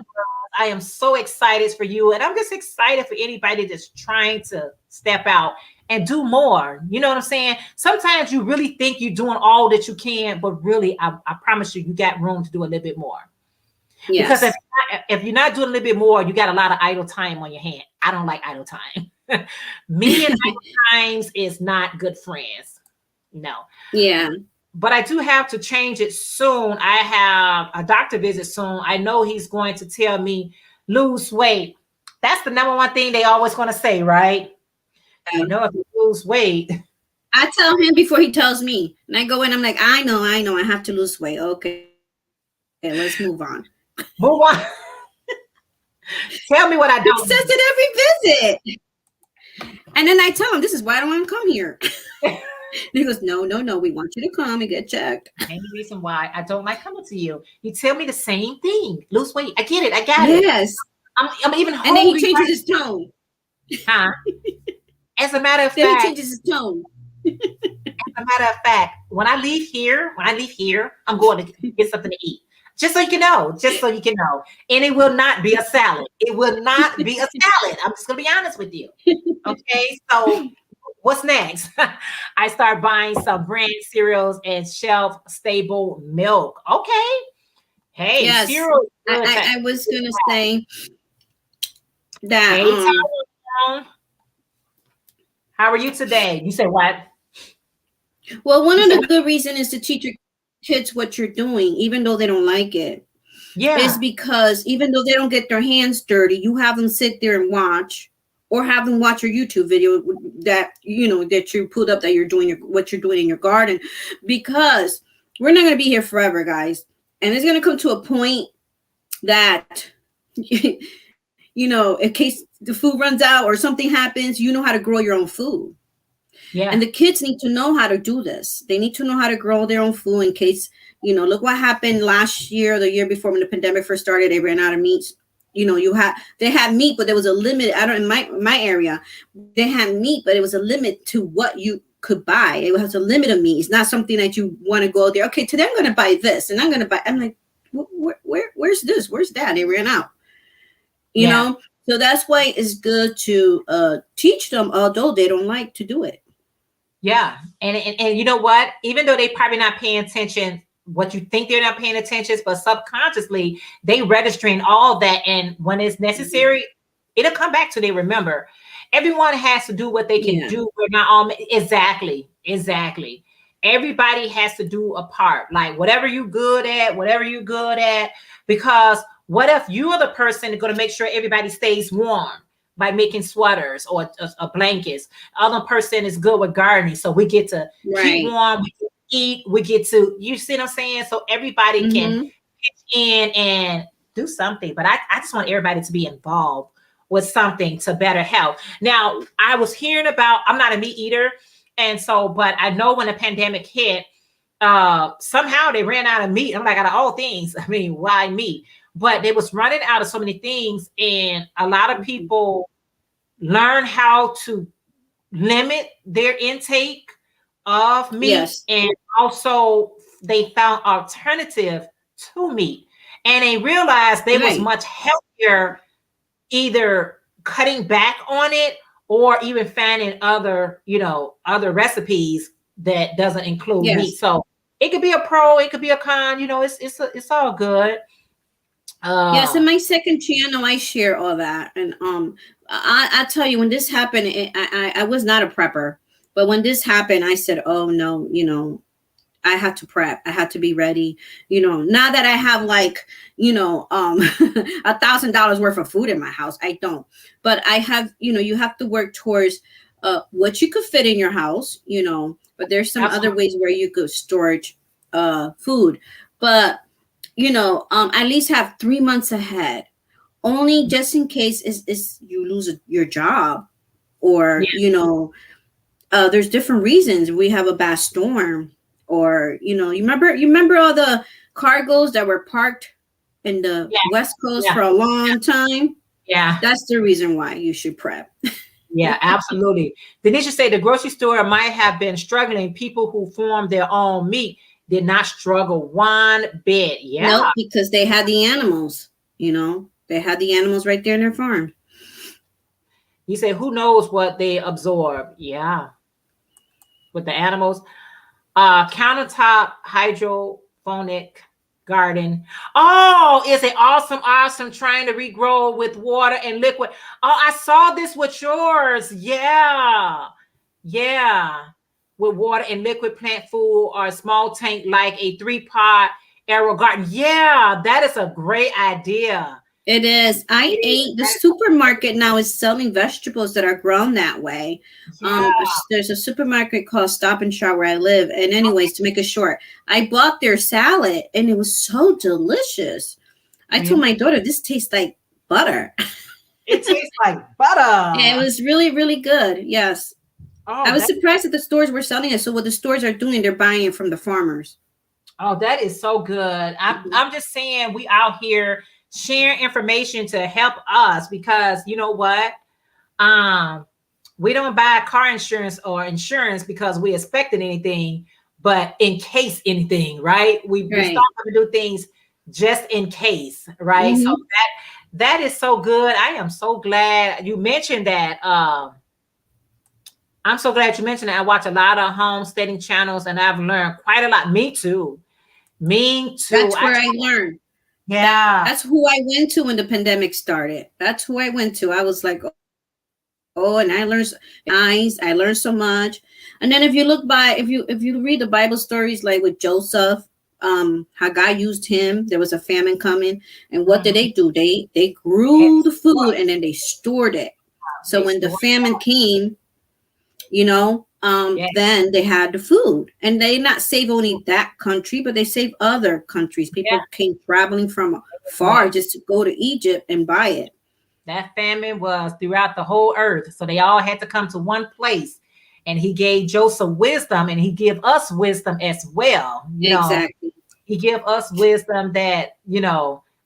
I am so excited for you, and I'm just excited for anybody that's trying to step out and do more. You know what I'm saying? Sometimes you really think you're doing all that you can, but really, I promise you, you got room to do a little bit more. Yes. Because if you're not doing a little bit more, you got a lot of idle time on your hand. I don't like idle time. Me and idle times is not good friends. No. Yeah. But I do have to change it soon. I have a doctor visit soon. I know he's going to tell me lose weight. That's the number one thing they always going to say, right? You know, if you lose weight. I tell him before he tells me. And I go in, I'm like, I know, I have to lose weight. Okay, let's move on. Move on. Tell me what I don't. He says it every visit. And then I tell him, this is why I don't want to come here. And he goes, no, we want you to come and get checked. Any reason why I don't like coming to you. You tell me the same thing. Lose weight. I get it. I got it. Yes. I'm even And then he changes his tone. Huh? As a matter of Then fact. he changes his tone. As a matter of fact, when I leave here, I'm going to get something to eat. Just so you can know. And it will not be a salad. It will not be a salad. I'm just going to be honest with you. Okay. So what's next? I start buying some brand cereals and shelf stable milk. Okay. Hey, yes. cereal. I was going to say that. Hey, how are you today? You said what? Well, one of the good reasons is to teach your kids what you're doing, even though they don't like it. Yeah. Is because even though they don't get their hands dirty, you have them sit there and watch, or have them watch your YouTube video that that you pulled up, that you're doing what you're doing in your garden, because we're not going to be here forever, guys. And it's going to come to a point that in case the food runs out or something happens, you know how to grow your own food. Yeah. And the kids need to know how to do this. They need to know how to grow their own food in case, look what happened last year, the year before, when the pandemic first started. They ran out of meat. They had meat, but there was a limit. In my area, they had meat, but it was a limit to what you could buy. It was a limit of meat. It's not something that you want to go there. Okay, today I'm going to buy this, and I'm going to buy. I'm like, where's this? Where's that? They ran out. You know, so that's why it's good to teach them, although they don't like to do it. Yeah. And you know what? Even though they probably not paying attention, what you think they're not paying attention, but subconsciously they registering all that. And when it's necessary, it'll come back to they remember. Everyone has to do what they can do. We're not all exactly. Everybody has to do a part. Like whatever you're good at, because what if you are the person that's going to make sure everybody stays warm by making sweaters or blankets? Other person is good with gardening, so we get to keep warm, we get to eat, we get to, you see what I'm saying? So everybody can pitch in and do something. But I just want everybody to be involved with something to better health. Now, I was hearing about, I'm not a meat eater, and so, but I know when the pandemic hit, somehow they ran out of meat. I'm like, out of all things, I mean, why meat? But they was running out of so many things, and a lot of people learn how to limit their intake of meat, and also they found alternative to meat, and they realized they was much healthier, either cutting back on it or even finding other recipes that doesn't include meat. So it could be a pro, it could be a con. It's all good. Yes, in my second channel, I share all that, and I tell you, when this happened, I was not a prepper, but when this happened, I said, "Oh no, I had to prep. I had to be ready. Now that I have $1,000 worth of food in my house, I don't, but I have. You have to work towards what you could fit in your house. But there's some other ways where you could storage food, but." at least have 3 months ahead, only just in case is you lose your job, or there's different reasons. We have a bad storm, or you remember all the cargoes that were parked in the West Coast for a long time. Yeah, that's the reason why you should prep. Yeah, absolutely. Denisha said the grocery store might have been struggling. People who farmed their own meat did not struggle one bit. Yeah, no, because they had the animals. They had the animals right there in their farm. You say, who knows what they absorb? Yeah, with the animals. Countertop hydroponic garden. Oh, is it awesome trying to regrow with water and liquid. Oh, I saw this with yours. Yeah, with water and liquid plant food, or a small tank like a 3-pot aero garden. Yeah, that is a great idea. It is. I ate the supermarket now is selling vegetables that are grown that way. There's a supermarket called Stop and Shop where I live. And anyways, to make it short, I bought their salad and it was so delicious. I told my daughter, this tastes like butter. It tastes like butter. And it was really, really good. Yes. Oh, I was surprised that the stores were selling it. So what the stores are doing, they're buying it from the farmers. Oh, that is so good. I'm just saying, we out here sharing information to help us, because you know what? We don't buy car insurance or insurance because we expected anything, but in case anything, right? We start to do things just in case, right? So that is so good. I am so glad you mentioned that. I'm so glad you mentioned that. I watch a lot of homesteading channels and I've learned quite a lot. Me too. That's where I learned. Yeah. That's who I went to when the pandemic started. That's who I went to. I was like, oh, and I learned so much. And then if you read the Bible stories, like with Joseph, how God used him, there was a famine coming. And what did they do? They grew the food and then they stored it. So when the famine came, then they had the food, and they not save only that country, but they save other countries. People came traveling from far just to go to Egypt and buy it. That famine was throughout the whole earth. So they all had to come to one place, and he gave Joseph wisdom, and he give us wisdom as well. Exactly. He give us wisdom that,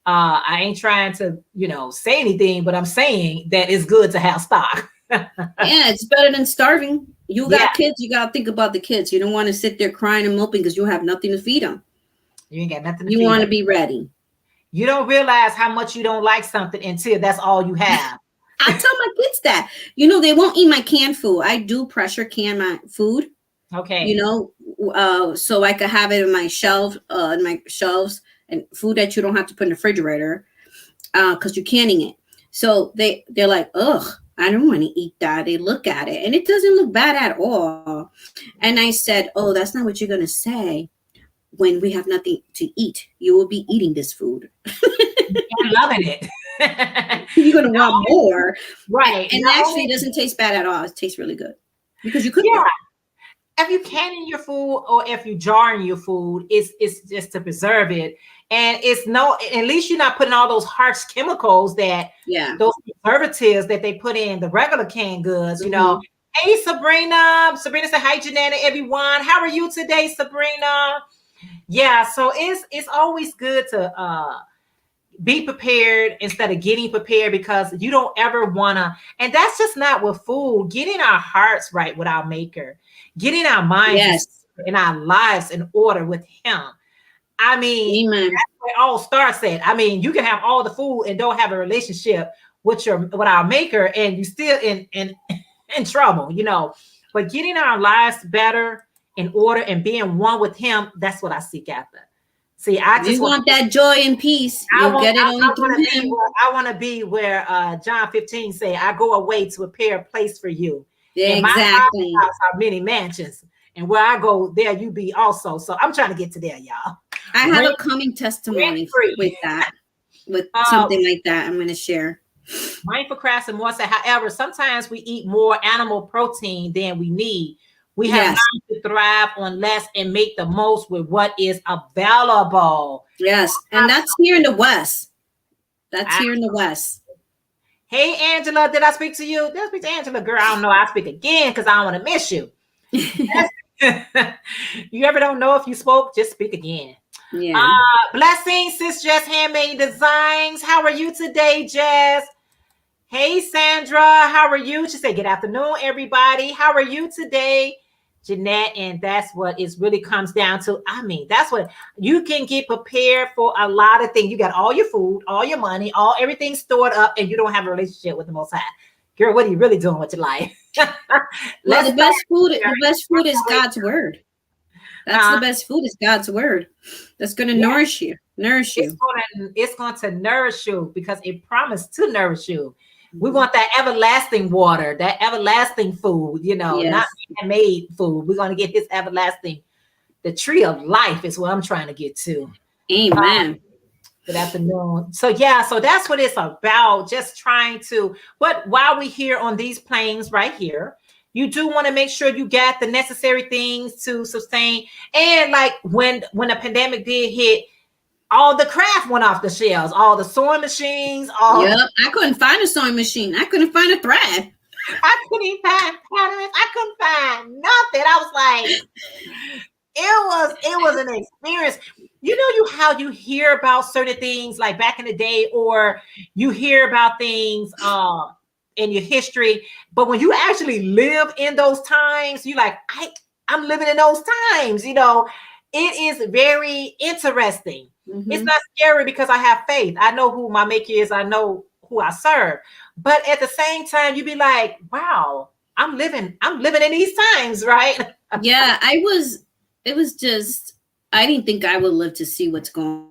I ain't trying to, say anything, but I'm saying that it's good to have stock. Yeah, it's better than starving. You got kids, you got to think about the kids. You don't want to sit there crying and moping because you have nothing to feed them. You ain't got nothing to feed them. You want to be ready. You don't realize how much you don't like something until that's all you have. I tell my kids that. They won't eat my canned food. I do pressure can my food. Okay. So I could have it in my shelves, and food that you don't have to put in the refrigerator because you're canning it. So they're like, ugh, I don't want to eat that. They look at it and it doesn't look bad at all. And I said, oh, that's not what you're going to say when we have nothing to eat. You will be eating this food. I'm loving it. You're going to want more. Right. And actually, it doesn't taste bad at all. It tastes really good because you cook it. If you canning your food or if you jarring your food, it's just to preserve it. And at least you're not putting all those harsh chemicals those preservatives that they put in the regular canned goods, Hey, Sabrina. Sabrina said, hi, Jeanette, everyone. How are you today, Sabrina? Yeah, so it's always good to be prepared instead of getting prepared, because you don't ever want to, and that's just not with food, getting our hearts right with our maker, getting our minds and our lives in order with him. I mean, Amen. That's where it all starts at. I mean, you can have all the food and don't have a relationship with our maker, and you still in trouble, But getting our lives better in order and being one with him, that's what I seek after. See, I just want that joy and peace. You'll get it only through him. I want to be where John 15 say, I go away to prepare a place for you. Yeah, exactly. My house are many mansions, and where I go, there you be also. So I'm trying to get to there, y'all. I have a coming testimony with that, with something like that I'm going to share. Mindful Crafts and more say, however, sometimes we eat more animal protein than we need. We have learned to thrive on less and make the most with what is available. Yes. And that's here in the West. That's here in the West. Hey, Angela, did I speak to you? Did I speak to Angela? Girl, I don't know. I'll speak again because I don't want to miss you. You ever don't know if you spoke? Just speak again. Yeah. Blessings, Sis Jess Handmade Designs. How are you today, Jess? Hey, Sandra, how are you? She said, good afternoon, everybody. How are you today? Jeanette, and that's what it really comes down to. I mean, that's what you can get prepared for a lot of things. You got all your food, all your money, everything stored up, and you don't have a relationship with the Most High. Girl, what are you really doing with your life? Well, the best food is God's word. That's the best food is God's word. That's going to nourish you. It's going to nourish you because it promised to nourish you. We want that everlasting water, that everlasting food, not man-made food. We're going to get this everlasting, the tree of life is what I'm trying to get to. Amen. Good afternoon. So that's what it's about. Just trying to, but while we're here on these planes right here, you do want to make sure you got the necessary things to sustain. And like when the pandemic did hit, all the craft went off the shelves, all the sewing machines. I couldn't find a sewing machine. I couldn't find a thread. I couldn't find patterns. I couldn't find nothing. I was like, it was an experience. How you hear about certain things like back in the day, or you hear about things in your history, but when you actually live in those times, you're like, I'm living in those times. It is very interesting. Mm-hmm. It's not scary because I have faith. I know who my maker is. I know who I serve. But at the same time, you be like, wow, I'm living in these times, right? Yeah, it was just, I didn't think I would live to see what's going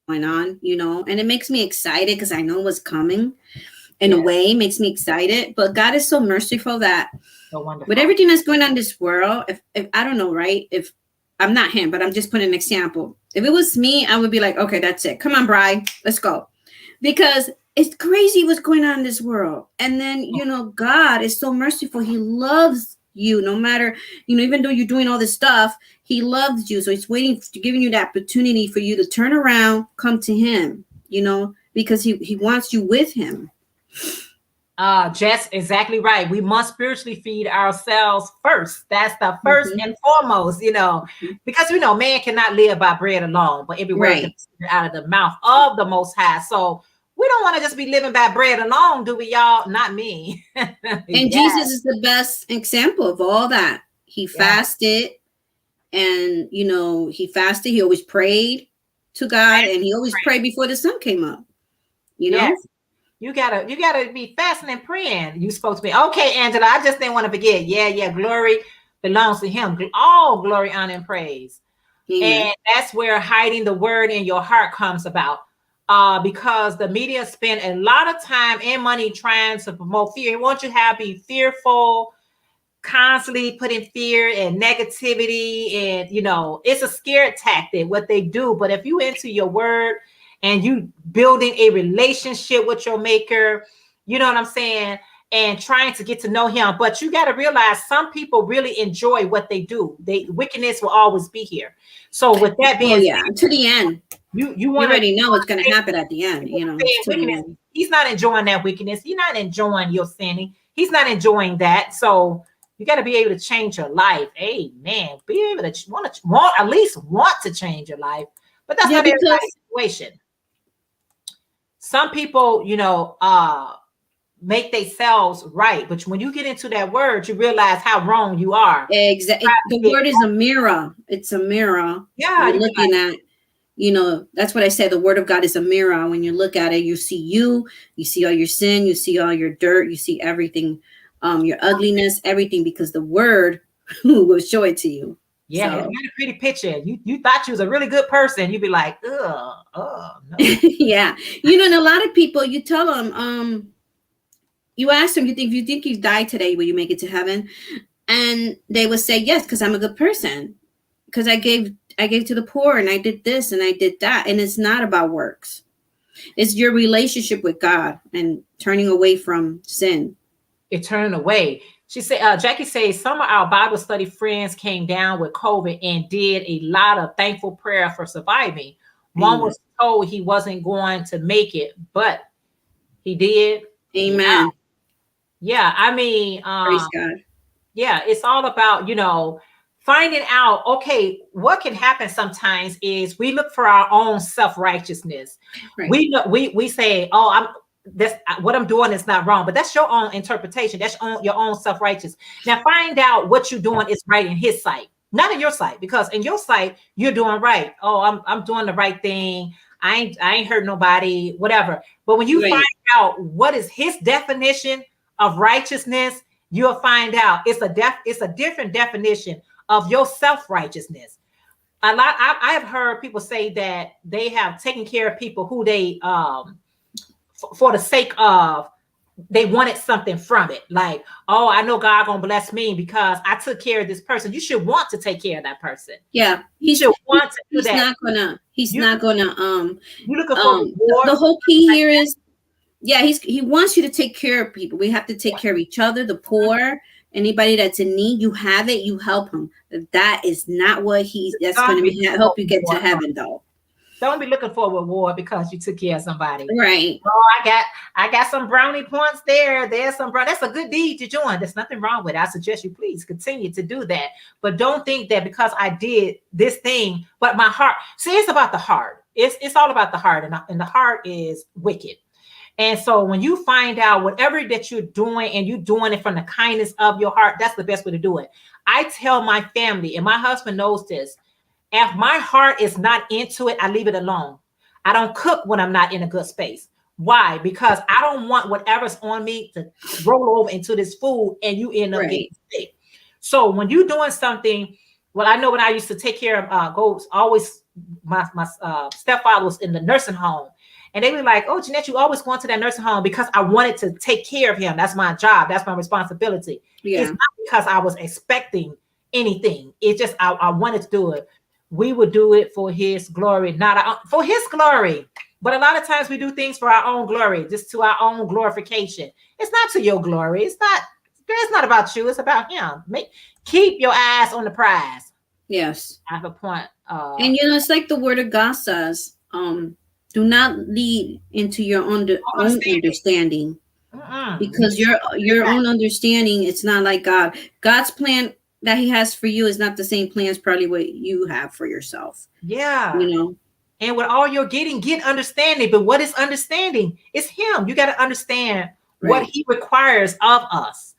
on, and it makes me excited because I know what's coming. In a way, makes me excited. But God is so merciful that with everything that's going on in this world, if I don't know, right? If I'm not him, but I'm just putting an example. If it was me, I would be like, okay, that's it. Come on, Bride, let's go. Because it's crazy what's going on in this world. And then, God is so merciful. He loves you no matter, even though you're doing all this stuff, he loves you. So he's giving you that opportunity for you to turn around, come to him, because he wants you with him. Jess, exactly right. We must spiritually feed ourselves first. That's the first and foremost, because man cannot live by bread alone, but every word comes out of the mouth of the Most High. So we don't want to just be living by bread alone, do we, y'all? Not me. And Jesus is the best example of all that. He fasted, and he fasted. He always prayed to God, and he always prayed before the sun came up. Yes. You gotta be fasting and praying. You supposed to be okay, Angela. I just didn't want to forget. Yeah. Glory belongs to him. All glory, honor, and praise. Amen. And that's where hiding the word in your heart comes about. Because the media spend a lot of time and money trying to promote fear. He wants you to be fearful, constantly putting fear and negativity, and it's a scare tactic what they do. But if you into your word and you building a relationship with your maker, you know what I'm saying, and trying to get to know him. But you got to realize some people really enjoy what they do. Wickedness will always be here. So with that being said, to the end, you already know what's going to happen at the end. Wickedness, he's not enjoying that wickedness. He's not enjoying your sinning. He's not enjoying that. So you got to be able to change your life. Amen. Be able to at least want to change your life. But that's not everybody's situation. Some people, make themselves right, but when you get into that word, you realize how wrong you are. Exactly. The word is a mirror. It's a mirror. Yeah, you're looking at. That's what I said. The word of God is a mirror. When you look at it, you see all your sin, you see all your dirt, you see everything, your ugliness, everything, because the word will show it to you. Yeah, so. You got a pretty picture. You thought you was a really good person. You'd be like, no. Yeah. And a lot of people, you tell them, you ask them, if you think you died today, will you make it to heaven? And they will say, yes, because I'm a good person. Because I gave to the poor, and I did this and I did that. And it's not about works. It's your relationship with God and turning away from sin. it turned away. She said, Jackie says, some of our Bible study friends came down with COVID and did a lot of thankful prayer for surviving. One was told he wasn't going to make it, but he did. Amen. Yeah. I mean, Praise God. Yeah, it's all about, finding out, okay, what can happen sometimes is we look for our own self-righteousness. Right. We say, that's what I'm doing is not wrong, but that's your own interpretation. That's your own self-righteous. Now find out what you're doing is right in his sight, not in your sight, because in your sight, you're doing right. Oh, I'm doing the right thing. I ain't hurt nobody, whatever. But when you find out what is his definition of righteousness, you'll find out it's a different definition of your self-righteousness. I have heard people say that they have taken care of people who they for the sake of they wanted something from it. Like, oh, I know God gonna bless me because I took care of this person. You should want to take care of that person. Yeah, you should want to do he's that. He's not gonna you looking for reward. The whole key here is he wants you to take care of people. We have to take care of each other, the poor, anybody that's in need. You have it, you help them. That is not what that's going to help you get to heaven, though. Don't be looking for a reward because you took care of somebody. Right. Oh, I got some brownie points there. There's some brownie. That's a good deed to join. There's nothing wrong with it. I suggest you please continue to do that. But don't think that because I did this thing, but my heart. See, it's about the heart. It's all about the heart, and the heart is wicked. And so when you find out whatever that you're doing and you're doing it from the kindness of your heart, that's the best way to do it. I tell my family, and my husband knows this, if my heart is not into it, I leave it alone. I don't cook when I'm not in a good space. Why? Because I don't want whatever's on me to roll over into this food and you end up getting sick. So when you're doing something, well, I know when I used to take care of my stepfather was in the nursing home. And they were like, oh, Jeanette, you always going to that nursing home because I wanted to take care of him. That's my job. That's my responsibility. Yeah. It's not because I was expecting anything. It's just I wanted to do it. We would do it for his glory, not for his glory. But a lot of times we do things for our own glory, just to our own glorification. It's not to your glory. It's not about you. It's about him. Keep your eyes on the prize. Yes. I have a point. And it's like the word of God says, do not lead into your own understanding, because your own understanding, it's not like God. God's plan that he has for you is not the same plans probably what you have for yourself. Yeah. And with all you're get understanding. But what is understanding? It's him. You got to understand what he requires of us.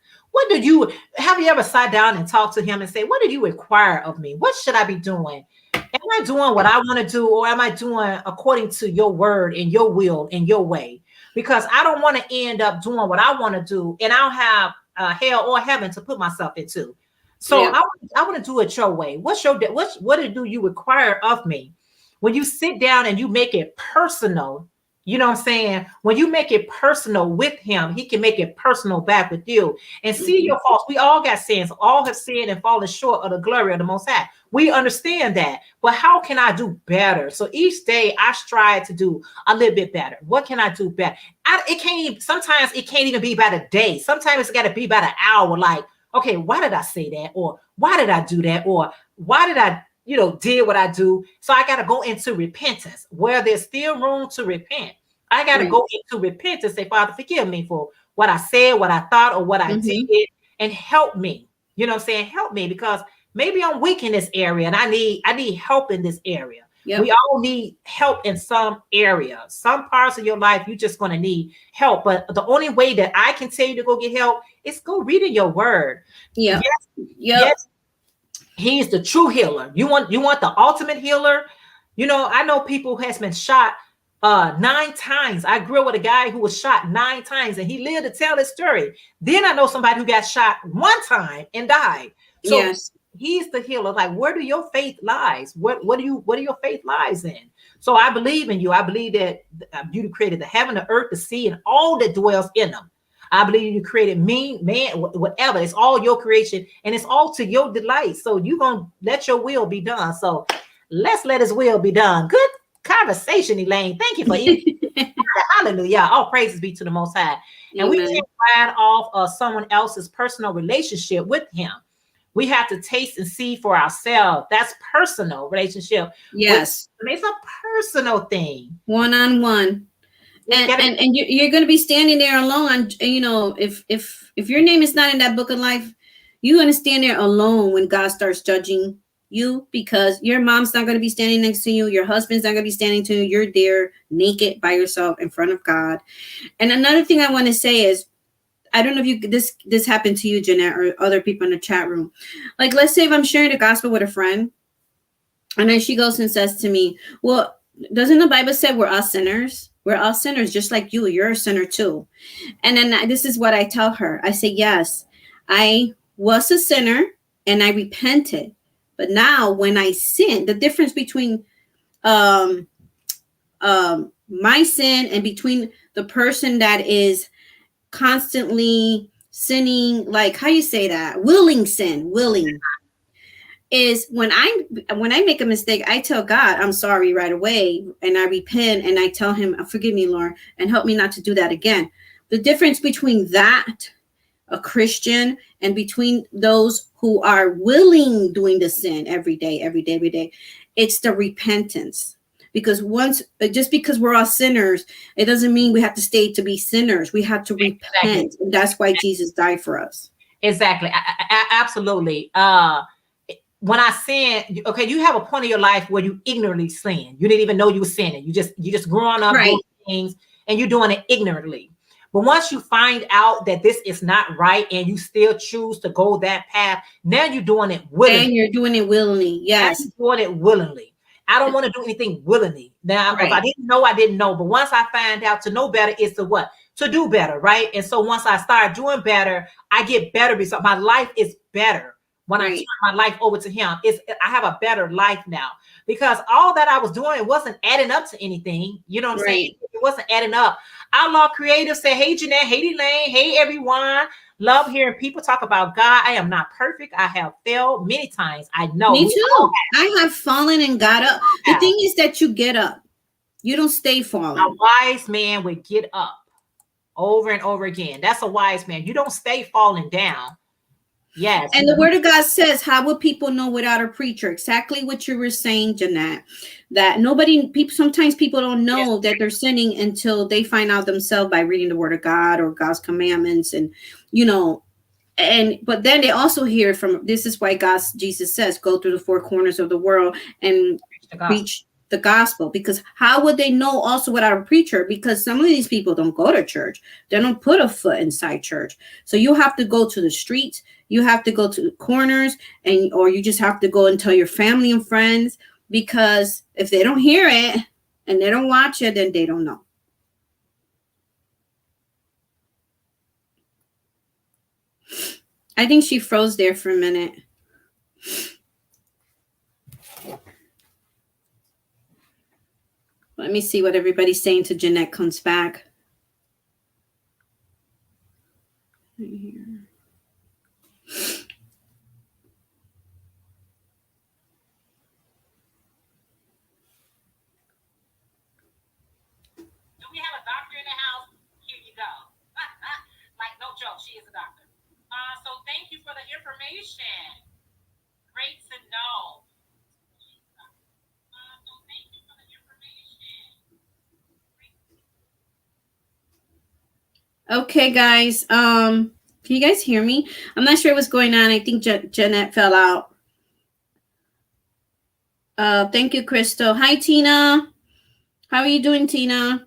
Have you ever sat down and talked to him and say, what do you require of me? What should I be doing? Am I doing what I want to do, or am I doing according to your word and your will and your way? Because I don't want to end up doing what I want to do, and I'll have hell or heaven to put myself into. So I want to do it your way. What do you require of me? When you sit down and you make it personal, you know what I'm saying? When you make it personal with him, he can make it personal back with you. And see your faults. We all got sins. All have sinned and fallen short of the glory of the Most High. We understand that. But how can I do better? So each day I strive to do a little bit better. What can I do better? Sometimes it can't even be by the day. Sometimes it's got to be by the hour. Like, okay, why did I say that? Or why did I do that? Or why did I did what I do? So I got to go into repentance where there's still room to repent. I got to go into repentance and say, Father, forgive me for what I said, what I thought, or what I did, and help me. You know what I'm saying? Help me, because maybe I'm weak in this area and I need help in this area. Yep. We all need help in some area. Some parts of your life, you're just going to need help. But the only way that I can tell you to go get help is go read in your word. Yeah. Yes. He's the true healer. You want the ultimate healer? I know people who has been shot 9 times. I grew up with a guy who was shot 9 times and he lived to tell his story. Then I know somebody who got shot 1 time and died. So he's the healer. Like, where do your faith lies? What do your faith lies in? So I believe in you. I believe that you created the heaven, the earth, the sea, and all that dwells in them. I believe you created me, man, whatever. It's all your creation and it's all to your delight. So you're going to let your will be done. So let's let his will be done. Good conversation, Elaine. Thank you for it. Hallelujah. All praises be to the Most High. And we Amen. can't ride off of someone else's personal relationship with him. We have to taste and see for ourselves. That's personal relationship. Yes. It's a personal thing. One-on-one. And you're going to be standing there alone. You know, if your name is not in that book of life, you're going to stand there alone when God starts judging you, because your mom's not going to be standing next to you. Your husband's not going to be standing to you. You're there naked by yourself in front of God. And another thing I want to say is, I don't know if this happened to you, Jeanette, or other people in the chat room. Like, let's say if I'm sharing the gospel with a friend, and then she goes and says to me, well, doesn't the Bible say we're all sinners? We're all sinners, just like you. You're a sinner too. And then this is what I tell her. I say, yes, I was a sinner and I repented. But now when I sin, the difference between my sin and between the person that is constantly sinning, like, how you say that? Willing, is when I make a mistake, I tell God I'm sorry right away, and I repent, and I tell him, forgive me, Lord, and help me not to do that again. The difference between that, a Christian, and between those who are willing doing the sin every day, it's the repentance. Because just because we're all sinners, it doesn't mean we have to stay to be sinners. We have to repent. And that's why Jesus died for us. Exactly. Absolutely. When I sin, okay, you have a point in your life where you ignorantly sin. You didn't even know you were sinning. You just growing up doing things, and you're doing it ignorantly. But once you find out that this is not right and you still choose to go that path, now you're doing it willingly. And you're doing it willingly. Yes. Now you're doing it willingly. I don't want to do anything willingly. Now, if I didn't know, I didn't know. But once I find out, to know better is to what? To do better, right? And so once I start doing better, I get better because my life is better. When I turn my life over to him, I have a better life now, because all that I was doing, it wasn't adding up to anything. You know what I'm saying? It wasn't adding up. Outlaw Creative said, hey, Jeanette, hey, Elaine, hey, everyone. Love hearing people talk about God. I am not perfect. I have failed many times. I know. Me too. I have fallen and got up. The thing is that you get up. You don't stay falling. A wise man would get up over and over again. That's a wise man. You don't stay falling down. Yes. And the word of God says, how would people know without a preacher? Exactly what you were saying, Jeanette, that sometimes people don't know that they're sinning until they find out themselves by reading the word of God or God's commandments. And, but then they also hear from, this is why Jesus says, go through the four corners of the world and preach the gospel. Because how would they know also without a preacher? Because some of these people don't go to church. They don't put a foot inside church. So you have to go to the streets. You have to go to the corners, or you just have to go and tell your family and friends, because if they don't hear it and they don't watch it, then they don't know. I think she froze there for a minute. Let me see what everybody's saying till Jeanette comes back. Right here. Do we have a doctor in the house? Here you go. Like, no joke, she is a doctor. So thank you for the information. Great to know. Okay, guys. Can you guys hear me? I'm not sure what's going on. I think Jeanette fell out. Thank you, Crystal. Hi, Tina. How are you doing, Tina?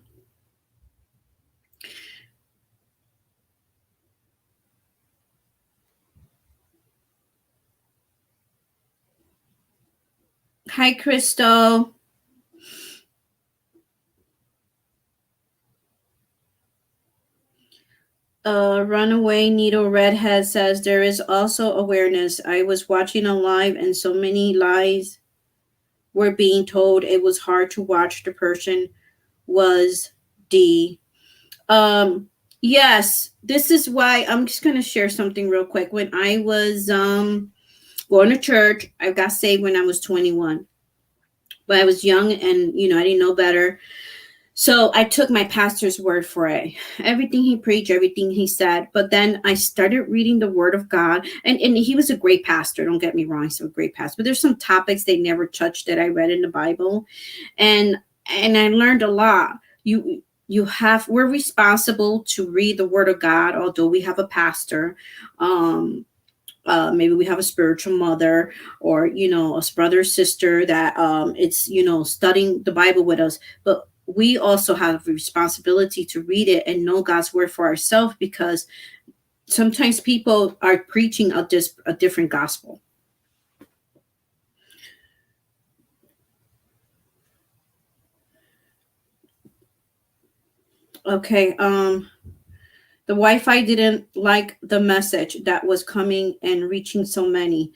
Hi, Crystal. Runaway Needle Redhead says there is also awareness. I was watching a live and so many lies were being told. It was hard to watch. The person was D. Yes, this is why I'm just going to share something real quick. When I was going to church, I got saved when I was 21. But I was young and, I didn't know better. So I took my pastor's word for it. Everything he preached, everything he said. But then I started reading the word of God. And he was a great pastor. Don't get me wrong. He's a great pastor. But there's some topics they never touched that I read in the Bible. And I learned a lot. We're responsible to read the word of God, although we have a pastor. Maybe we have a spiritual mother or, a brother or sister that it's, studying the Bible with us. But we also have a responsibility to read it and know God's word for ourselves, because sometimes people are preaching a different gospel. Okay. The Wi-Fi didn't like the message that was coming and reaching so many.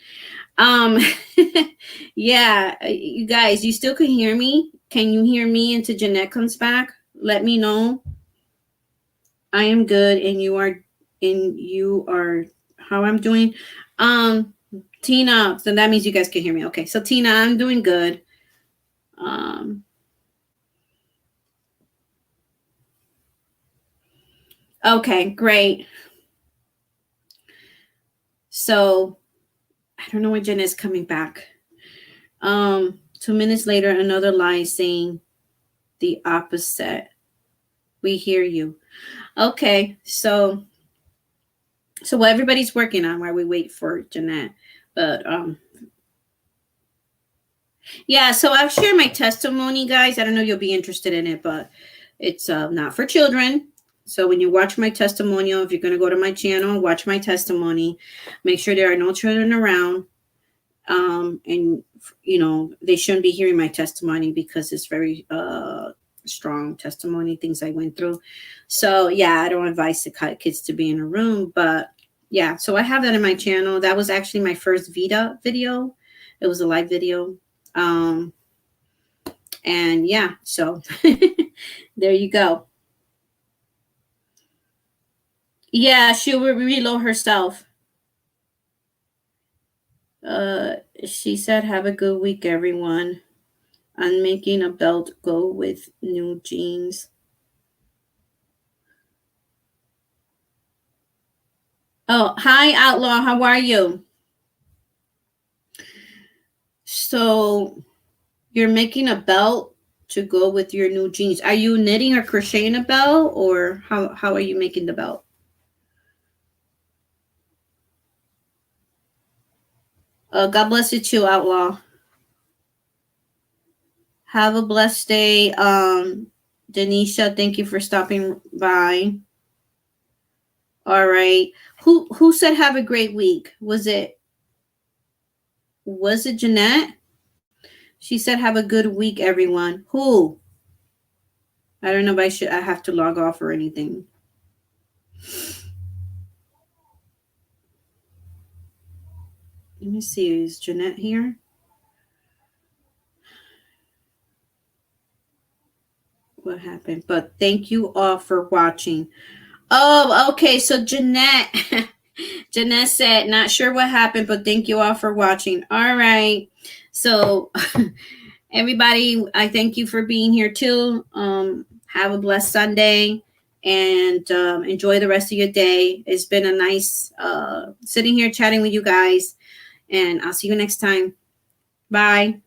Yeah, you guys, you still can hear me? Can you hear me until Jeanette comes back? Let me know. I am good, and you are how I'm doing. Tina, so that means you guys can hear me. Okay, so Tina, I'm doing good. Okay, great. So I don't know when Jeanette's coming back. 2 minutes later, another line saying the opposite. We hear you. Okay, so what everybody's working on while we wait for Jeanette. But yeah, so I'll share my testimony, guys. I don't know if you'll be interested in it, but it's not for children. So when you watch my testimonial, if you're going to go to my channel, watch my testimony, make sure there are no children around. And they shouldn't be hearing my testimony because it's very strong testimony, things I went through. So yeah, I don't advise the kids to be in a room, but yeah, so I have that in my channel. That was actually my first veda video. It was a live video. And yeah, so there you go. Yeah, she will reload herself. She said, have a good week, everyone. I'm making a belt go with new jeans. Oh, hi, Outlaw. How are you? So you're making a belt to go with your new jeans. Are you knitting or crocheting a belt, or how are you making the belt? God bless you too, Outlaw. Have a blessed day. Denisha, thank you for stopping by. All right. Who said have a great week? Was it Jeanette? She said have a good week, everyone. Who? I don't know if I have to log off or anything. Let me see. Is Jeanette here? What happened? But thank you all for watching. Oh, okay. So Jeanette said, not sure what happened, but thank you all for watching. All right. So everybody, I thank you for being here too. Have a blessed Sunday and enjoy the rest of your day. It's been a nice sitting here chatting with you guys, and I'll see you next time. Bye.